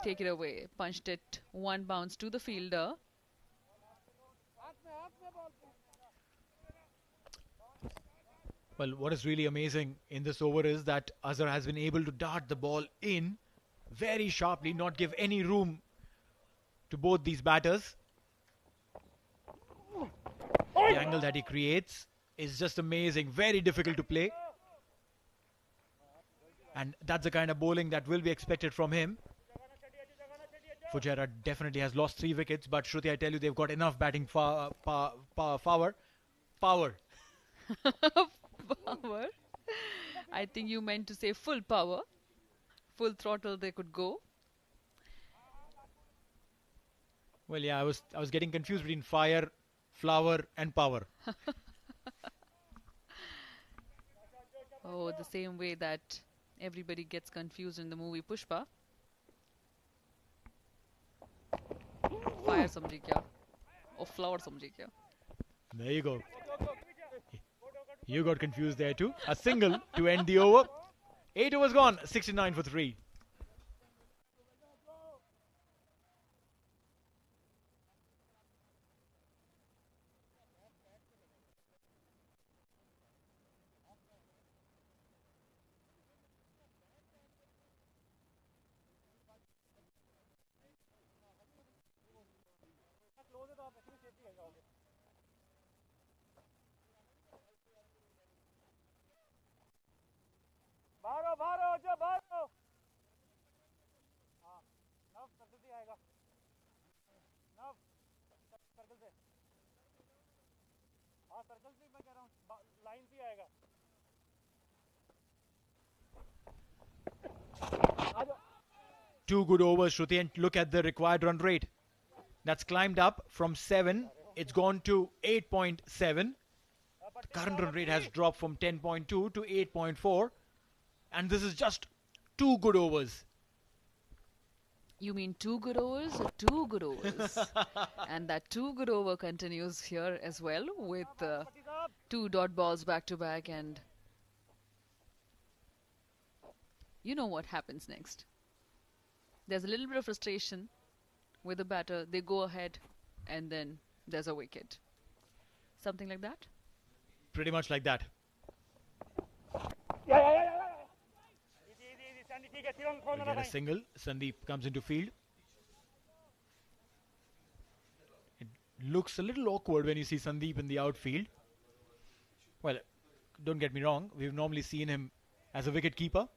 take it away. Punched it 1 bounce to the fielder. Well, what is really amazing in this over is that Azhar has been able to dart the ball in very sharply, not give any room to both these batters. The angle that he creates is just amazing, very difficult to play. And that's the kind of bowling that will be expected from him. Fujairah definitely has lost 3 wickets, but Shruti, I tell you, they've got enough batting power. Power. I think you meant to say full power. Full throttle they could go. Well, yeah, I was getting confused between fire, flower and power. Oh, the same way that everybody gets confused in the movie Pushpa. Fire samjhe kya? Or flower samjhe kya? There you go. You got confused there too. A single to end the over. 8 overs gone, 69 for 3. बाहर हो जा बाहर हो हां नव circle से आएगा नव सर्कल से हां सर्कल से मैं कह रहा हूं लाइन से आएगा 2 good overs, Shruti, and look at the required run rate. That's climbed up from 7. It's gone to 8.7. The current run rate has dropped from 10.2 to 8.4. And this is just 2 good overs. You mean 2 good overs or 2 good overs? And that 2 good over continues here as well with 2 dot balls back to back, and you know what happens next. There's a little bit of frustration with the batter. They go ahead and then there's a wicket. Something like that? Pretty much like that. Easy, Sandy, ठीक है, सिर्फ We'll खोलना get a भाई. single. Sandeep comes into field. It looks a little awkward when you see Sandeep in the outfield. Well, don't get me wrong. We've normally seen him as a wicket keeper.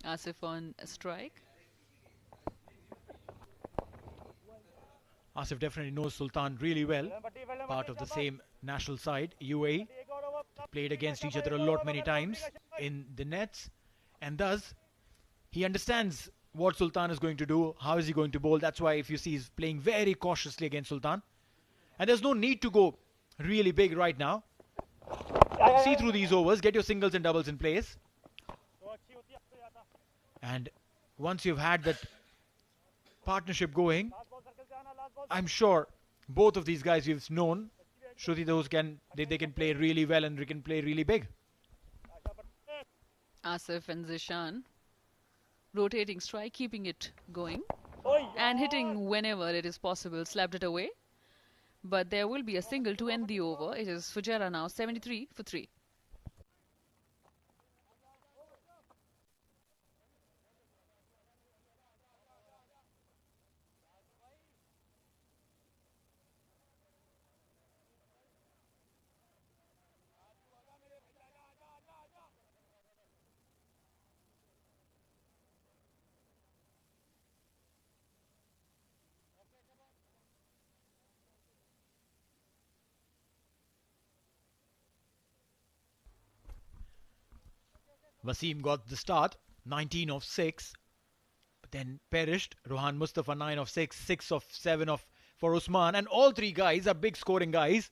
Asif on a strike. Asif definitely knows Sultan really well. Part of the same national side, UAE. Played against each other a lot many times in the nets. And thus, he understands what Sultan is going to do, how is he going to bowl. That's why if you see he's playing very cautiously against Sultan. And there's no need to go really big right now. See through these overs, get your singles and doubles in place. And once you've had that partnership going, I'm sure both of these guys you've known, Shruti, they can play really well and they can play really big. Asif and Zishan rotating strike, keeping it going and hitting whenever it is possible. Slapped it away. But there will be a single to end the over. It is Fujairah now, 73 for 3. Wasim got the start, 19 of 6, but then perished. Rohan Mustafa 9 of 6, 6 of 7 for Usman, and all three guys are big scoring guys.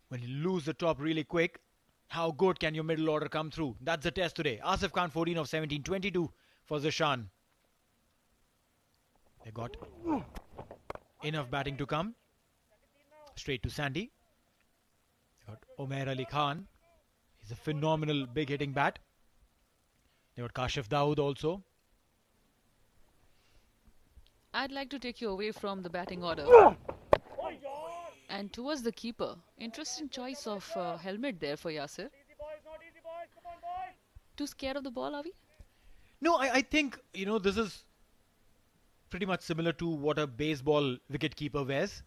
When you lose the top really quick, how good can your middle order come through? That's the test today. Asif Khan 14 of 17, 22 for Zishan. They got enough batting to come. Straight to Sandy. They got Umair Ali Khan. He's a phenomenal big hitting bat. They got Kashif Dawood also. I'd like to take you away from the batting order and towards the keeper. Interesting choice of helmet there for Yasir. Too scared of the ball, are we? No, I think, this is pretty much similar to what a baseball wicketkeeper wears.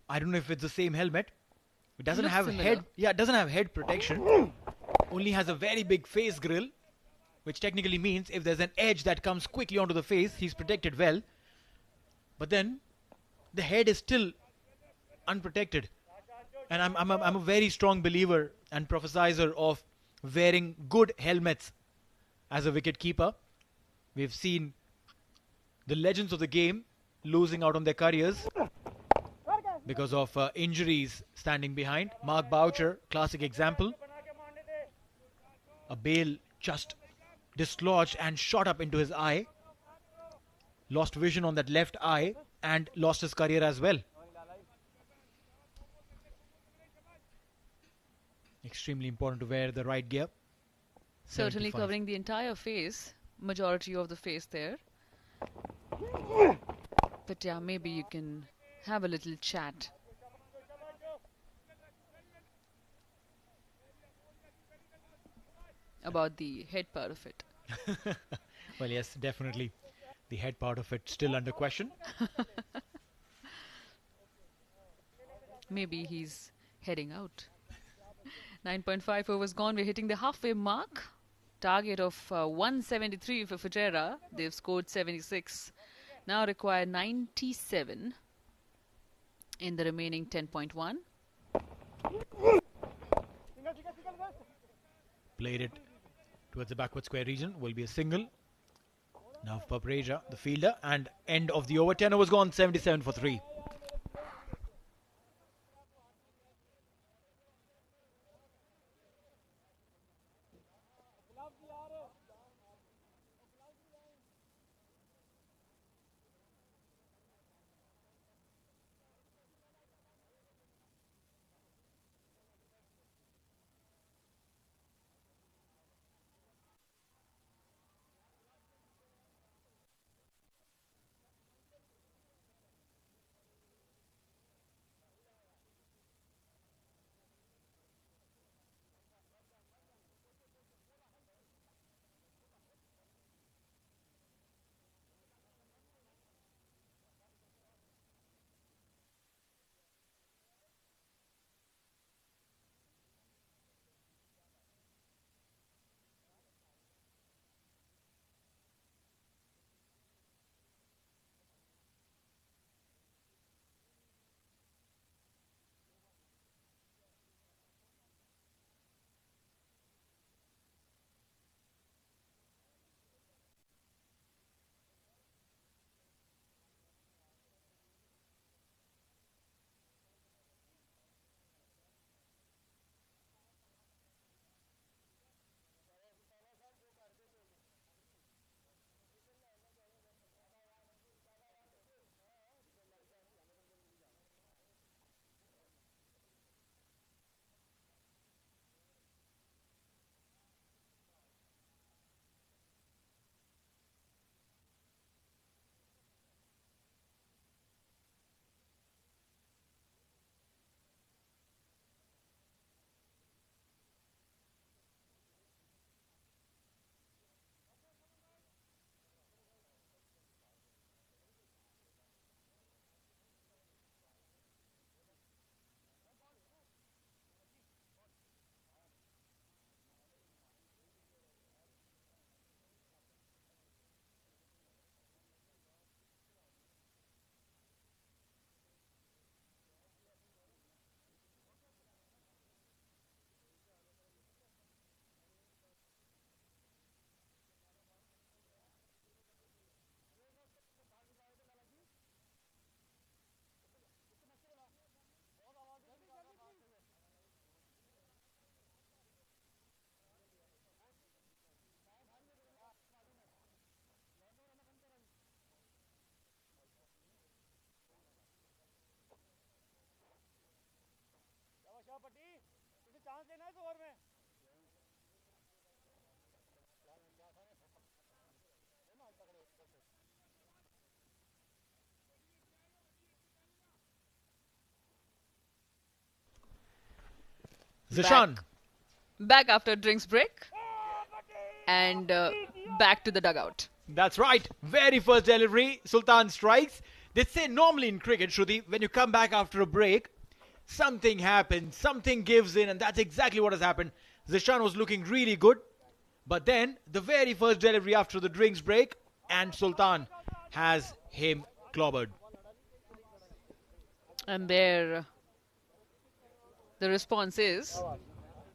I don't know if it's the same helmet. It doesn't Looks have similar. head. Yeah, it doesn't have head protection. Only has a very big face grill, which technically means if there's an edge that comes quickly onto the face, he's protected well. But then the head is still unprotected. And I'm a very strong believer and prophesizer of wearing good helmets as a wicket keeper. We've seen the legends of the game losing out on their careers because of injuries standing behind. Mark Boucher, classic example. A bail just dislodged and shot up into his eye. Lost vision on that left eye and lost his career as well. Extremely important to wear the right gear. Certainly 75. covering the entire face, majority of the face there. But yeah, maybe you can have a little chat. About the head part of it. Well, yes, definitely. The head part of it still under question. Maybe he's heading out. 9.5 overs gone. We're hitting the halfway mark. Target of 173 for Fujairah. They've scored 76. Now require 97 in the remaining 10.1. Played it towards the backward square region. Will be a single. Now Papreja, the fielder, and end of the over. 10 overs gone. 77 for 3. Chance लेना है इस over में Zishan. Back after drinks break. And back to the dugout. That's right. Very first delivery. Sultan strikes. They say normally in cricket, Shruti, when you come back after a break, something happens, something gives in, and that's exactly what has happened. Zishan was looking really good, but then the very first delivery after the drinks break, and Sultan has him clobbered. And there, the response is,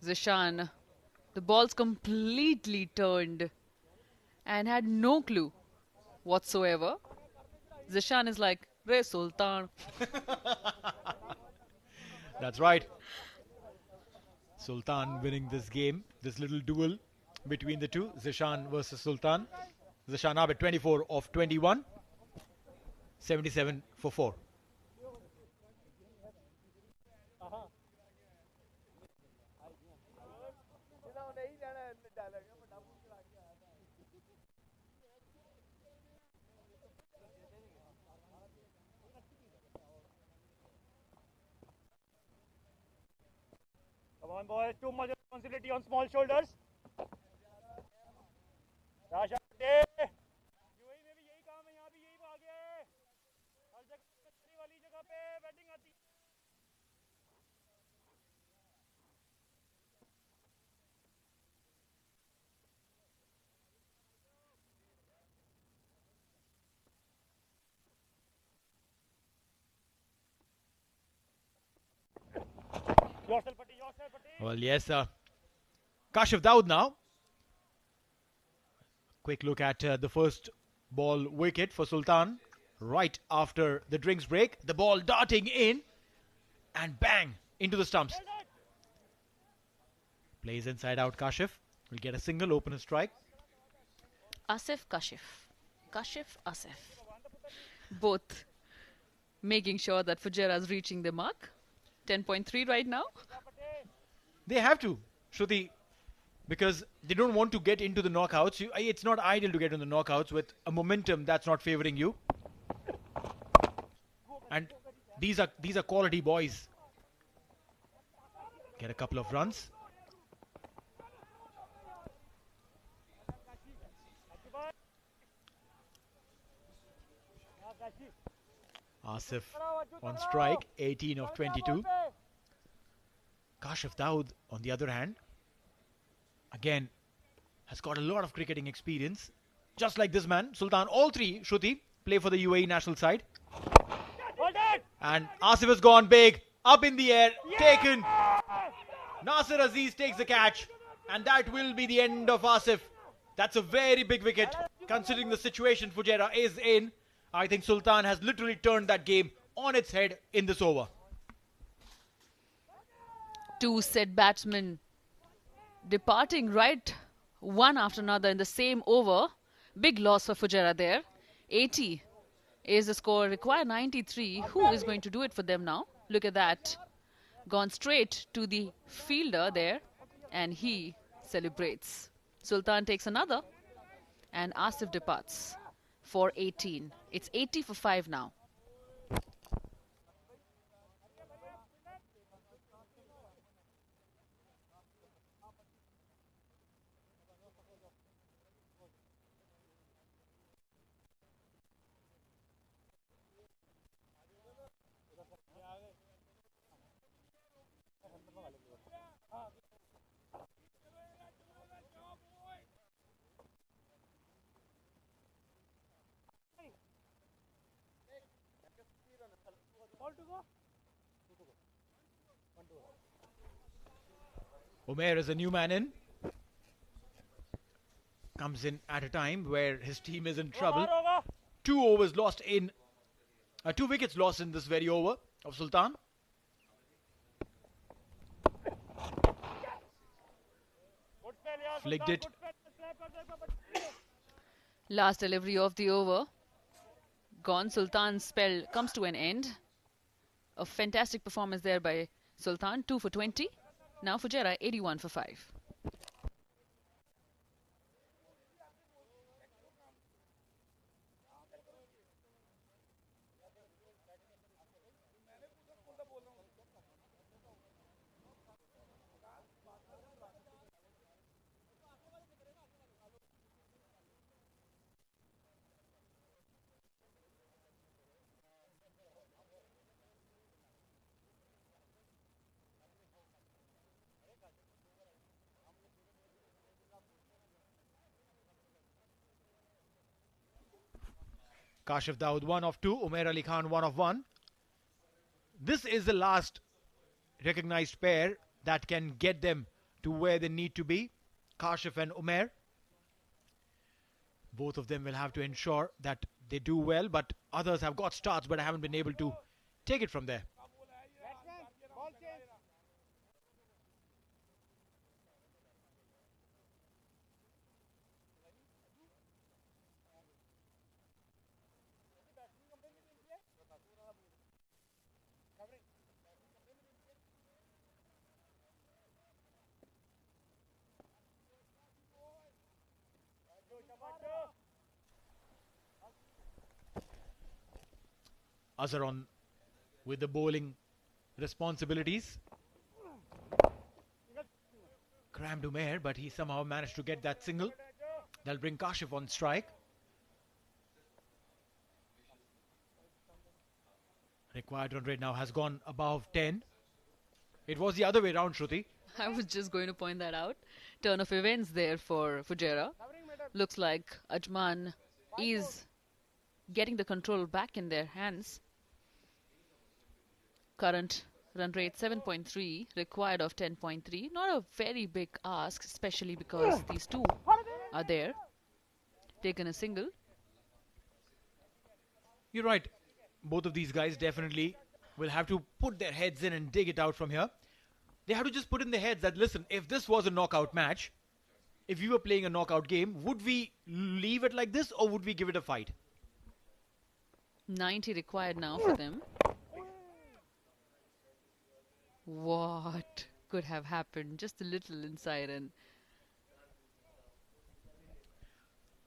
Zishan, the ball's completely turned and had no clue whatsoever. Zishan is like, Re Sultan. That's right. Sultan winning this game, this little duel between the two, Zishan versus Sultan. Zishan up at 24 of 21, 77 for 4. Come on, boys. Too much responsibility on small shoulders. UAE में भी यही काम है, यहाँ भी यही भाग है। हर जगह वाली जगह पे बैटिंग आती है। Well, yes, Kashif Daud now. Quick look at the first ball wicket for Sultan. Right after the drinks break, the ball darting in and bang into the stumps. Plays inside out. Kashif will get a single, open a strike. Asif, Kashif. Kashif, Asif. Both making sure that Fujairah is reaching the mark. 10.3 right now. They have to, Shruti, because they don't want to get into the knockouts. It's not ideal to get in the knockouts with a momentum that's not favoring you. And these are quality boys. Get a couple of runs. Asif on strike, 18 of 22. Kashif Daud, on the other hand, again, has got a lot of cricketing experience. Just like this man, Sultan. All three, Shruti, play for the UAE national side. And Asif has gone big, up in the air, taken. Nasir Aziz takes the catch, and that will be the end of Asif. That's a very big wicket, considering the situation Fujairah is in. I think Sultan has literally turned that game on its head in this over. Two set batsmen departing right one after another in the same over. Big loss for Fujairah there. 80 is the score. Require 93. Who is going to do it for them now? Look at that. Gone straight to the fielder there, and he celebrates. Sultan takes another, and Asif departs for 18. It's 80 for 5 now. Umair is a new man in. Comes in at a time where his team is in trouble. 2 overs lost in... 2 wickets lost in this very over of Sultan. Flicked it. Last delivery of the over. Gone. Sultan's spell comes to an end. A fantastic performance there by Sultan. 2 for 20. Now Fujairah 81 for 5. Kashif Dawood 1 of 2, Umair Ali Khan 1 of 1. This is the last recognized pair that can get them to where they need to be. Kashif and Umair. Both of them will have to ensure that they do well, but others have got starts but haven't been able to take it from there. Azhar on with the bowling responsibilities. Crammed Umair, but he somehow managed to get that single. That'll bring Kashif on strike. Required run rate now has gone above 10. It was the other way around, Shruti. I was just going to point that out. Turn of events there for Fujairah. Looks like Ajman is getting the control back in their hands. Current run rate 7.3, required of 10.3. Not a very big ask, especially because these two are there. Taken a single. You're right. Both of these guys definitely will have to put their heads in and dig it out from here. They have to just put in their heads that, listen, if this was a knockout match, if we were playing a knockout game, would we leave it like this or would we give it a fight? 90 required now for them. What could have happened? Just a little inside and...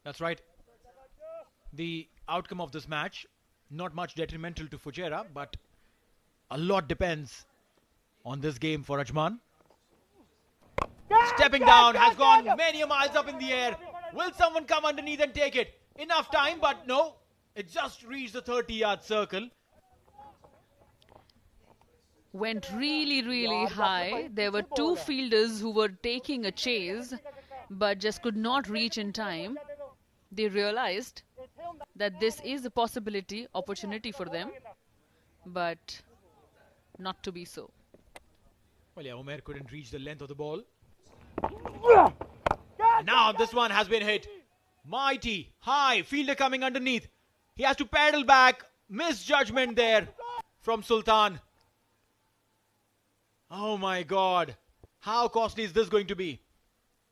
That's right. The outcome of this match, not much detrimental to Fujairah, but a lot depends on this game for Ajman. Stepping down, has gone many miles up in the air. Will someone come underneath and take it? Enough time, but no. It just reached the 30-yard circle. Went really high. There were two fielders who were taking a chase but just could not reach in time. They realized that this is a opportunity for them, but not to be so. Well, yeah, Umair couldn't reach the length of the ball. And now this one has been hit. Mighty, high, fielder coming underneath. He has to paddle back. Misjudgment there from Sultan. Oh my God. How costly is this going to be?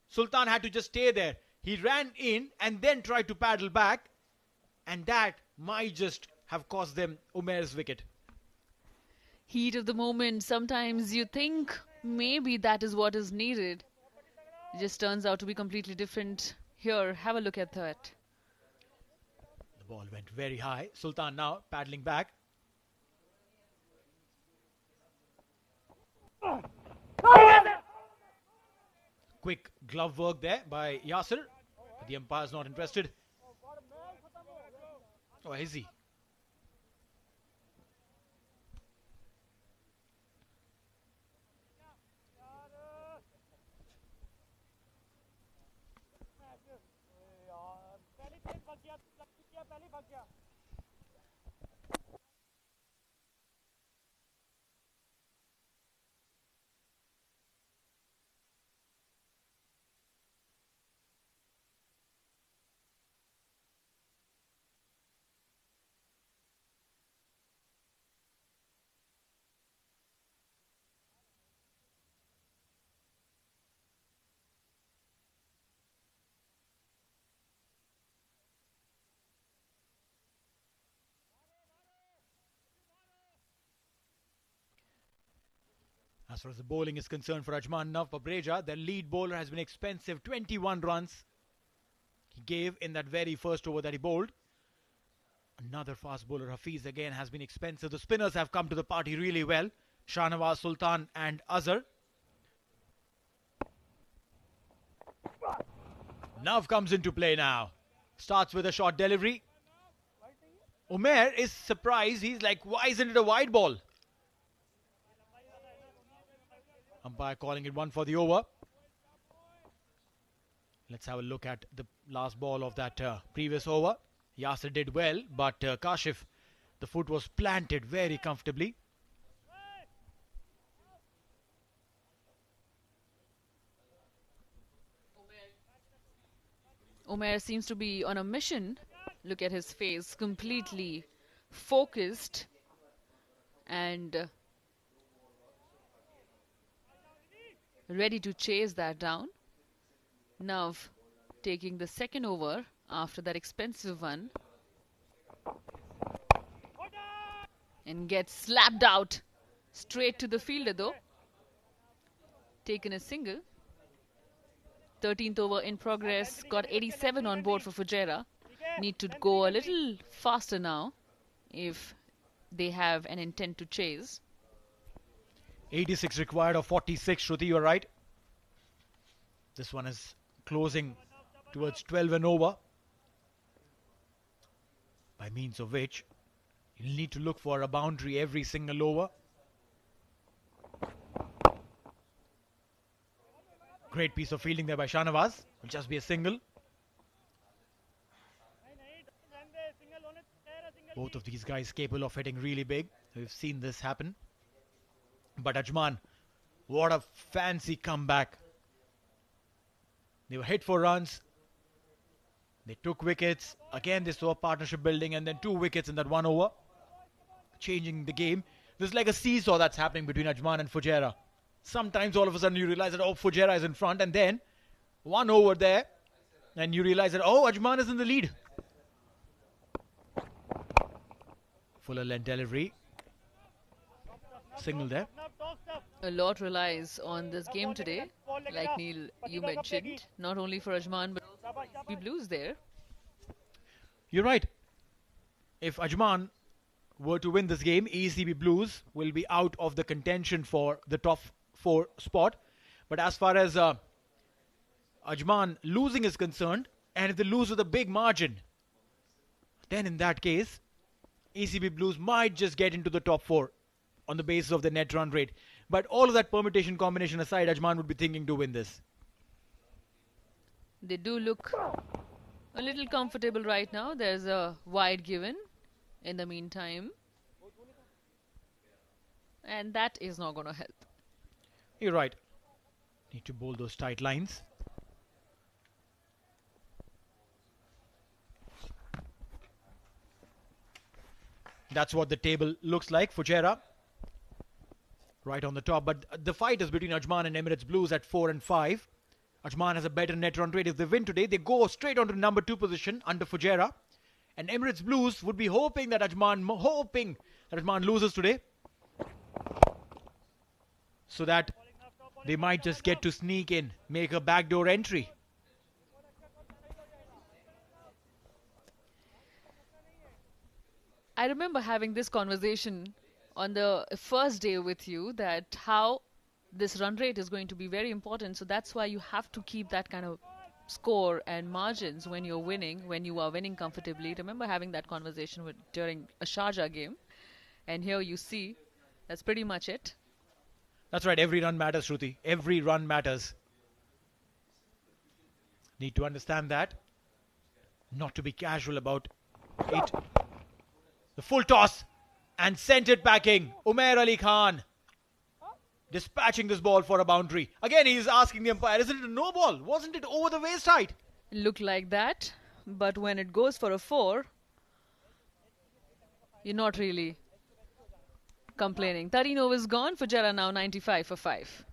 Sultan had to just stay there. He ran in and then tried to paddle back. And that might just have cost them Umair's wicket. Heat of the moment. Sometimes you think maybe that is what is needed. It just turns out to be completely different. Here, have a look at that. The ball went very high. Sultan now paddling back. Quick glove work there by Yasir. But the umpire's not interested. Oh, is he? As far as the bowling is concerned for Ajman Nav Babreja, their lead bowler has been expensive. 21 runs he gave in that very first over that he bowled. Another fast bowler, Hafiz, again has been expensive. The spinners have come to the party really well. Shahnawaz, Sultan and Azhar. Nav comes into play now. Starts with a short delivery. Umair is surprised. He's like, why isn't it a wide ball? Umpire calling it one for the over. Let's have a look at the last ball of that previous over. Yasir did well, but Kashif, the foot was planted very comfortably. Umair seems to be on a mission. Look at his face, completely focused and ready to chase that down. Nav taking the second over after that expensive one and gets slapped out straight to the fielder though. Taken a single. 13th over in progress, got 87 on board for Fujairah. Need to go a little faster now if they have an intent to chase. 86 required of 46, Shruti, you are right. This one is closing towards 12 and over. By means of which, you'll need to look for a boundary every single over. Great piece of fielding there by Shahnawaz. Will just be a single. Both of these guys capable of hitting really big. We've seen this happen. But Ajman, what a fancy comeback. They were hit for runs. They took wickets. Again, they saw partnership building and then 2 wickets in that 1 over. Changing the game. There's like a seesaw that's happening between Ajman and Fujairah. Sometimes all of a sudden you realize that, oh, Fujairah is in front, and then 1 over there and you realize that, oh, Ajman is in the lead. Fuller length delivery. Single there. A lot relies on this game today, like Neil, you mentioned, not only for Ajman but the Blues there. You're right. If Ajman were to win this game, ECB Blues will be out of the contention for the top 4 spot. But as far as Ajman losing is concerned, and if they lose with a big margin, then in that case, ECB Blues might just get into the top 4 on the basis of the net run rate. But all of that permutation combination aside, Ajman would be thinking to win this. They do look a little comfortable right now. There's a wide given in the meantime, and that is not going to help. You're right. Need to bowl those tight lines. That's what the table looks like. Fujairah right on the top. But the fight is between Ajman and Emirates Blues at 4 and 5. Ajman has a better net run rate. If they win today, they go straight on to number 2 position under Fujairah. And Emirates Blues would be hoping that Ajman loses today, so that they might just get to sneak in, make a backdoor entry. I remember having this conversation on the first day with you, that how this run rate is going to be very important. So that's why you have to keep that kind of score and margins when you're winning, when you are winning comfortably. Remember having that conversation during a Sharjah game, and here you see that's pretty much it. That's right, every run matters, Shruti. Every run matters. Need to understand that. Not to be casual about it. The full toss and sent it backing. Umair Ali Khan dispatching this ball for a boundary. Again, he's asking the umpire, isn't it a no ball? Wasn't it over the waist height? Looked like that, but when it goes for a 4, you're not really complaining. 13 overs gone. Fujairah now 95 for 5.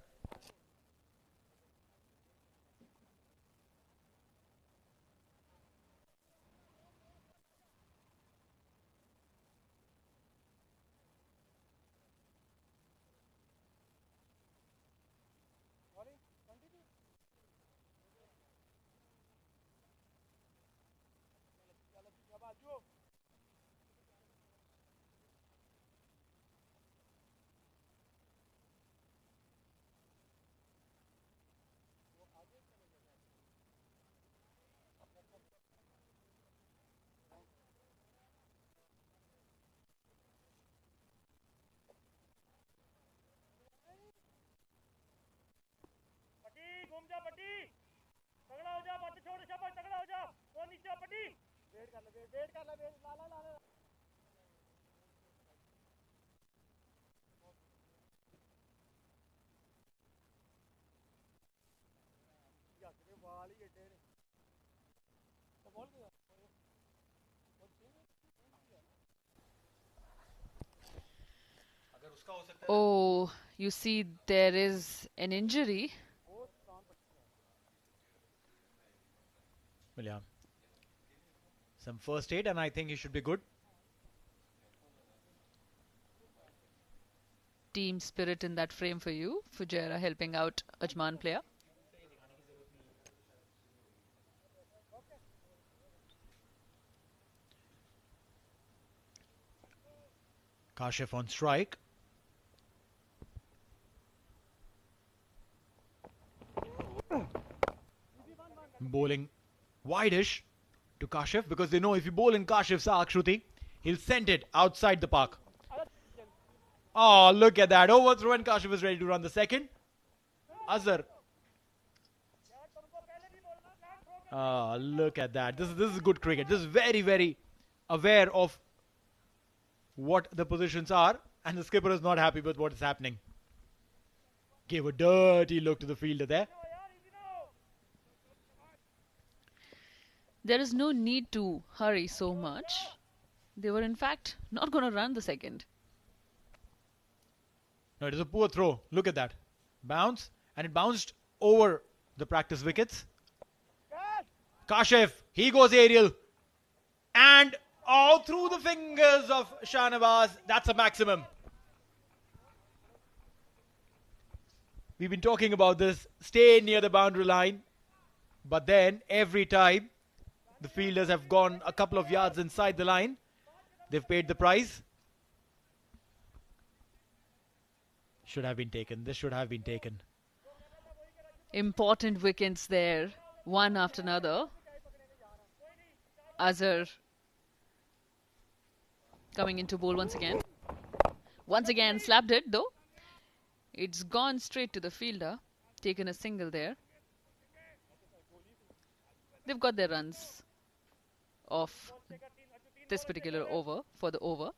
Oh, you see, there is an injury. Well, yeah. Some first aid, and I think he should be good. Team spirit in that frame for you. Fujairah helping out Ajman player. Kashif on strike. Bowling wide-ish to Kashif because they know if you bowl in Kashif's arc, Shruti, he'll send it outside the park. Oh, look at that. Overthrow and Kashif is ready to run the second. Azhar. Oh, look at that. This is good cricket. This is very, very aware of what the positions are, and the skipper is not happy with what is happening. Gave a dirty look to the fielder there. There is no need to hurry so much. They were in fact not going to run the second. No, it is a poor throw. Look at that. Bounce, and it bounced over the practice wickets. Kashif, he goes aerial. And all through the fingers of Shahnawaz. That's a maximum. We've been talking about this. Stay near the boundary line. But then, every time, the fielders have gone a couple of yards inside the line. They've paid the price. Should have been taken. This should have been taken. Important wickets there, one after another. Azhar coming into bowl once again. Once again slapped it though. It's gone straight to the fielder. Taken a single there. They've got their runs of this particular over for the over.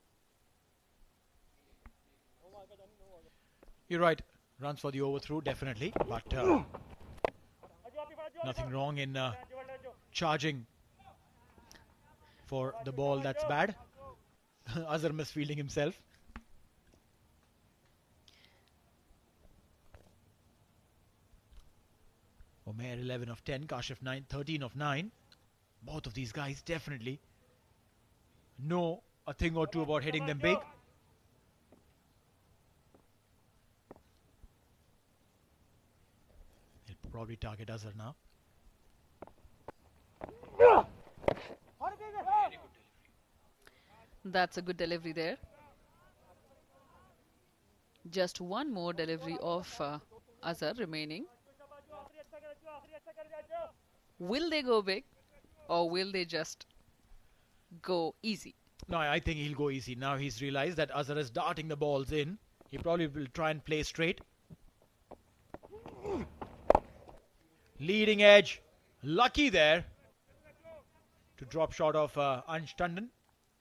You're right. Runs for the overthrow, definitely. But nothing wrong in charging for the ball that's bad. Azhar misfielding himself. Omer 11 of 10, Kashif 13 of 9. Both of these guys definitely know a thing or two about hitting them big. He'll probably target Azhar now. That's a good delivery there. Just one more delivery of Azhar remaining. Will they go big or will they just go easy? No, I think he'll go easy. Now he's realized that Azhar is darting the balls in. He probably will try and play straight. Leading edge. Lucky there to drop short of Ansh Tandon.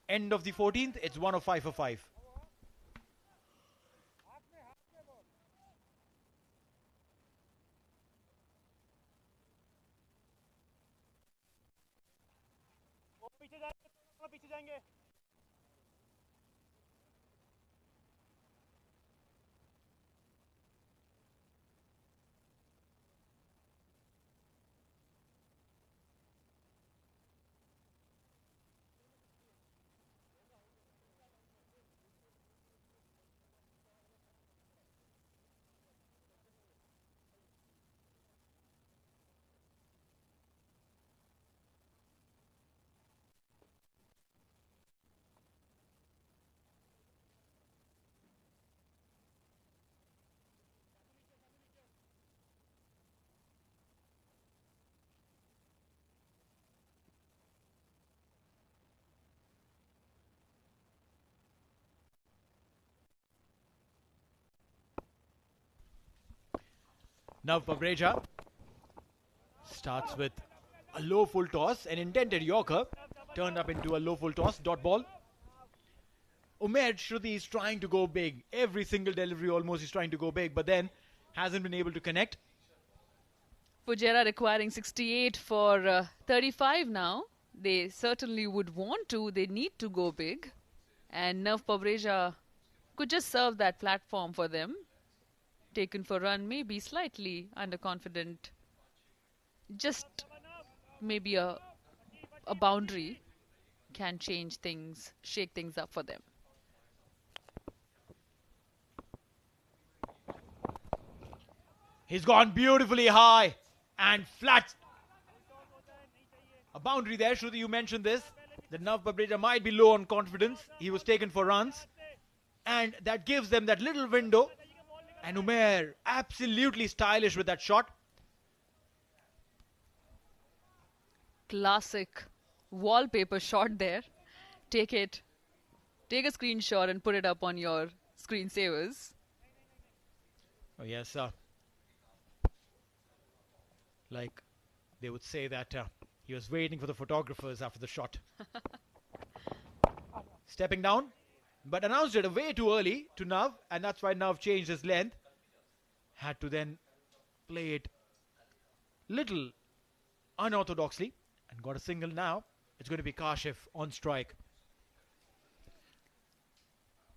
End of the 14th. It's 1 of 5 for 5. पीछे जाएंगे Now Pavreja starts with A low full toss, an intended Yorker, turned up into a low full toss, dot ball. Umair Shruti is trying to go big. Every single delivery almost is trying to go big, but then hasn't been able to connect. Fujairah requiring 68 for 35 now. They certainly would want to. They need to go big. And Nav Pabreja could just serve that platform for them. Taken for run, maybe slightly underconfident. Just maybe a boundary can change things, shake things up for them. He's gone beautifully high and flat. A boundary there, Shruti, you mentioned this. That Nav Pabreja might be low on confidence. He was taken for runs. And that gives them that little window. And Umair absolutely stylish with that shot. Classic wallpaper shot there. Take it. Take a screenshot and put it up on your screensavers. Oh, yes, like they would say that he was waiting for the photographers after the shot. Stepping down, but announced it way too early to Nav, and that's why Nav changed his length. Had to then play it little unorthodoxly and got a single now. It's going to be Kashif on strike.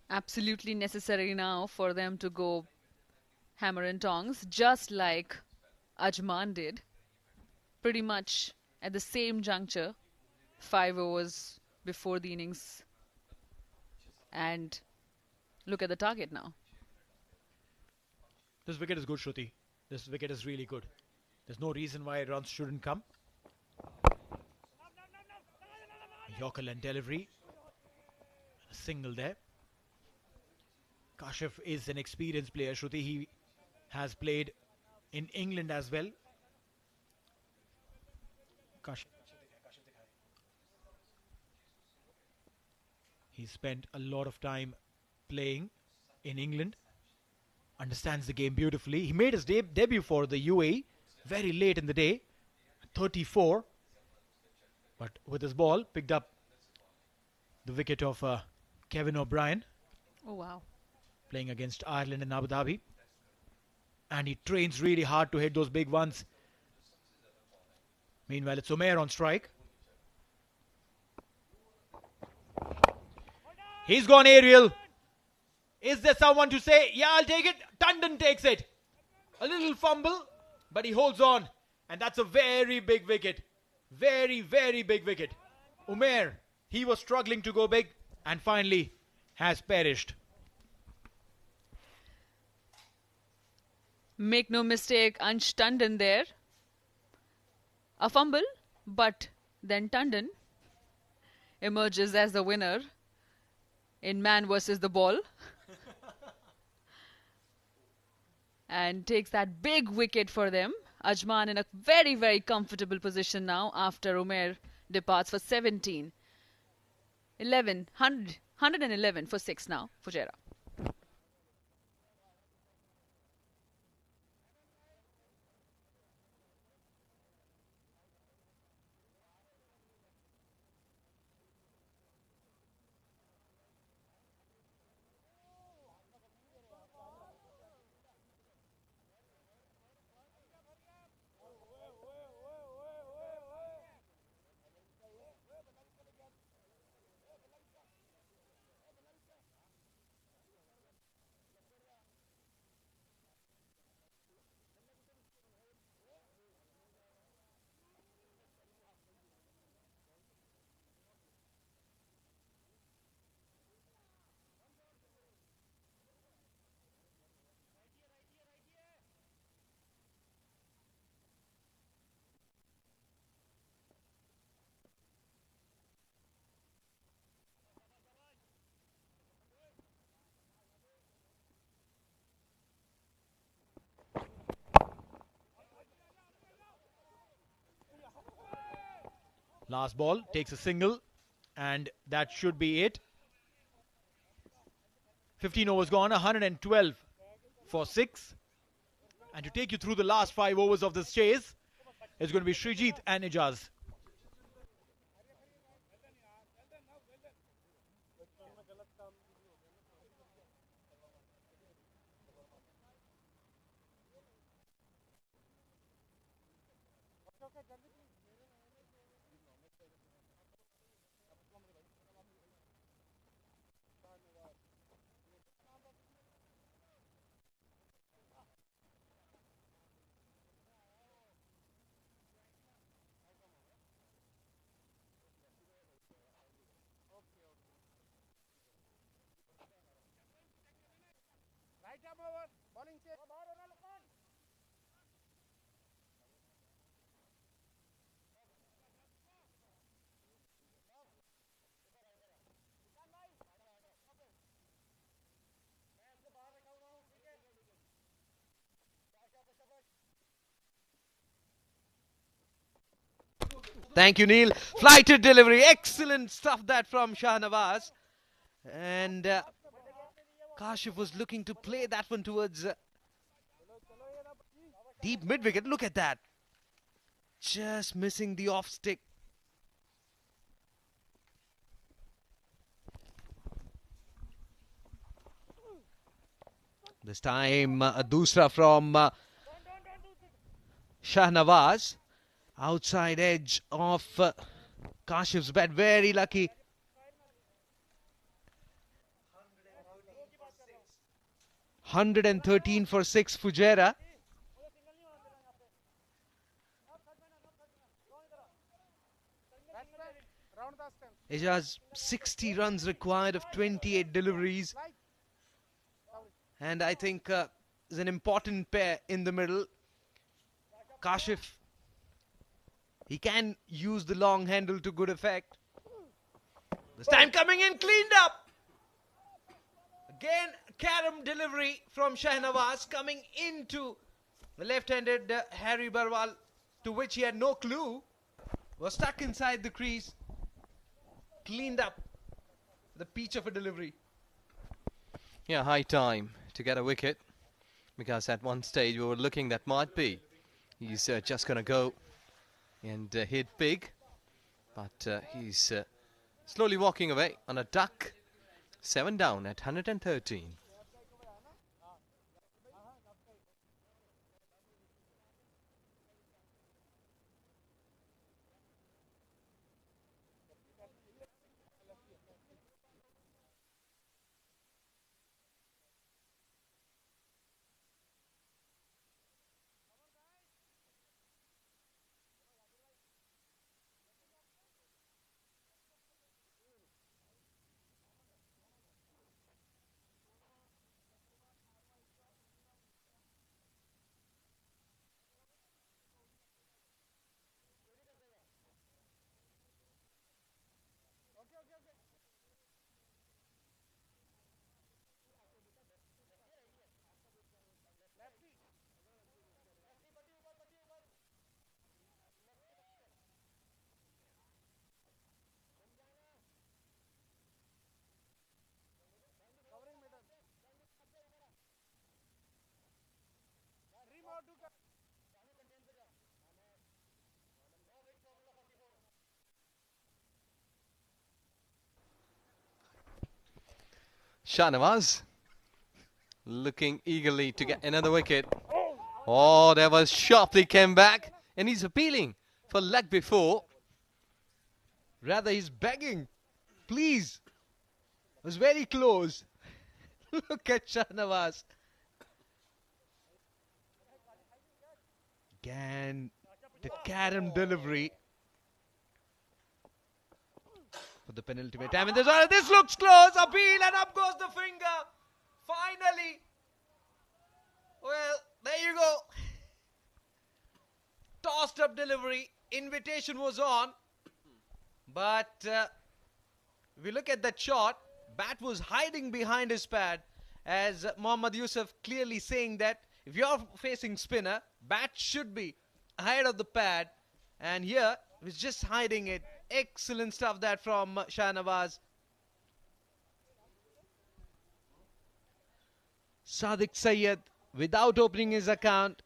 Absolutely necessary now for them to go hammer and tongs, just like Ajman did. Pretty much at the same juncture, 5 overs before the innings. And look at the target now. This wicket is good, Shruti. This wicket is really good. There's no reason why runs shouldn't come. Yorker and delivery. A single there. Kashif is an experienced player, Shruti. He has played in England as well. Kashif. He spent a lot of time playing in England. Understands the game beautifully. He made his debut for the UAE very late in the day, 34. But with his ball, picked up the wicket of Kevin O'Brien. Oh, wow. Playing against Ireland and Abu Dhabi. And he trains really hard to hit those big ones. Meanwhile, it's Umair on strike. He's gone aerial. Is there someone to say, yeah, I'll take it? Tandon takes it. A little fumble, but he holds on. And that's a very big wicket. Very, very big wicket. Umair, he was struggling to go big and finally has perished. Make no mistake, Ansh Tandon there. A fumble, but then Tandon emerges as the winner in man versus the ball. And takes that big wicket for them. Ajman in a very, very comfortable position now after Umair departs for 17. 111 for 6 now, Fujairah. Last ball, takes a single, and that should be it. 15 overs gone, 112 for 6. And to take you through the last 5 overs of this chase, It's going to be Srijit and Ijaz. Thank you, Neil. Flighted delivery. Excellent stuff that from Shahnawaz. And Kashif was looking to play that one towards deep mid-wicket. Look at that. Just missing the off-stick. This time a dusra from Shahnawaz. Outside edge of Kashif's bat. Very lucky. 113 for 6 Fujairah. Ijaz 60 runs required of 28 deliveries. And I think is an important pair in the middle. Kashif, he can use the long handle to good effect. This time coming in, cleaned up. Again, carom delivery from Shahnawaz coming into the left-handed Harry Barwal, to which he had no clue. Was stuck inside the crease. Cleaned up. The peach of a delivery. Yeah, high time to get a wicket, because at one stage we were looking that might be he's just going to go and hit big, but he's slowly walking away on a duck. 7 down at 113. Shahnawaz looking eagerly to get another wicket. Oh, that was sharply came back, and he's appealing for leg before. Rather, he's begging. Please. It was very close. Look at Shahnawaz. Again, the carom delivery for the penultimate time. And this looks close. Appeal, and up goes the finger. Finally. Well, there you go. Tossed up delivery. Invitation was on. But if we look at that shot, bat was hiding behind his pad, as Mohammad Yusuf clearly saying that if you're facing spinner, bat should be ahead of the pad. And here, he was just hiding it. Excellent stuff that from Shahnawaz. Sadiq Syed, without opening his account,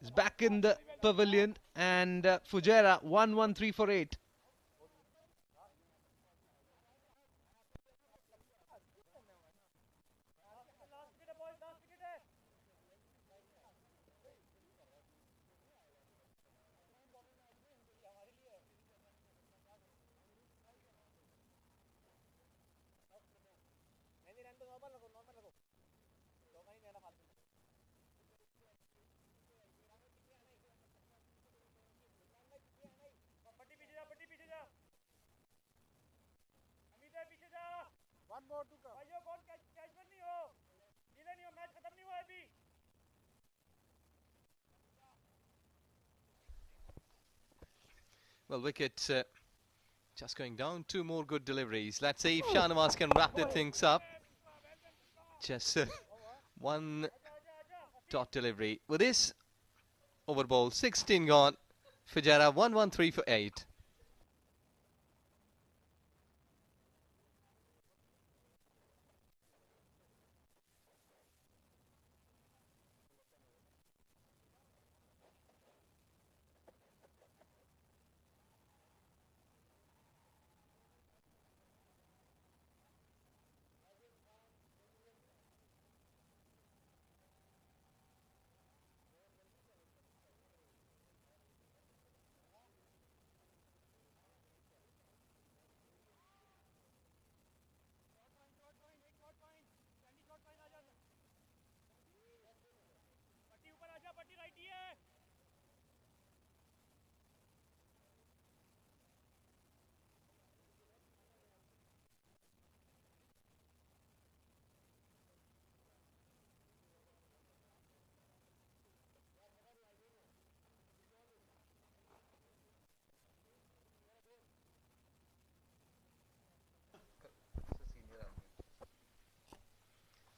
is back in the pavilion, and Fujairah 1-1-3 for 8. Well, wicket just going down. 2 more good deliveries. Let's see if Shahnawaz can wrap the things up. Just one dot delivery. With this over ball, 16 gone. Fujairah 1-1-3 for 8.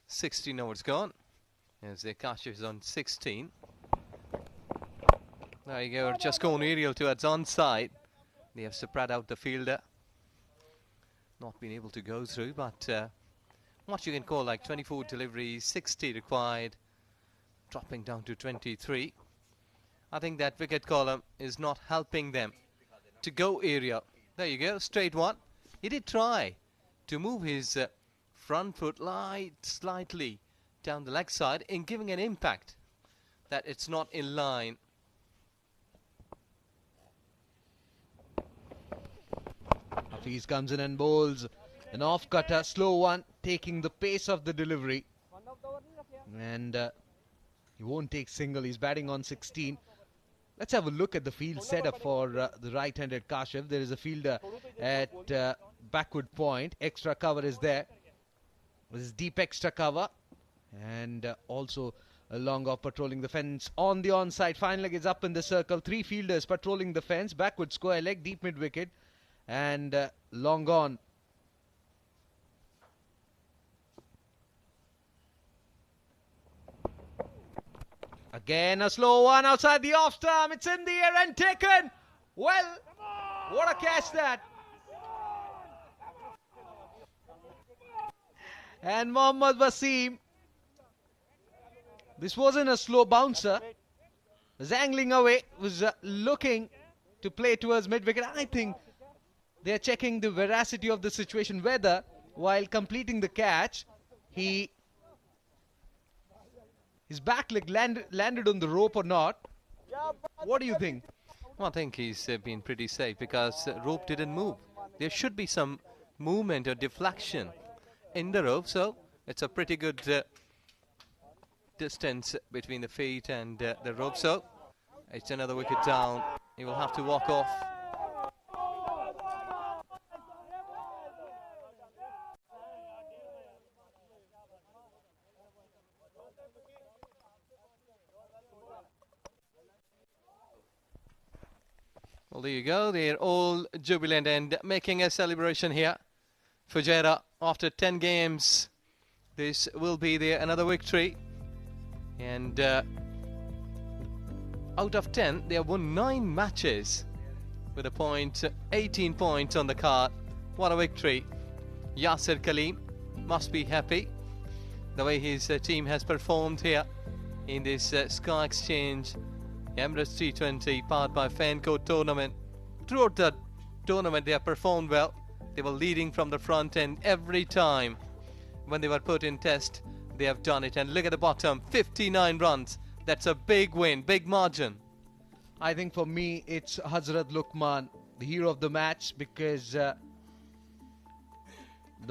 $16 overs gone as the Kashif is on 16. There you go, just gone aerial towards onside. They have spread out the fielder. Not been able to go through, but what you can call like 24 deliveries, 60 required, dropping down to 23. I think that wicket column is not helping them to go aerial. There you go, straight one. He did try to move his front foot slightly down the leg side in giving an impact that it's not in line. Hafiz comes in and bowls an off cutter, slow one, taking the pace of the delivery. And he won't take single, he's batting on 16. Let's have a look at the field setup for the right-handed Kashif. There is a fielder at backward point, extra cover is there. This is deep extra cover, and also a long off patrolling the fence on the onside. Fine leg is up in the circle. 3 fielders patrolling the fence. Backward square leg, deep mid wicket, and long on. Again a slow one outside the off stump. It's in the air and taken. Well, what a catch that. And Mohammad Wasim, this wasn't a slow bouncer, was angling away, was looking to play towards mid-wicket. I think they're checking the veracity of the situation, whether while completing the catch, his back leg landed on the rope or not. What do you think? Well, I think he's been pretty safe because rope didn't move. There should be some movement or deflection in the rope, so it's a pretty good distance between the feet and the rope, so it's another wicket down. He will have to walk off. Well, there you go. They're all jubilant and making a celebration here. Fujairah, after 10 games, this will be their another victory. And out of 10, they have won 9 matches with 18 points on the card. What a victory. Yasir Kaleem must be happy the way his team has performed here in this Sky Exchange Emirates D20 powered by Fanco tournament. Throughout the tournament they have performed well. They were leading from the front end every time. When they were put in test, they have done it. And look at the bottom, 59 runs. That's a big win, big margin. I think for me it's Hazrat Luqman, the hero of the match, because the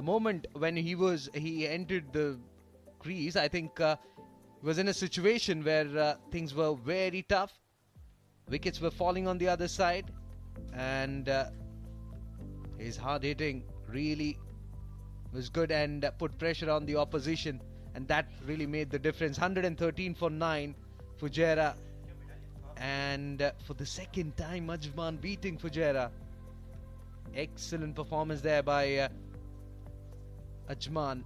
moment when he entered the crease, I think he was in a situation where things were very tough. Wickets were falling on the other side, and his hard hitting really was good and put pressure on the opposition, and that really made the difference. 113 for 9, Fujairah, and for the second time Ajman beating Fujairah. Excellent performance there by Ajman.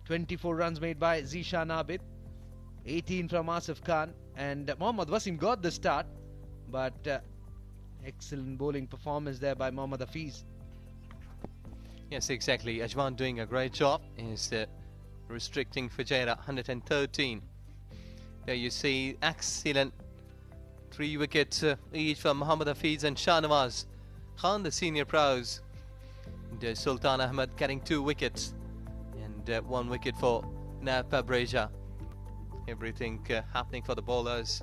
24 runs made by Zishan Abid, 18 from Asif Khan, and Mohammad Wasim got the start, but excellent bowling performance there by Mohammad Hafiz. Yes, exactly. Ajman doing a great job. Is restricting Fujairah 113. There you see excellent 3 wickets each for Mohammad Hafiz and Shahnawaz Khan, the senior pros. And Sultan Ahmed getting 2 wickets and 1 wicket for Nab Breja. Everything happening for the bowlers.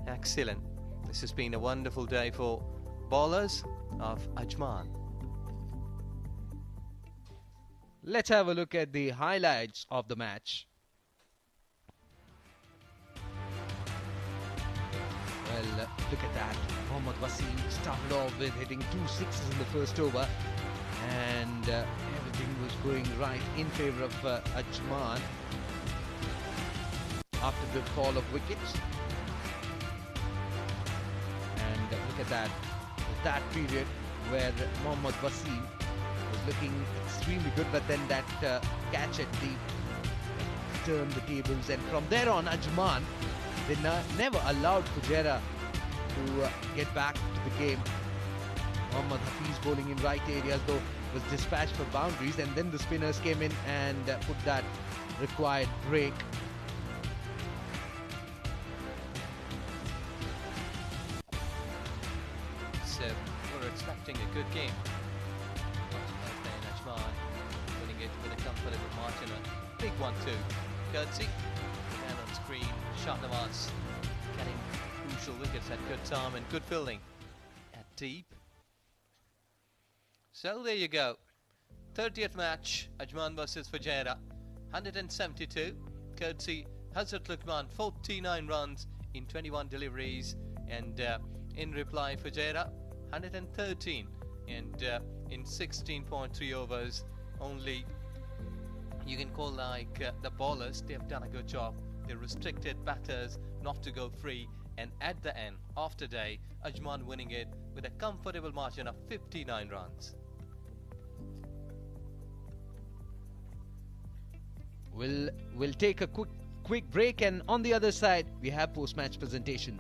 Excellent. This has been a wonderful day for bowlers of Ajman. Let's have a look at the highlights of the match. Well, look at that. Mohammad Wasim started off with hitting 2 sixes in the first over, and everything was going right in favour of Ajman after the fall of wickets. And look at that. That period where Mohammad Wasim was looking extremely good, but then that catch at deep turned the tables, and from there on Ajman, they never allowed Fujairah to get back to the game. Mohammad Hafiz bowling in right areas though was dispatched for boundaries, and then the spinners came in and put that required break. So we're expecting a good game. Ajman winning it with a comfortable margin, a big 1-2. Courtesy, and on screen, Shahnawaz getting crucial wickets at good time and good fielding at deep. So there you go. 30th match, Ajman versus Fujairah, 172. Courtesy Hazrat Luqman, 49 runs in 21 deliveries, and in reply Fujairah 113 and in 16.3 overs only. You can call like the bowlers, they have done a good job. They restricted batters not to go free, and at the end, after day, Ajman winning it with a comfortable margin of 59 runs. We'll take a quick break, and on the other side we have post-match presentation.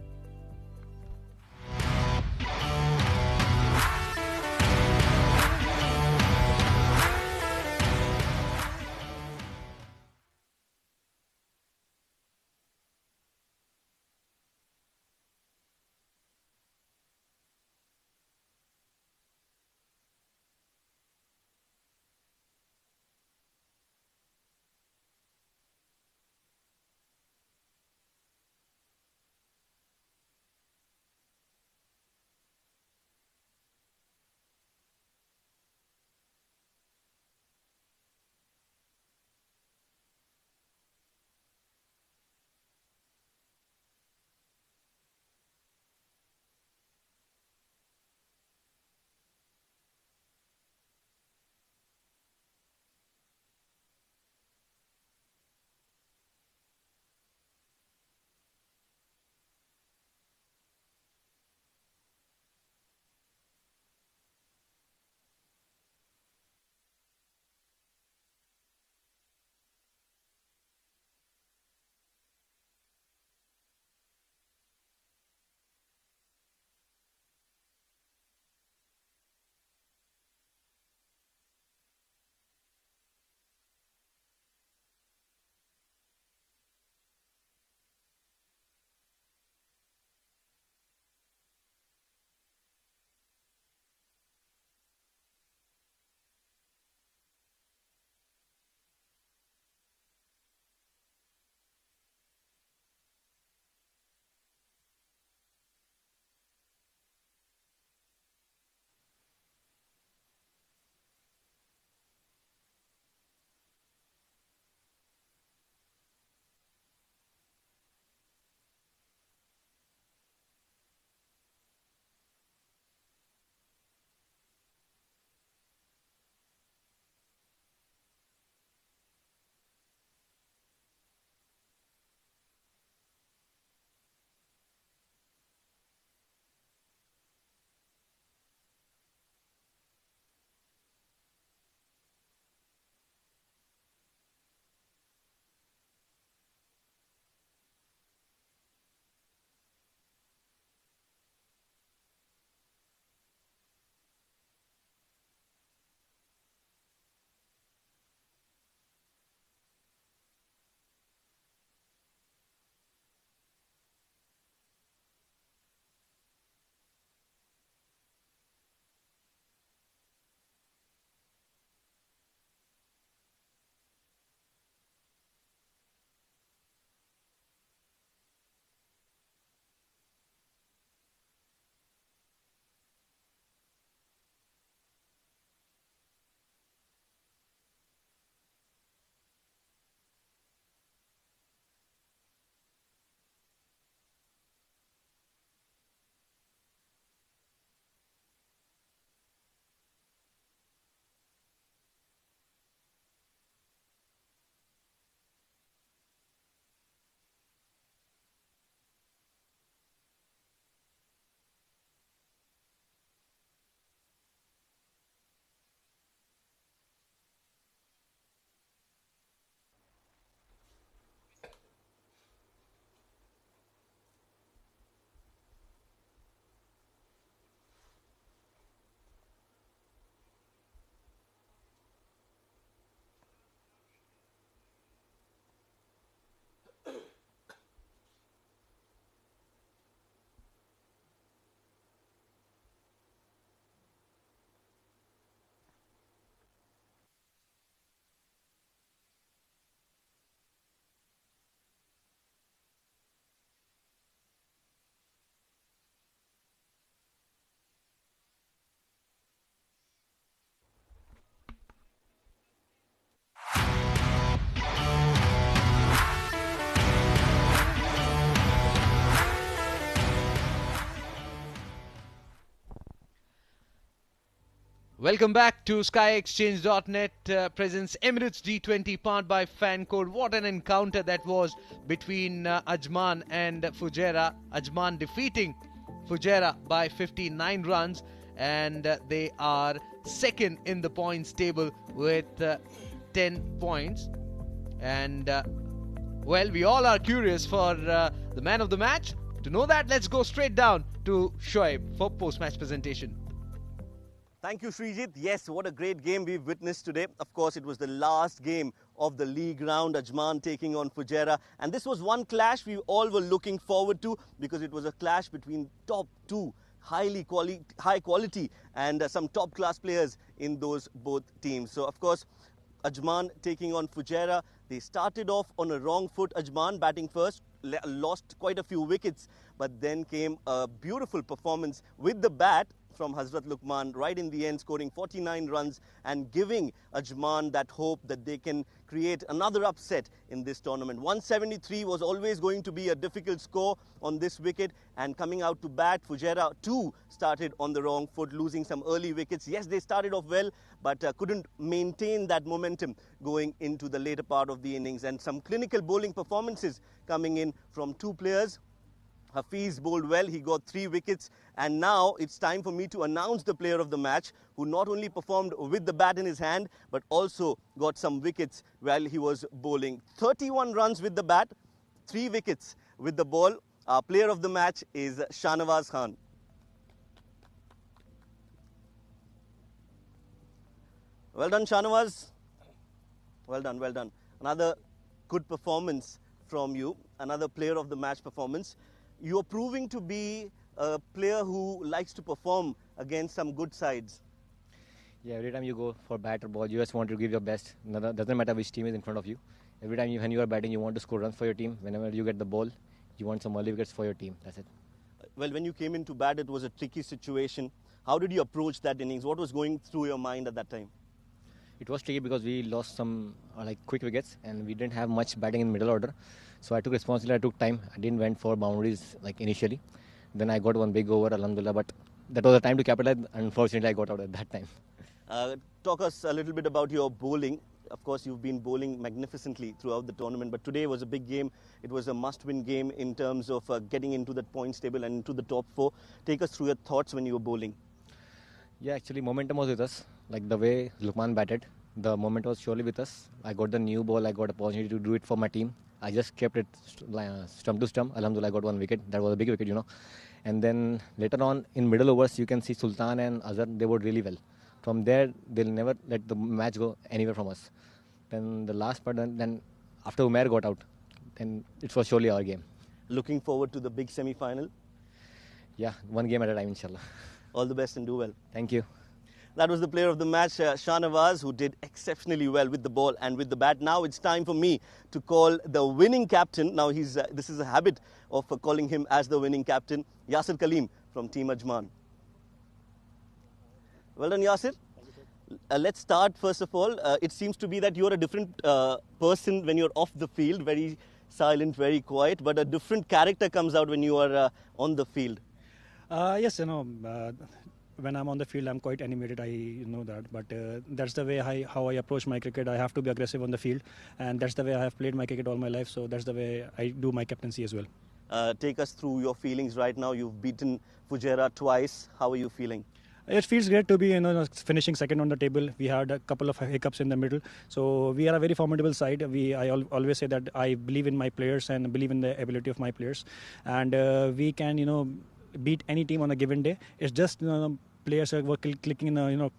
Welcome back to SkyExchange.net presents Emirates D20 powered by Fan Code. What an encounter that was between Ajman and Fujairah. Ajman defeating Fujairah by 59 runs, and they are second in the points table with 10 points. And well, we all are curious for the man of the match. To know that, let's go straight down to Shoaib for post-match presentation. Thank you, Srijit. Yes, what a great game we've witnessed today. Of course, it was the last game of the league round, Ajman taking on Fujairah. And this was one clash we all were looking forward to, because it was a clash between top two high quality and some top class players in those both teams. So, of course, Ajman taking on Fujairah. They started off on a wrong foot. Ajman batting first, lost quite a few wickets, but then came a beautiful performance with the bat from Hazrat Luqman right in the end, scoring 49 runs and giving Ajman that hope that they can create another upset in this tournament. 173 was always going to be a difficult score on this wicket, and coming out to bat, Fujairah too started on the wrong foot, losing some early wickets. Yes, they started off well, but couldn't maintain that momentum going into the later part of the innings, and some clinical bowling performances coming in from two players. Hafiz bowled well, he got 3 wickets, and now it's time for me to announce the player of the match, who not only performed with the bat in his hand but also got some wickets while he was bowling. 31 runs with the bat, 3 wickets with the ball. Our player of the match is Shahnawaz Khan. Well done, Shahnawaz. Well done, well done. Another good performance from you, another player of the match performance. You're proving to be a player who likes to perform against some good sides. Yeah, every time you go for bat or ball, you just want to give your best. Doesn't matter which team is in front of you. Every time when you are batting, you want to score runs for your team. Whenever you get the ball, you want some early wickets for your team. That's it. Well, when you came into bat, it was a tricky situation. How did you approach that innings? What was going through your mind at that time? It was tricky because we lost some quick wickets and we didn't have much batting in middle order. So I took responsibility, I took time. I didn't went for boundaries initially. Then I got one big over, alhamdulillah, but that was the time to capitalize. Unfortunately, I got out at that time. Talk us a little bit about your bowling. Of course, you've been bowling magnificently throughout the tournament, but today was a big game. It was a must-win game in terms of getting into that points table and into the top 4. Take us through your thoughts when you were bowling. Yeah, actually, momentum was with us. Like the way Luqman batted, the momentum was surely with us. I got the new ball. I got an opportunity to do it for my team. I just kept it stump to stump. Alhamdulillah, I got 1 wicket. That was a big wicket, you know. And then later on, in middle overs, you can see Sultan and Azhar, they bowled really well. From there, they'll never let the match go anywhere from us. Then the last part, then after Umair got out, then it was surely our game. Looking forward to the big semi-final? Yeah, 1 game at a time, inshallah. All the best and do well. Thank you. That was the player of the match, Shahnawaz, who did exceptionally well with the ball and with the bat. Now it's time for me to call the winning captain. Now this is a habit of calling him as the winning captain, Yasir Kaleem from Team Ajman. Well done, Yasir. Let's start first of all. It seems to be that you're a different person when you're off the field, very silent, very quiet, but a different character comes out when you are on the field. Yes, you know, when I'm on the field, I'm quite animated, I know that. But that's the way how I approach my cricket. I have to be aggressive on the field, and that's the way I have played my cricket all my life. So that's the way I do my captaincy as well. Take us through your feelings right now. You've beaten Fujairah twice. How are you feeling? It feels great to be finishing second on the table. We had a couple of hiccups in the middle. So we are a very formidable side. I always say that I believe in my players and believe in the ability of my players. And we can, beat any team on a given day. It's just, players were clicking in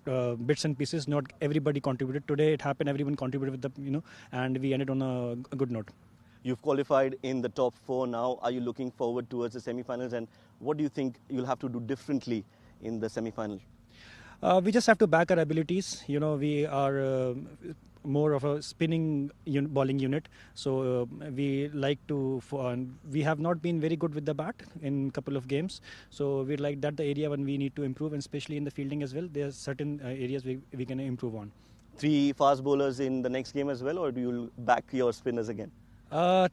bits and pieces. Not everybody contributed. Today it happened. Everyone contributed with and we ended on a good note. You've qualified in the top 4 now. Are you looking forward towards the semi-finals, and what do you think you'll have to do differently in the semi-final? We just have to back our abilities. We are more of a spinning bowling unit. So we like to. We have not been very good with the bat in a couple of games. So we like that the area when we need to improve, and especially in the fielding as well. There are certain areas we can improve on. 3 fast bowlers in the next game as well, or do you back your spinners again?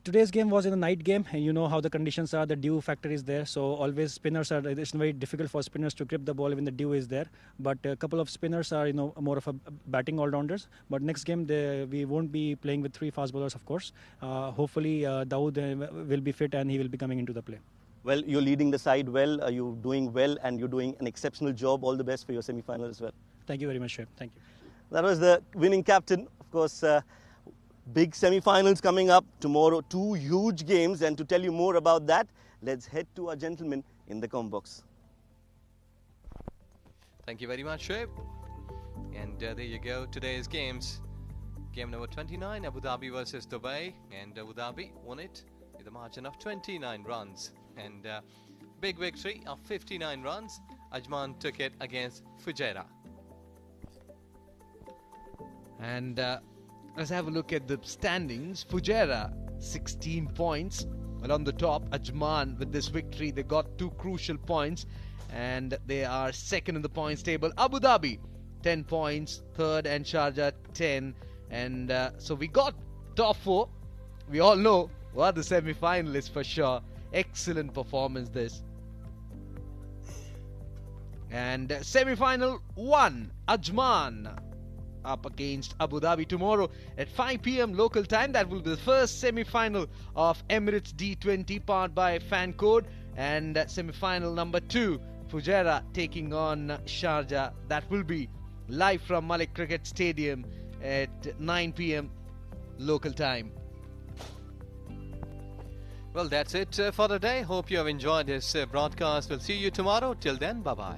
Today's game was in a night game, and you know how the conditions are. The dew factor is there, so always spinners are. It's very difficult for spinners to grip the ball when the dew is there. But a couple of spinners are, more of a batting all-rounders. But next game, we won't be playing with 3 fast bowlers, of course. Hopefully, Dawood will be fit and he will be coming into the play. Well, you're leading the side well, you're doing well, and you're doing an exceptional job. All the best for your semi-final as well. Thank you very much, Shoaib. Thank you. That was the winning captain. Of course, big semi-finals coming up tomorrow. 2 huge games, and to tell you more about that, let's head to our gentleman in the com box. Thank you very much, Shoaib. And there you go, today's games. Game number 29, Abu Dhabi versus Dubai, and Abu Dhabi won it with a margin of 29 runs. And big victory of 59 runs. Ajman took it against Fujairah. And let's have a look at the standings. Fujairah 16 points, well on the top. Ajman with this victory, they got 2 crucial points and they are second in the points table. Abu Dhabi 10 points, third, and Sharjah 10. And so we got top 4. We all know who are the semi-finalists for sure. Excellent performance this. And semi-final 1, Ajman up against Abu Dhabi tomorrow at 5 p.m. local time. That will be the first semi-final of Emirates D20 powered by Fan Code. And semi-final number 2, Fujairah taking on Sharjah. That will be live from Malik Cricket Stadium at 9 p.m. local time. Well, that's it for the day. Hope you have enjoyed this broadcast. We'll see you tomorrow. Till then, bye-bye.